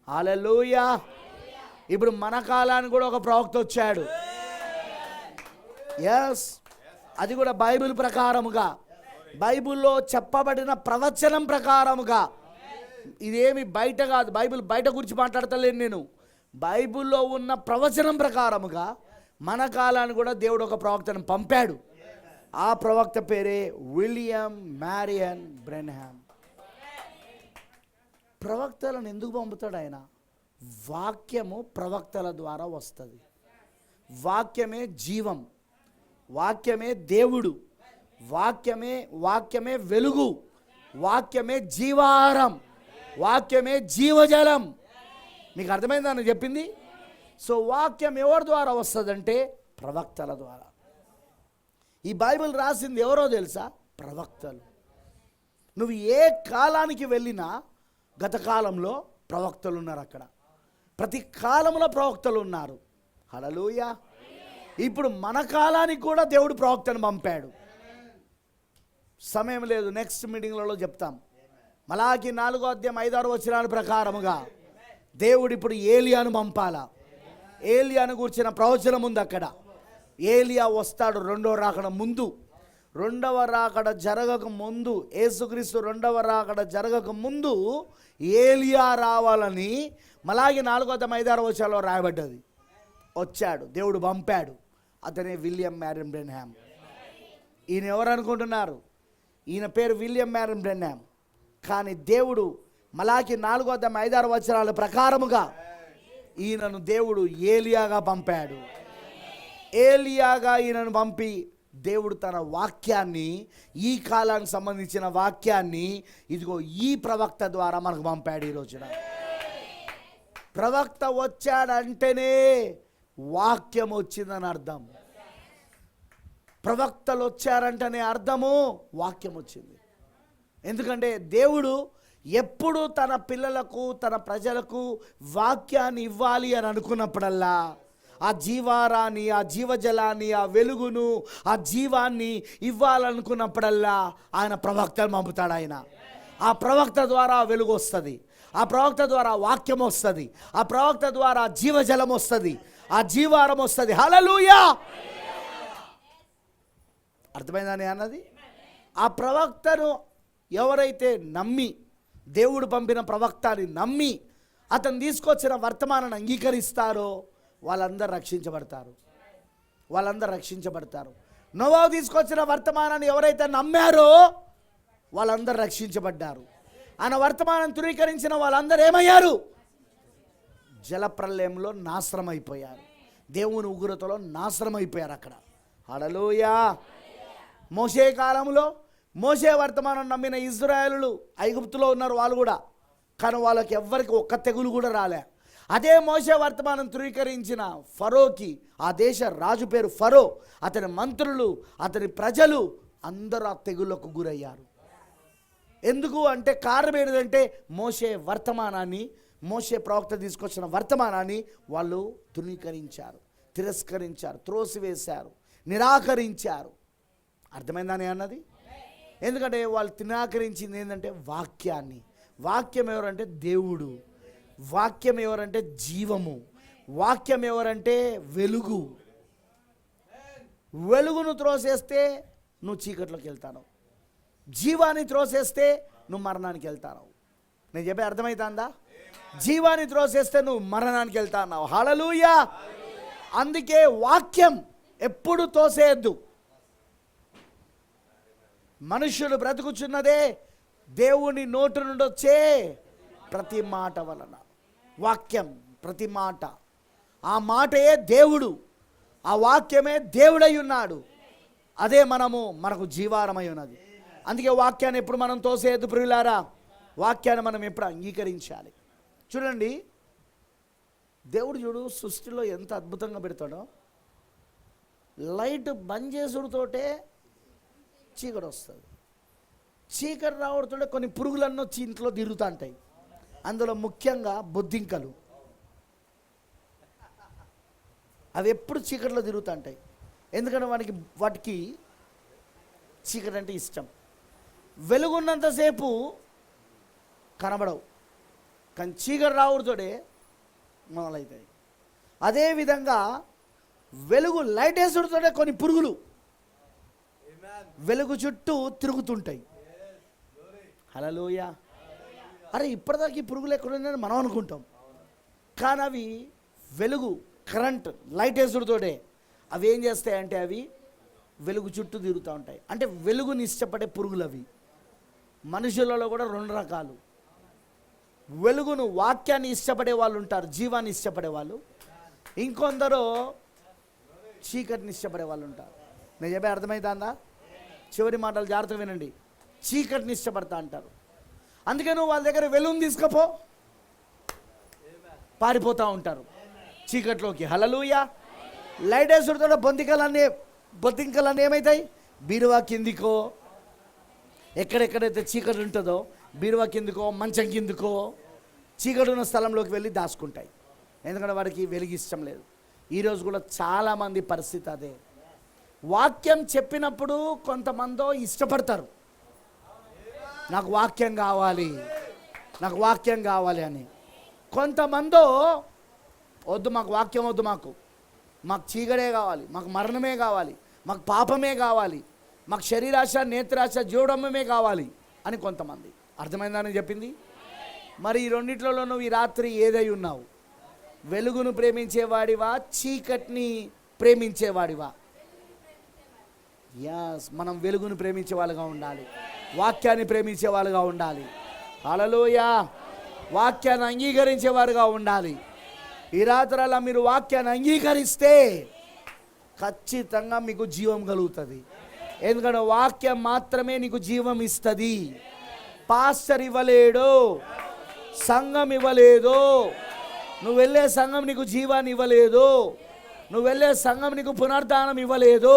హల్లెలూయా. ఇప్పుడు మన కాలానికి కూడా ఒక ప్రవక్త వచ్చాడు. ఎస్, అది కూడా బైబిల్ ప్రకారముగా, బైబిల్లో చెప్పబడిన ప్రవచనం ప్రకారముగా. ఇదేమి బయట కాదు, బైబిల్ బయట గురించి మాట్లాడతలేను నేను. బైబిల్లో ఉన్న ప్రవచనం ప్రకారముగా మన కాలానికి కూడా దేవుడు ఒక ప్రవక్తను పంపాడు. ఆ ప్రవక్త పేరే విలియం మ్యారియన్ బ్రెన్హామ్. ప్రవక్తలను ఎందుకు పంపుతాడు ఆయన? వాక్యము ప్రవక్తల ద్వారా వస్తుంది. వాక్యమే జీవం, వాక్యమే దేవుడు, వాక్యమే వెలుగు, వాక్యమే జీవాహారం, వాక్యమే జీవజలం. మీకు అర్థమైందని చెప్పింది? సో వాక్యం ఎవరి ద్వారా వస్తుందంటే ప్రవక్తల ద్వారా. ఈ బైబిల్ రాసింది ఎవరో తెలుసా? ప్రవక్తలు. నువ్వు ఏ కాలానికి వెళ్ళినా గత కాలంలో ప్రవక్తలు ఉన్నారు. అక్కడ ప్రతి కాలంలో ప్రవక్తలు ఉన్నారు. హల్లెలూయా. ఇప్పుడు మన కాలానికి కూడా దేవుడు ప్రవక్తను పంపాడు. సమయం లేదు, నెక్స్ట్ మీటింగ్లలో చెప్తాం. మలాకి 4:5-6 ప్రకారముగా దేవుడు ఇప్పుడు ఏలియాను పంపాలా. ఏలియాను గురించిన ప్రవచనం ఉంది అక్కడ. ఏలియా వస్తాడు రెండవ రాకడ ముందు. రెండవ రాకడ జరగక ముందు, యేసుక్రీస్తు రెండవ రాకడ జరగక ముందు ఏలియా రావాలని మలాకి 4:5-6 రాయబడ్డది. వచ్చాడు, దేవుడు పంపాడు. అతనే విలియం మ్యారియన్ బ్రెన్హామ్. ఈయన ఎవరు అనుకుంటున్నారు? ఈయన పేరు విలియం మ్యారియన్ బ్రెన్హామ్. కానీ దేవుడు మలాకి 4:5-6 ప్రకారముగా ఈయనను దేవుడు ఏలియాగా పంపాడు. ఏలియాగా ఈయనను పంపి దేవుడు తన వాక్యాన్ని, ఈ కాలానికి సంబంధించిన వాక్యాన్ని ఇదిగో ఈ ప్రవక్త ద్వారా మనకు పంపాడు. ఈ రోజున ప్రవక్త వచ్చాడంటేనే వాక్యం వచ్చిందని అర్థం. ప్రవక్తలు వచ్చారంటేనే అర్థము వాక్యం వచ్చింది. ఎందుకంటే దేవుడు ఎప్పుడు తన పిల్లలకు, తన ప్రజలకు వాక్యాన్ని ఇవ్వాలి అని అనుకున్నప్పుడల్లా, ఆ జీవారాన్ని, ఆ జీవజలాన్ని, ఆ వెలుగును, ఆ జీవాన్ని ఇవ్వాలనుకున్నప్పుడల్లా ఆయన ప్రవక్తను పంపుతాడు. ఆయన ఆ ప్రవక్త ద్వారా వెలుగు వస్తుంది, ఆ ప్రవక్త ద్వారా వాక్యం వస్తుంది, ఆ ప్రవక్త ద్వారా జీవజలం వస్తుంది, ఆ జీవారం వస్తుంది. హల్లెలూయా. అర్థమైందని అన్నది. ఆ ప్రవక్తను ఎవరైతే నమ్మి, దేవుడు పంపిన ప్రవక్తని నమ్మి అతను తీసుకొచ్చిన వర్తమానాన్ని అంగీకరిస్తారో వాళ్ళందరూ రక్షించబడతారు. వాళ్ళందరూ రక్షించబడతారు. నోవాహు తీసుకొచ్చిన వర్తమానాన్ని ఎవరైతే నమ్మారో వాళ్ళందరూ రక్షించబడ్డారు. ఆయన వర్తమానం ధృవీకరించిన వాళ్ళందరూ ఏమయ్యారు? జలప్రలయంలో నాశనం అయిపోయారు. దేవుని ఉగ్రతలో నాశనం అయిపోయారు అక్కడ. హల్లెలూయా. మోషే కాలంలో మోషే వర్తమానం నమ్మిన ఇశ్రాయేలులు ఐగుప్తులో ఉన్నారు వాళ్ళు కూడా, కానీ వాళ్ళకి ఎవ్వరికి ఒక్క తెగులు కూడా రాలే. అదే మోషే వర్తమానం ధృవీకరించిన ఫరోకి, ఆ దేశ రాజు పేరు ఫరో, అతని మంత్రులు, అతని ప్రజలు అందరూ ఆ తెగుళ్ళకు గురయ్యారు. ఎందుకు అంటే కారణం ఏంటంటే మోషే వర్తమానాన్ని, మోషే ప్రవక్త తీసుకొచ్చిన వర్తమానాన్ని వాళ్ళు ధృవీకరించారు, తిరస్కరించారు, త్రోసివేశారు, నిరాకరించారు. అర్థమైందని అన్నది. ఎందుకంటే వాళ్ళు నిరాకరించింది ఏంటంటే వాక్యాన్ని. వాక్యం ఎవరంటే దేవుడు, వాక్యం ఎవరంటే జీవము, వాక్యం ఎవరంటే వెలుగు. వెలుగును త్రోసేస్తే నువ్వు చీకట్లోకి వెళ్తాను, జీవాన్ని త్రోసేస్తే నువ్వు మరణానికి వెళ్తాను. నేను చెప్పే అర్థమవుతుందా? జీవాన్ని త్రోసేస్తే నువ్వు మరణానికి వెళ్తాను. హల్లెలూయా. అందుకే వాక్యం ఎప్పుడు తోసేయద్దు. మనుష్యులు బ్రతుకుచున్నదే దేవుని నోటి నుండి వచ్చే ప్రతి మాట వలన. వాక్యం ప్రతి మాట, ఆ మాటయే దేవుడు, ఆ వాక్యమే దేవుడై ఉన్నాడు. అదే మనకు జీవారమై ఉన్నది. అందుకే వాక్యాన్ని ఎప్పుడు మనం తోసేయద్దు ప్రియులారా. వాక్యాన్ని మనం ఎప్పుడు అంగీకరించాలి. చూడండి, దేవుడు సృష్టిలో ఎంత అద్భుతంగా పెడతాడో. లైట్ బంద్ చేసుడుతోటే చీకటి వస్తుంది. చీకటి రావడంతో కొన్ని పురుగులన్నీ వచ్చి ఇంట్లో తిరుగుతూ ఉంటాయి. అందులో ముఖ్యంగా బొద్దింకలు. అవి ఎప్పుడు చీకటిలో తిరుగుతూ ఉంటాయి. ఎందుకంటే వాటికి చీకటి అంటే ఇష్టం. వెలుగున్నంతసేపు కనబడవు, కానీ చీకటి రావడంతోటే మొదలవుతాయి. అదేవిధంగా వెలుగు లైట్ వేసుడుతోటే కొన్ని పురుగులు వెలుగు చుట్టూ తిరుగుతుంటాయి. హల్లెలూయా. అరే ఇప్పటిదాకా ఈ పురుగులు ఎక్కడున్నాయని మనం అనుకుంటాం, కానీ అవి వెలుగు, కరెంట్, లైట్ వేసుడుతోటే అవి ఏం చేస్తాయంటే అవి వెలుగు చుట్టూ తిరుగుతూ ఉంటాయి. అంటే వెలుగుని ఇష్టపడే పురుగులు అవి. మనుషులలో కూడా రెండు రకాలు. వెలుగును, వాక్యాన్ని ఇష్టపడే వాళ్ళు ఉంటారు, జీవాన్ని ఇష్టపడే వాళ్ళు. ఇంకొందరు చీకటిని ఇష్టపడే వాళ్ళు ఉంటారు. నేను చెప్పే అర్థమవుతుందా? చివరి మాటలు జాగ్రత్తగా వినండి. చీకటిని ఇష్టపడతా అంటారు. అందుకే నువ్వు వాళ్ళ దగ్గర వెలుగుని తీసుకపో, పారిపోతూ ఉంటారు చీకట్లోకి. హల్లెలూయా. లైట్ వేసుడుతో బొద్దింకలన్నీ ఏమవుతాయి? బీరువా కిందికో, ఎక్కడెక్కడైతే చీకటి ఉంటుందో బీరువా కిందికో, మంచం కిందికో, చీకటి ఉన్న స్థలంలోకి వెళ్ళి దాచుకుంటాయి. ఎందుకంటే వాడికి వెలుగు ఇష్టం లేదు. ఈరోజు కూడా చాలామంది పరిస్థితి అదే. వాక్యం చెప్పినప్పుడు కొంతమందో ఇష్టపడతారు, నాకు వాక్యం కావాలి, నాకు వాక్యం కావాలి అని. కొంతమందో వద్దు, మాకు వాక్యం వద్దు, మాకు చీకటే కావాలి, మాకు మరణమే కావాలి, మాకు పాపమే కావాలి, మాకు శరీరాశ, నేత్రాశ, జీవడమే కావాలి అని కొంతమంది. అర్థమైందని చెప్పింది. మరి ఈ రెండిట్లలో నువ్వు ఈ రాత్రి ఏదై ఉన్నావు? వెలుగును ప్రేమించేవాడివా, చీకటిని ప్రేమించేవాడివా? యాస్, మనం వెలుగును ప్రేమించే వాళ్ళుగా ఉండాలి, వాక్యాన్ని ప్రేమించే వాళ్ళుగా ఉండాలి. హల్లెలూయా. వాక్యాన్ని అంగీకరించేవారుగా ఉండాలి. ఈ రాత్రి అలా మీరు వాక్యాన్ని అంగీకరిస్తే ఖచ్చితంగా మీకు జీవం కలుగుతుంది. ఎందుకంటే వాక్యం మాత్రమే నీకు జీవం ఇస్తుంది. పాస్టర్ ఇవ్వలేడు, సంఘం ఇవ్వలేదు, నువ్వు వెళ్ళే సంఘం నీకు జీవాన్ని ఇవ్వలేదు, నువ్వు వెళ్ళే సంఘం నీకు పునరుద్ధానం ఇవ్వలేదు.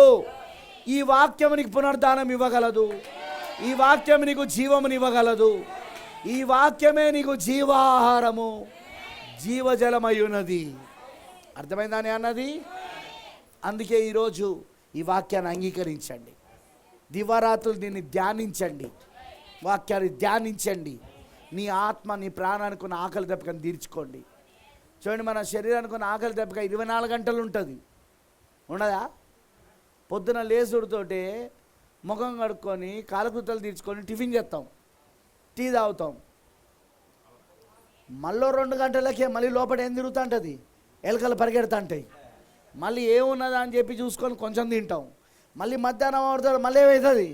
ఈ వాక్యం నీకు పునరుద్ధానం ఇవ్వగలదు, ఈ వాక్యం నీకు జీవముని ఇవ్వగలదు. ఈ వాక్యమే నీకు జీవాహారము, జీవజలమై ఉన్నది. అర్థమైందని అన్నది. అందుకే ఈరోజు ఈ వాక్యాన్ని అంగీకరించండి. దివారాత్రులు దీన్ని ధ్యానించండి, వాక్యాన్ని ధ్యానించండి. నీ ఆత్మ, నీ ప్రాణానికి ఉన్న ఆకలి దెబ్బకని తీర్చుకోండి. చూడండి, మన శరీరానికి ఉన్న ఆకలి దెబ్బక 24 గంటలు ఉంటుంది, ఉండదా? పొద్దున లేసుడితోటే ముఖం కడుక్కొని కాలకృతలు తీర్చుకొని టిఫిన్ చేస్తాం, టీ తాగుతాం. మళ్ళీ 2 గంటలకే మళ్ళీ లోపల ఏం తిరుగుతూ ఉంటుంది? ఎలకలు పరిగెడతా ఉంటాయి. మళ్ళీ ఏమున్నదా అని చెప్పి చూసుకొని కొంచెం తింటాం. మళ్ళీ మధ్యాహ్నం ఆడుతాడు, మళ్ళీ ఏమవుతుంది?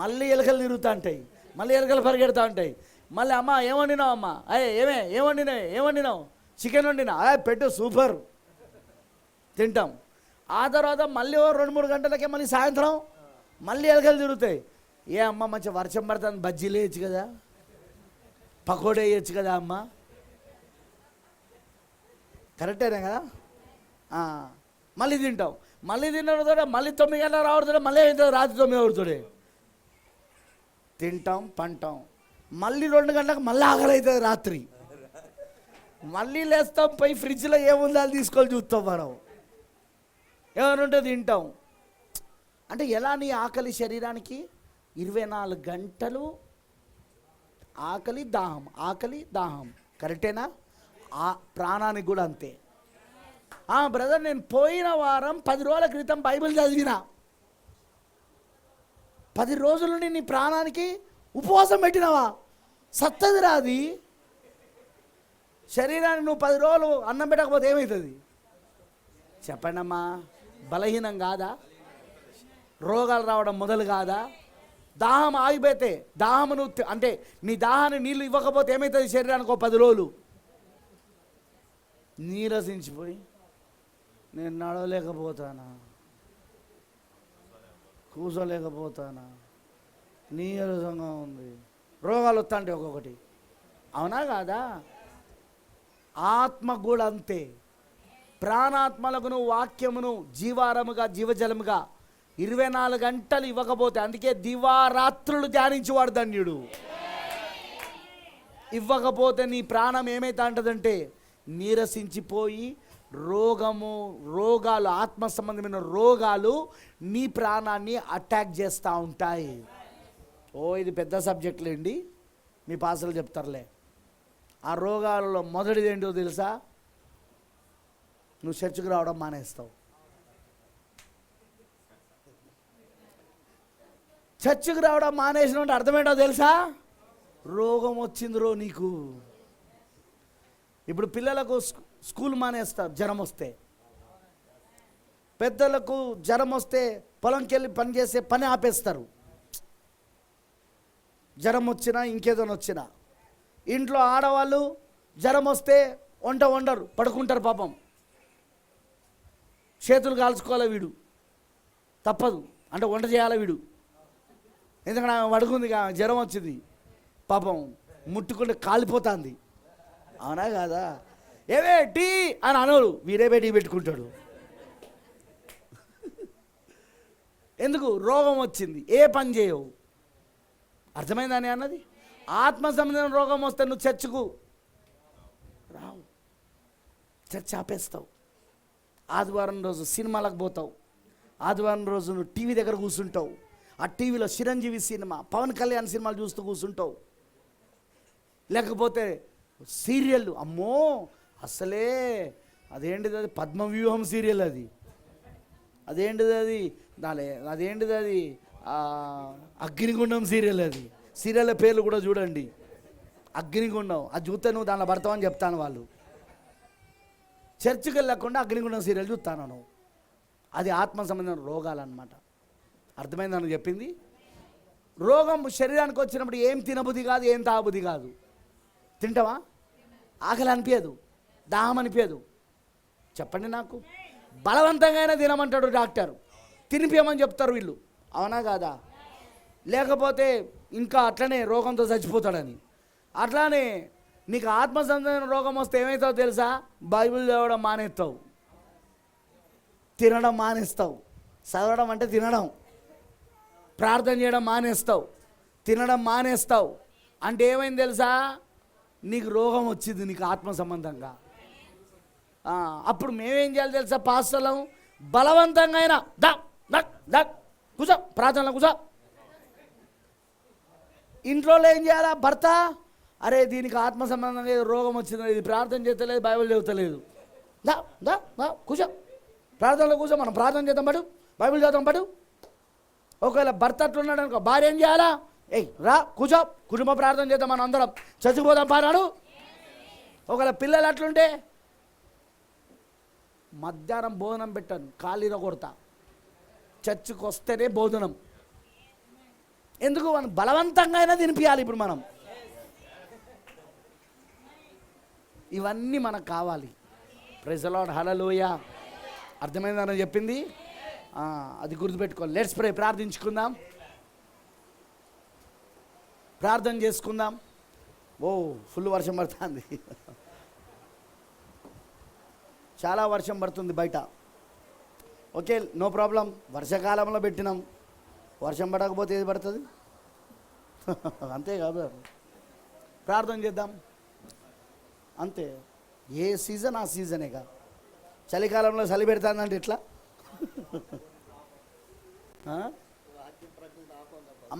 మళ్ళీ ఎలకలు తిరుగుతూ ఉంటాయి, మళ్ళీ ఎలకలు పరిగెడతా ఉంటాయి. మళ్ళీ అమ్మ ఏమండినావు, అమ్మ ఏమండినావు, చికెన్ వండినా పెట్టు సూపర్ తింటాం. ఆ తర్వాత మళ్ళీ 2-3 గంటలకే మళ్ళీ సాయంత్రం మళ్ళీ ఎలకలు తిరుగుతాయి. ఏ అమ్మ మంచిగా వర్షం పడుతుంది, బజ్జీలు వేయచ్చు కదా, పకోడీ వేయచ్చు కదా అమ్మ. కరెక్టేనా కదా? మళ్ళీ తింటాం. మళ్ళీ తిన్న మళ్ళీ 9 గంటలకు రావడుతుండే, మళ్ళీ రాత్రి 9 అవుతుండే. తింటాం పంటాం. మళ్ళీ 2 గంటలకు మళ్ళీ ఆకలి అవుతుంది రాత్రి. మళ్ళీ లేస్తాం, పోయి ఫ్రిడ్జ్లో ఏముందో అది తీసుకొని చూస్తాం మనం. ఏమైనా ఉంటే తింటాం. అంటే ఎలా నీ ఆకలి శరీరానికి 24 గంటలు ఆకలి దాహం, ఆకలి దాహం. కరెక్టేనా? ఆ ప్రాణానికి కూడా అంతే. బ్రదర్, నేను పోయిన వారం 10 రోజుల క్రితం బైబిల్ చదివిన. 10 రోజుల నుండి నీ ప్రాణానికి ఉపవాసం పెట్టినావా? సత్తది రాది. శరీరానికి నువ్వు 10 రోజులు అన్నం పెట్టకపోతే ఏమవుతుంది చెప్పండి అమ్మా? బలహీనం కాదా? రోగాలు రావడం మొదలు కాదా? దాహం ఆగిపోతే, దాహమును అంటే నీ దాహాన్ని నీళ్ళు ఇవ్వకపోతే ఏమవుతుంది శరీరానికి? 10 రోజులు నీరసించిపోయి నేను నడవలేకపోతానా, కూర్చోలేకపోతానా, నీరసంగా ఉంది, రోగాలు వస్తాంటే ఒక్కొక్కటి. అవునా కాదా? ఆత్మ కూడా అంతే. ప్రాణాత్మలకును వాక్యమును జీవారముగా జీవజలముగా 24 గంటలు ఇవ్వకపోతే, అందుకే దివారాత్రులు ధ్యానించేవాడు ధన్యుడు. ఇవ్వకపోతే నీ ప్రాణం ఏమైతే అంటదంటే నీరసించిపోయి రోగాలు, ఆత్మ సంబంధమైన రోగాలు నీ ప్రాణాన్ని అటాక్ చేస్తూ ఉంటాయి. ఇది పెద్ద సబ్జెక్టులేండి, మీ పాసలు చెప్తారులే. ఆ రోగాలలో మొదటిది ఏంటో తెలుసా? నువ్వు చర్చికి రావడం మానేస్తావు. చర్చికి రావడం మానేసినట్టు అర్థమేంటో తెలుసా? రోగం వచ్చిందిరో నీకు. ఇప్పుడు పిల్లలకు స్కూల్ మానేస్తారు జ్వరం వస్తే, పెద్దలకు జ్వరం వస్తే పొలంకి వెళ్ళి పని చేసే పని ఆపేస్తారు. జ్వరం వచ్చినా ఇంకేదైనా వచ్చినా. ఇంట్లో ఆడవాళ్ళు జ్వరం వస్తే వంట వండరు, పడుకుంటారు. పాపం చేతులు కాల్చుకోవాలి వీడు, తప్పదు అంటే వంట చేయాలి వీడు. ఎందుకంటే ఆమె పడుకుంది, జ్వరం వచ్చింది, పాపం ముట్టుకుంటే కాలిపోతుంది. అవునా కాదా? ఏవే టీ అని అనడు, వీరేవే టీ పెట్టుకుంటాడు. ఎందుకు? రోగం వచ్చింది, ఏ పని చేయవు. అర్థమైందని అన్నది. ఆత్మ సంబంధమైన రోగం వస్తే నువ్వు చర్చకు రావు, చర్చ ఆపేస్తావు. ఆదివారం రోజు సినిమాలకు పోతావు, ఆదివారం రోజు నువ్వు టీవీ దగ్గర కూర్చుంటావు. ఆ టీవీలో చిరంజీవి సినిమా, పవన్ కళ్యాణ్ సినిమాలు చూస్తూ కూర్చుంటావు. లేకపోతే సీరియల్, అమ్మో అసలే అదేంటిది అది, పద్మవ్యూహం సీరియల్ అది, అదేంటిది అది, అదేంటిది అది, అగ్నిగుండం సీరియల్. అది సీరియల్ పేర్లు కూడా చూడండి, అగ్నిగుండం. అది చూస్తే నువ్వు దానిలో పడతావని చెప్తాను వాళ్ళు. చర్చికి వెళ్ళకుండా అగ్నిగుండం సీరియల్ చూస్తాను నువ్వు. అది ఆత్మ సంబంధమైన రోగాలు అన్నమాట. అర్థమైందని చెప్పింది. రోగం శరీరానికి వచ్చినప్పుడు ఏం తినబుద్ధి కాదు, ఏం తాగబుద్ధి కాదు. తింటావా? ఆకలి అనిపించదు, దాహం అనిపించదు. చెప్పండి నాకు. బలవంతంగా తినమంటాడు డాక్టర్, తినిపించమని చెప్తారు వీళ్ళు. అవునా కాదా? లేకపోతే ఇంకా అట్లనే రోగంతో చచ్చిపోతాడని. అట్లానే నీకు ఆత్మ సంబంధమైన రోగం వస్తే ఏమవుతావు తెలుసా? బైబిల్ చదవడం మానేస్తావు, తినడం మానేస్తావు. చదవడం అంటే తినడం, ప్రార్థన చేయడం మానేస్తావు, తినడం మానేస్తావు. అంటే ఏమైంది తెలుసా? నీకు రోగం వచ్చింది, నీకు ఆత్మ సంబంధంగా. అప్పుడు మేమేం చేయాలి తెలుసా? పాస్టర్లం బలవంతంగా అయినా కూర్చో, ప్రార్థనలో కూర్చో. ఇంట్లో ఏం చేయాలా? భర్త, అరే దీనికి ఆత్మ సంబంధంగా రోగం వచ్చింది, ఇది ప్రార్థన చేస్తలేదు, బైబిల్ చదువుతలేదు, కూర్చో, ప్రార్థనలో కూర్చో, మనం ప్రార్థన చేద్దాం పడు, బైబిల్ చదువుతాం పడు. ఒకవేళ భర్త అట్లున్నాడు అనుకో, భార్య ఏం చేయాలా? రా కూర్చో, కుటుంబ ప్రార్థన చేద్దాం, మనం అందరం చచ్చిపోదాం పారాడు. ఒకవేళ పిల్లలు అట్లుంటే మధ్యాహ్నం భోజనం పెట్టాను, ఖాళీలో కొడతా, చర్చికి వస్తేనే భోజనం. ఎందుకు? మనం బలవంతంగా అయినా తినిపించాలి. ఇప్పుడు మనం ఇవన్నీ మనకు కావాలి. ప్రైజ్ ది లార్డ్, హల్లెలూయా. అర్థమైందని చెప్పింది, అది గుర్తుపెట్టుకోవాలి. లెట్స్ ప్రే, ప్రార్థించుకుందాం, ప్రార్థన చేసుకుందాం. ఓ ఫుల్ వర్షం పడుతుంది, చాలా వర్షం పడుతుంది బయట. Okay, no problem. వర్షాకాలంలో పెట్టినాం, వర్షం పడకపోతే ఏది పడుతుంది? అంతే కాదు, ప్రార్థన చేద్దాం అంతే. ఏ సీజన్ ఆ సీజనేగా. చలికాలంలో చలి పెడతానంటే ఎట్లా?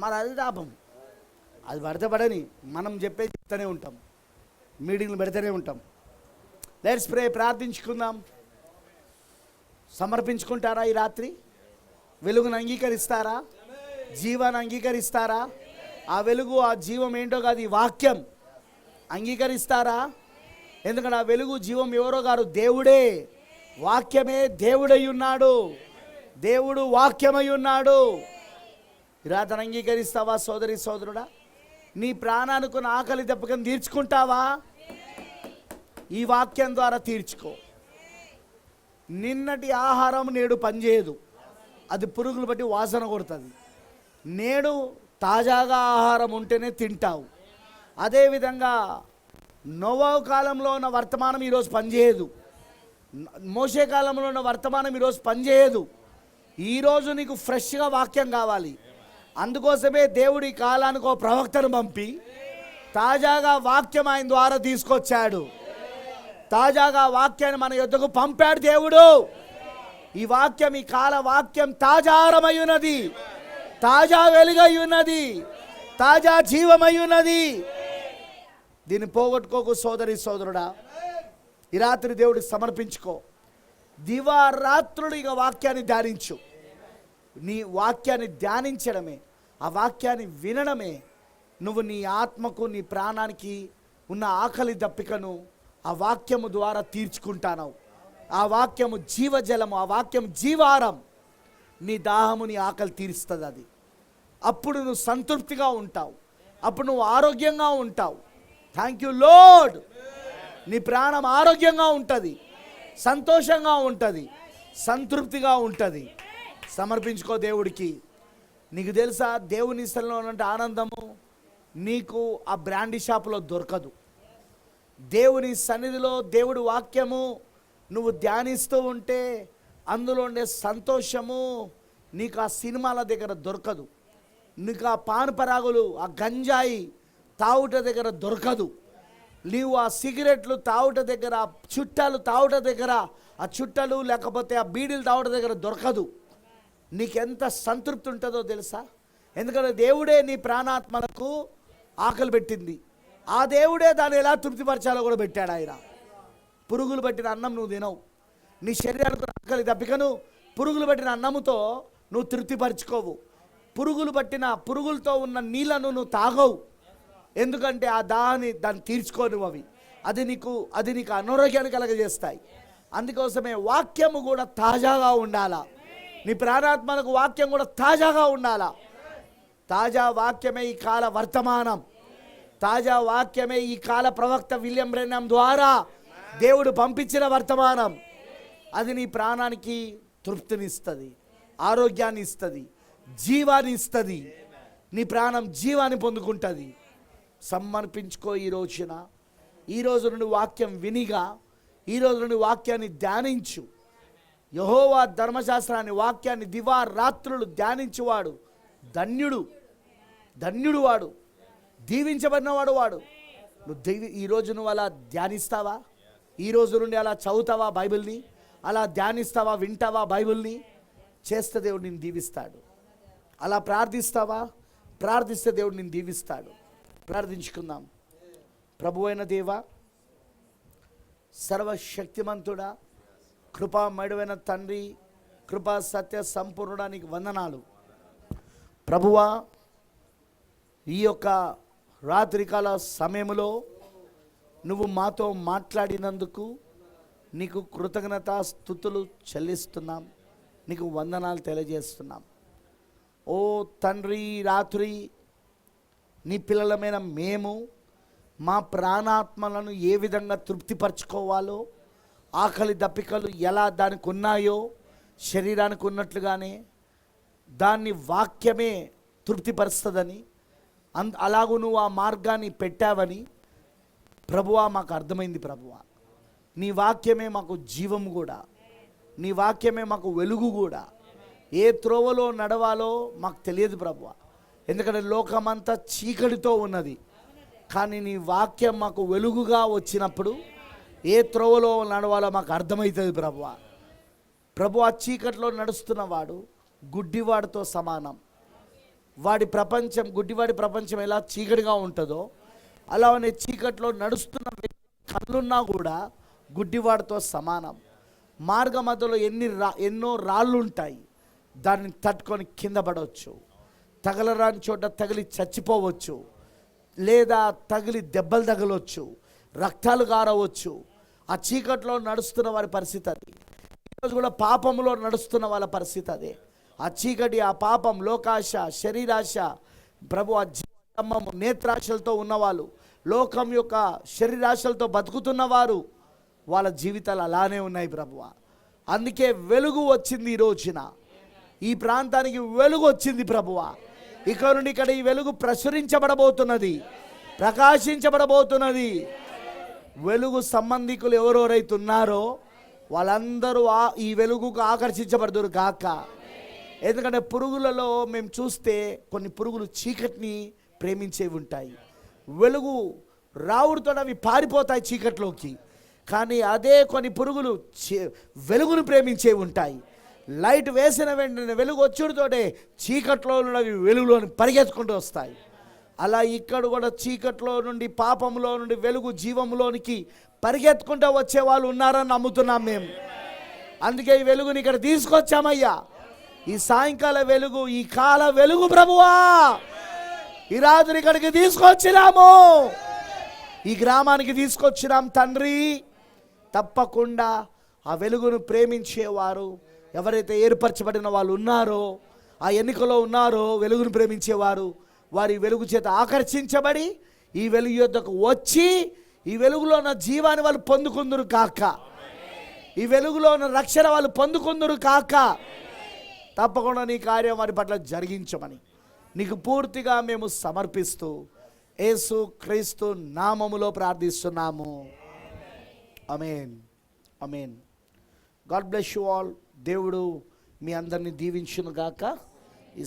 మరి అది తాపం, అది పడితే పడని, మనం చెప్పేది చెప్తూనే ఉంటాం, మీటింగ్లు పెడితేనే ఉంటాం. లెట్స్ ప్రే, ప్రార్థించుకుందాం. సమర్పించుకుంటారా ఈ రాత్రి? వెలుగును అంగీకరిస్తారా? జీవాన్ని అంగీకరిస్తారా? ఆ వెలుగు, ఆ జీవం ఏంటో కాదు, ఈ వాక్యం అంగీకరిస్తారా? ఎందుకంటే ఆ వెలుగు జీవం ఎవరో గారు, దేవుడే. వాక్యమే దేవుడై ఉన్నాడు, దేవుడు వాక్యమై ఉన్నాడు. ఈ రాత్రి అంగీకరిస్తావా సోదరి సోదరుడా? నీ ప్రాణానికి ఆకలి దెబ్బకని తీర్చుకుంటావా? ఈ వాక్యం ద్వారా తీర్చుకో. నిన్నటి ఆహారం నేడు పనిచేయదు, అది పురుగులు బట్టి వాసన కొడుతుంది. నేడు తాజాగా ఆహారం ఉంటేనే తింటావు. అదేవిధంగా నోవా కాలంలో ఉన్న వర్తమానం ఈరోజు పనిచేయదు, మోషే కాలంలో ఉన్న వర్తమానం ఈరోజు పనిచేయదు. ఈరోజు నీకు ఫ్రెష్గా వాక్యం కావాలి. అందుకోసమే దేవుడి కాలానికి ఒక ప్రవక్తను పంపి తాజాగా వాక్యం ఆయన ద్వారా తీసుకొచ్చాడు. తాజాగా వాక్యాన్ని మన యొద్దకు పంపాడు దేవుడు. ఈ వాక్యం, ఈ కాల వాక్యం తాజారమై ఉన్నది, తాజా వెలుగై ఉన్నది, తాజా జీవమై ఉన్నది. దీన్ని పోగొట్టుకోకు సోదరి సోదరుడా. ఈ రాత్రి దేవుడికి సమర్పించుకో. దివారాత్రులు ఇక వాక్యాన్ని ధ్యానించు. నీ వాక్యాన్ని ధ్యానించడమే, ఆ వాక్యాన్ని వినడమే నువ్వు నీ ఆత్మకు, నీ ప్రాణానికి ఉన్న ఆకలి దప్పికను ఆ వాక్యము ద్వారా తీర్చుకుంటావు. ఆ వాక్యము జీవజలము, ఆ వాక్యం జీవారం. నీ దాహము, నీ ఆకలి తీరుస్తుంది అది. అప్పుడు నువ్వు సంతృప్తిగా ఉంటావు, అప్పుడు నువ్వు ఆరోగ్యంగా ఉంటావు. Thank you lord. నీ ప్రాణం ఆరోగ్యంగా ఉంటుంది, సంతోషంగా ఉంటుంది, సంతృప్తిగా ఉంటుంది. సమర్పించుకో దేవుడికి. నీకు తెలుసా, దేవుని స్థలంలో ఉన్నంత ఆనందము నీకు ఆ బ్రాండీ షాపులో దొరకదు. దేవుని సన్నిధిలో దేవుడి వాక్యము నువ్వు ధ్యానిస్తూ ఉంటే అందులో ఉండే సంతోషము నీకు ఆ సినిమాల దగ్గర దొరకదు. నీకు ఆ పానుపరాగులు, ఆ గంజాయి తావుట దగ్గర దొరకదు. నీవు ఆ సిగరెట్లు తావుట దగ్గర, ఆ చుట్టాలు తావుట దగ్గర, ఆ చుట్టలు లేకపోతే ఆ బీడీలు తావుట దగ్గర దొరకదు. నీకెంత సంతృప్తి ఉంటుందో తెలుసా? ఎందుకంటే దేవుడే నీ ప్రాణాత్మలకు ఆకలి పెట్టింది. ఆ దేవుడే దాన్ని ఎలా తృప్తిపరచాలో కూడా పెట్టాడు ఆయన. పురుగులు పట్టిన అన్నం నువ్వు తినవు, నీ శరీరానికి ఆకలి దప్పికను పురుగులు పట్టిన అన్నముతో నువ్వు తృప్తిపరచుకోవు. పురుగులతో ఉన్న నీళ్లను నువ్వు తాగవు. ఎందుకంటే ఆ దాన్ని తీర్చుకోను అవి. అది నీకు అనారోగ్యాన్ని కలగజేస్తాయి. అందుకోసమే వాక్యము కూడా తాజాగా ఉండాలా. నీ ప్రాణాత్మలకు వాక్యం కూడా తాజాగా ఉండాలా. తాజా వాక్యమే ఈ కాల వర్తమానం. తాజా వాక్యమే ఈ కాల ప్రవక్త విలియం బ్రెన్హాం ద్వారా దేవుడు పంపించిన వర్తమానం. అది నీ ప్రాణానికి తృప్తినిస్తుంది, ఆరోగ్యాన్ని ఇస్తుంది, జీవాన్ని ఇస్తుంది. నీ ప్రాణం జీవాన్ని పొందుకుంటుంది. సమర్పించుకో ఈ రోజు నుండి వాక్యం వినిగా, ఈ రోజు నుండి వాక్యాన్ని ధ్యానించు. యెహోవా ధర్మశాస్త్రాన్ని, వాక్యాన్ని దివారాత్రులు ధ్యానించువాడు ధన్యుడు వాడు, దీవించబడినవాడు వాడు. ఈరోజు నువ్వు అలా ధ్యానిస్తావా? ఈ రోజు నుండి అలా చదువుతావా బైబిల్ని? అలా ధ్యానిస్తావా, వింటావా బైబిల్ని? చేస్తే దేవుడు నిన్ను దీవిస్తాడు. అలా ప్రార్థిస్తావా? ప్రార్థిస్తే దేవుడు నిన్ను దీవిస్తాడు. ప్రార్థించుకుందాం. ప్రభువైన దేవా, సర్వశక్తిమంతుడా, కృపామయుడైన తండ్రి, కృపా సత్య సంపూర్ణుడా, నీకు వందనాలు ప్రభువా. ఈ యొక్క రాత్రికాల సమయంలో నువ్వు మాతో మాట్లాడినందుకు నీకు కృతజ్ఞత స్తుతులు చెల్లిస్తున్నాం, నీకు వందనాలు తెలియజేస్తున్నాం. ఓ తండ్రి, రాత్రి నీ పిల్లలమైన మేము మా ప్రాణాత్మలను ఏ విధంగా తృప్తిపరచుకోవాలో, ఆకలి దప్పికలు ఎలా దానికి ఉన్నాయో శరీరానికి ఉన్నట్లుగానే దాన్ని వాక్యమే తృప్తిపరుస్తుందని, అలాగూ నువ్వు ఆ మార్గాన్ని పెట్టావని ప్రభువా మాకు అర్థమైంది. ప్రభువా, నీ వాక్యమే మాకు జీవం కూడా, నీ వాక్యమే మాకు వెలుగు కూడా. ఏ త్రోవలో నడవాలో మాకు తెలియదు ప్రభువా, ఎందుకంటే లోకమంతా చీకటితో ఉన్నది. కానీ నీ వాక్యం మాకు వెలుగుగా వచ్చినప్పుడు ఏ త్రోవలో నడవాలో మాకు అర్థమవుతుంది ప్రభువా. ప్రభువా, చీకటిలో నడుస్తున్నవాడు గుడ్డివాడితో సమానం. గుడ్డివాడి ప్రపంచం ఎలా చీకటిగా ఉంటుందో అలానే చీకట్లో నడుస్తున్న కళ్ళున్నా కూడా గుడ్డివాడితో సమానం. మార్గ మధ్యలో ఎన్నో రాళ్ళు ఉంటాయి, దాన్ని తట్టుకొని కింద పడవచ్చు, తగలరాని చోట తగిలి చచ్చిపోవచ్చు, లేదా తగిలి దెబ్బలు తగలవచ్చు, రక్తాలు గారవచ్చు. ఆ చీకట్లో నడుస్తున్న వారి పరిస్థితి అది. ఈరోజు కూడా పాపంలో నడుస్తున్న వాళ్ళ పరిస్థితి అదే. ఆ చీకటి, ఆ పాపం, లోకాశ, శరీరాశ, ప్రభు అమ్మము నేత్రాశలతో ఉన్నవాళ్ళు, లోకం యొక్క శరీరాశలతో బతుకుతున్నవారు, వాళ్ళ జీవితాలు అలానే ఉన్నాయి ప్రభువా. అందుకే వెలుగు వచ్చింది ఈ రోజున, ఈ ప్రాంతానికి వెలుగు వచ్చింది ప్రభువా. ఇక్కడ నుండి ఇక్కడ ఈ వెలుగు ప్రచురించబడబోతున్నది, ప్రకాశించబడబోతున్నది. వెలుగు సంబంధికులు ఎవరెవరైతే ఉన్నారో వాళ్ళందరూ ఈ వెలుగుకు ఆకర్షించబడదురు గాక. ఎందుకంటే పురుగులలో మేము చూస్తే కొన్ని పురుగులు చీకటిని ప్రేమించేవి ఉంటాయి, వెలుగు రావుడితో అవి పారిపోతాయి చీకట్లోకి. కానీ అదే కొన్ని పురుగులు వెలుగును ప్రేమించేవి ఉంటాయి. లైట్ వేసిన వెంటనే వెలుగు వచ్చుడితోటే చీకట్లో ఉన్నవి వెలుగులోని పరిగెత్తుకుంటూ వస్తాయి. అలా ఇక్కడ కూడా చీకట్లో నుండి, పాపంలో నుండి వెలుగు జీవంలోనికి పరిగెత్తుకుంటూ వచ్చే వాళ్ళు ఉన్నారని నమ్ముతున్నాం మేము. అందుకే ఈ వెలుగుని ఇక్కడ తీసుకొచ్చామయ్యా. ఈ సాయంకాల వెలుగు, ఈ కాల వెలుగు ప్రభువా ఈ రాత్రి ఇక్కడికి తీసుకొచ్చినాము, ఈ గ్రామానికి తీసుకొచ్చినాం తండ్రి. తప్పకుండా ఆ వెలుగును ప్రేమించేవారు ఎవరైతే ఏర్పరచబడిన వాళ్ళు ఉన్నారో, ఆ ఎన్నికలో ఉన్నారో వెలుగును ప్రేమించేవారు, వారి వెలుగు చేత ఆకర్షించబడి ఈ వెలుగు యొద్దకు వచ్చి ఈ వెలుగులో ఉన్న జీవాన్ని వాళ్ళు పొందుకుందురు కాక, ఈ వెలుగులో ఉన్న రక్షణ వాళ్ళు పొందుకుందురు కాక. తప్పకుండా నీ కార్యం వారి పట్ల జరిగించమని నీకు పూర్తిగా మేము సమర్పిస్తూ యేసు క్రీస్తు నామములో ప్రార్థిస్తున్నాము. Amen, amen. God bless you all. దేవుడు మీ అందరిని దీవించును గాక. ఈ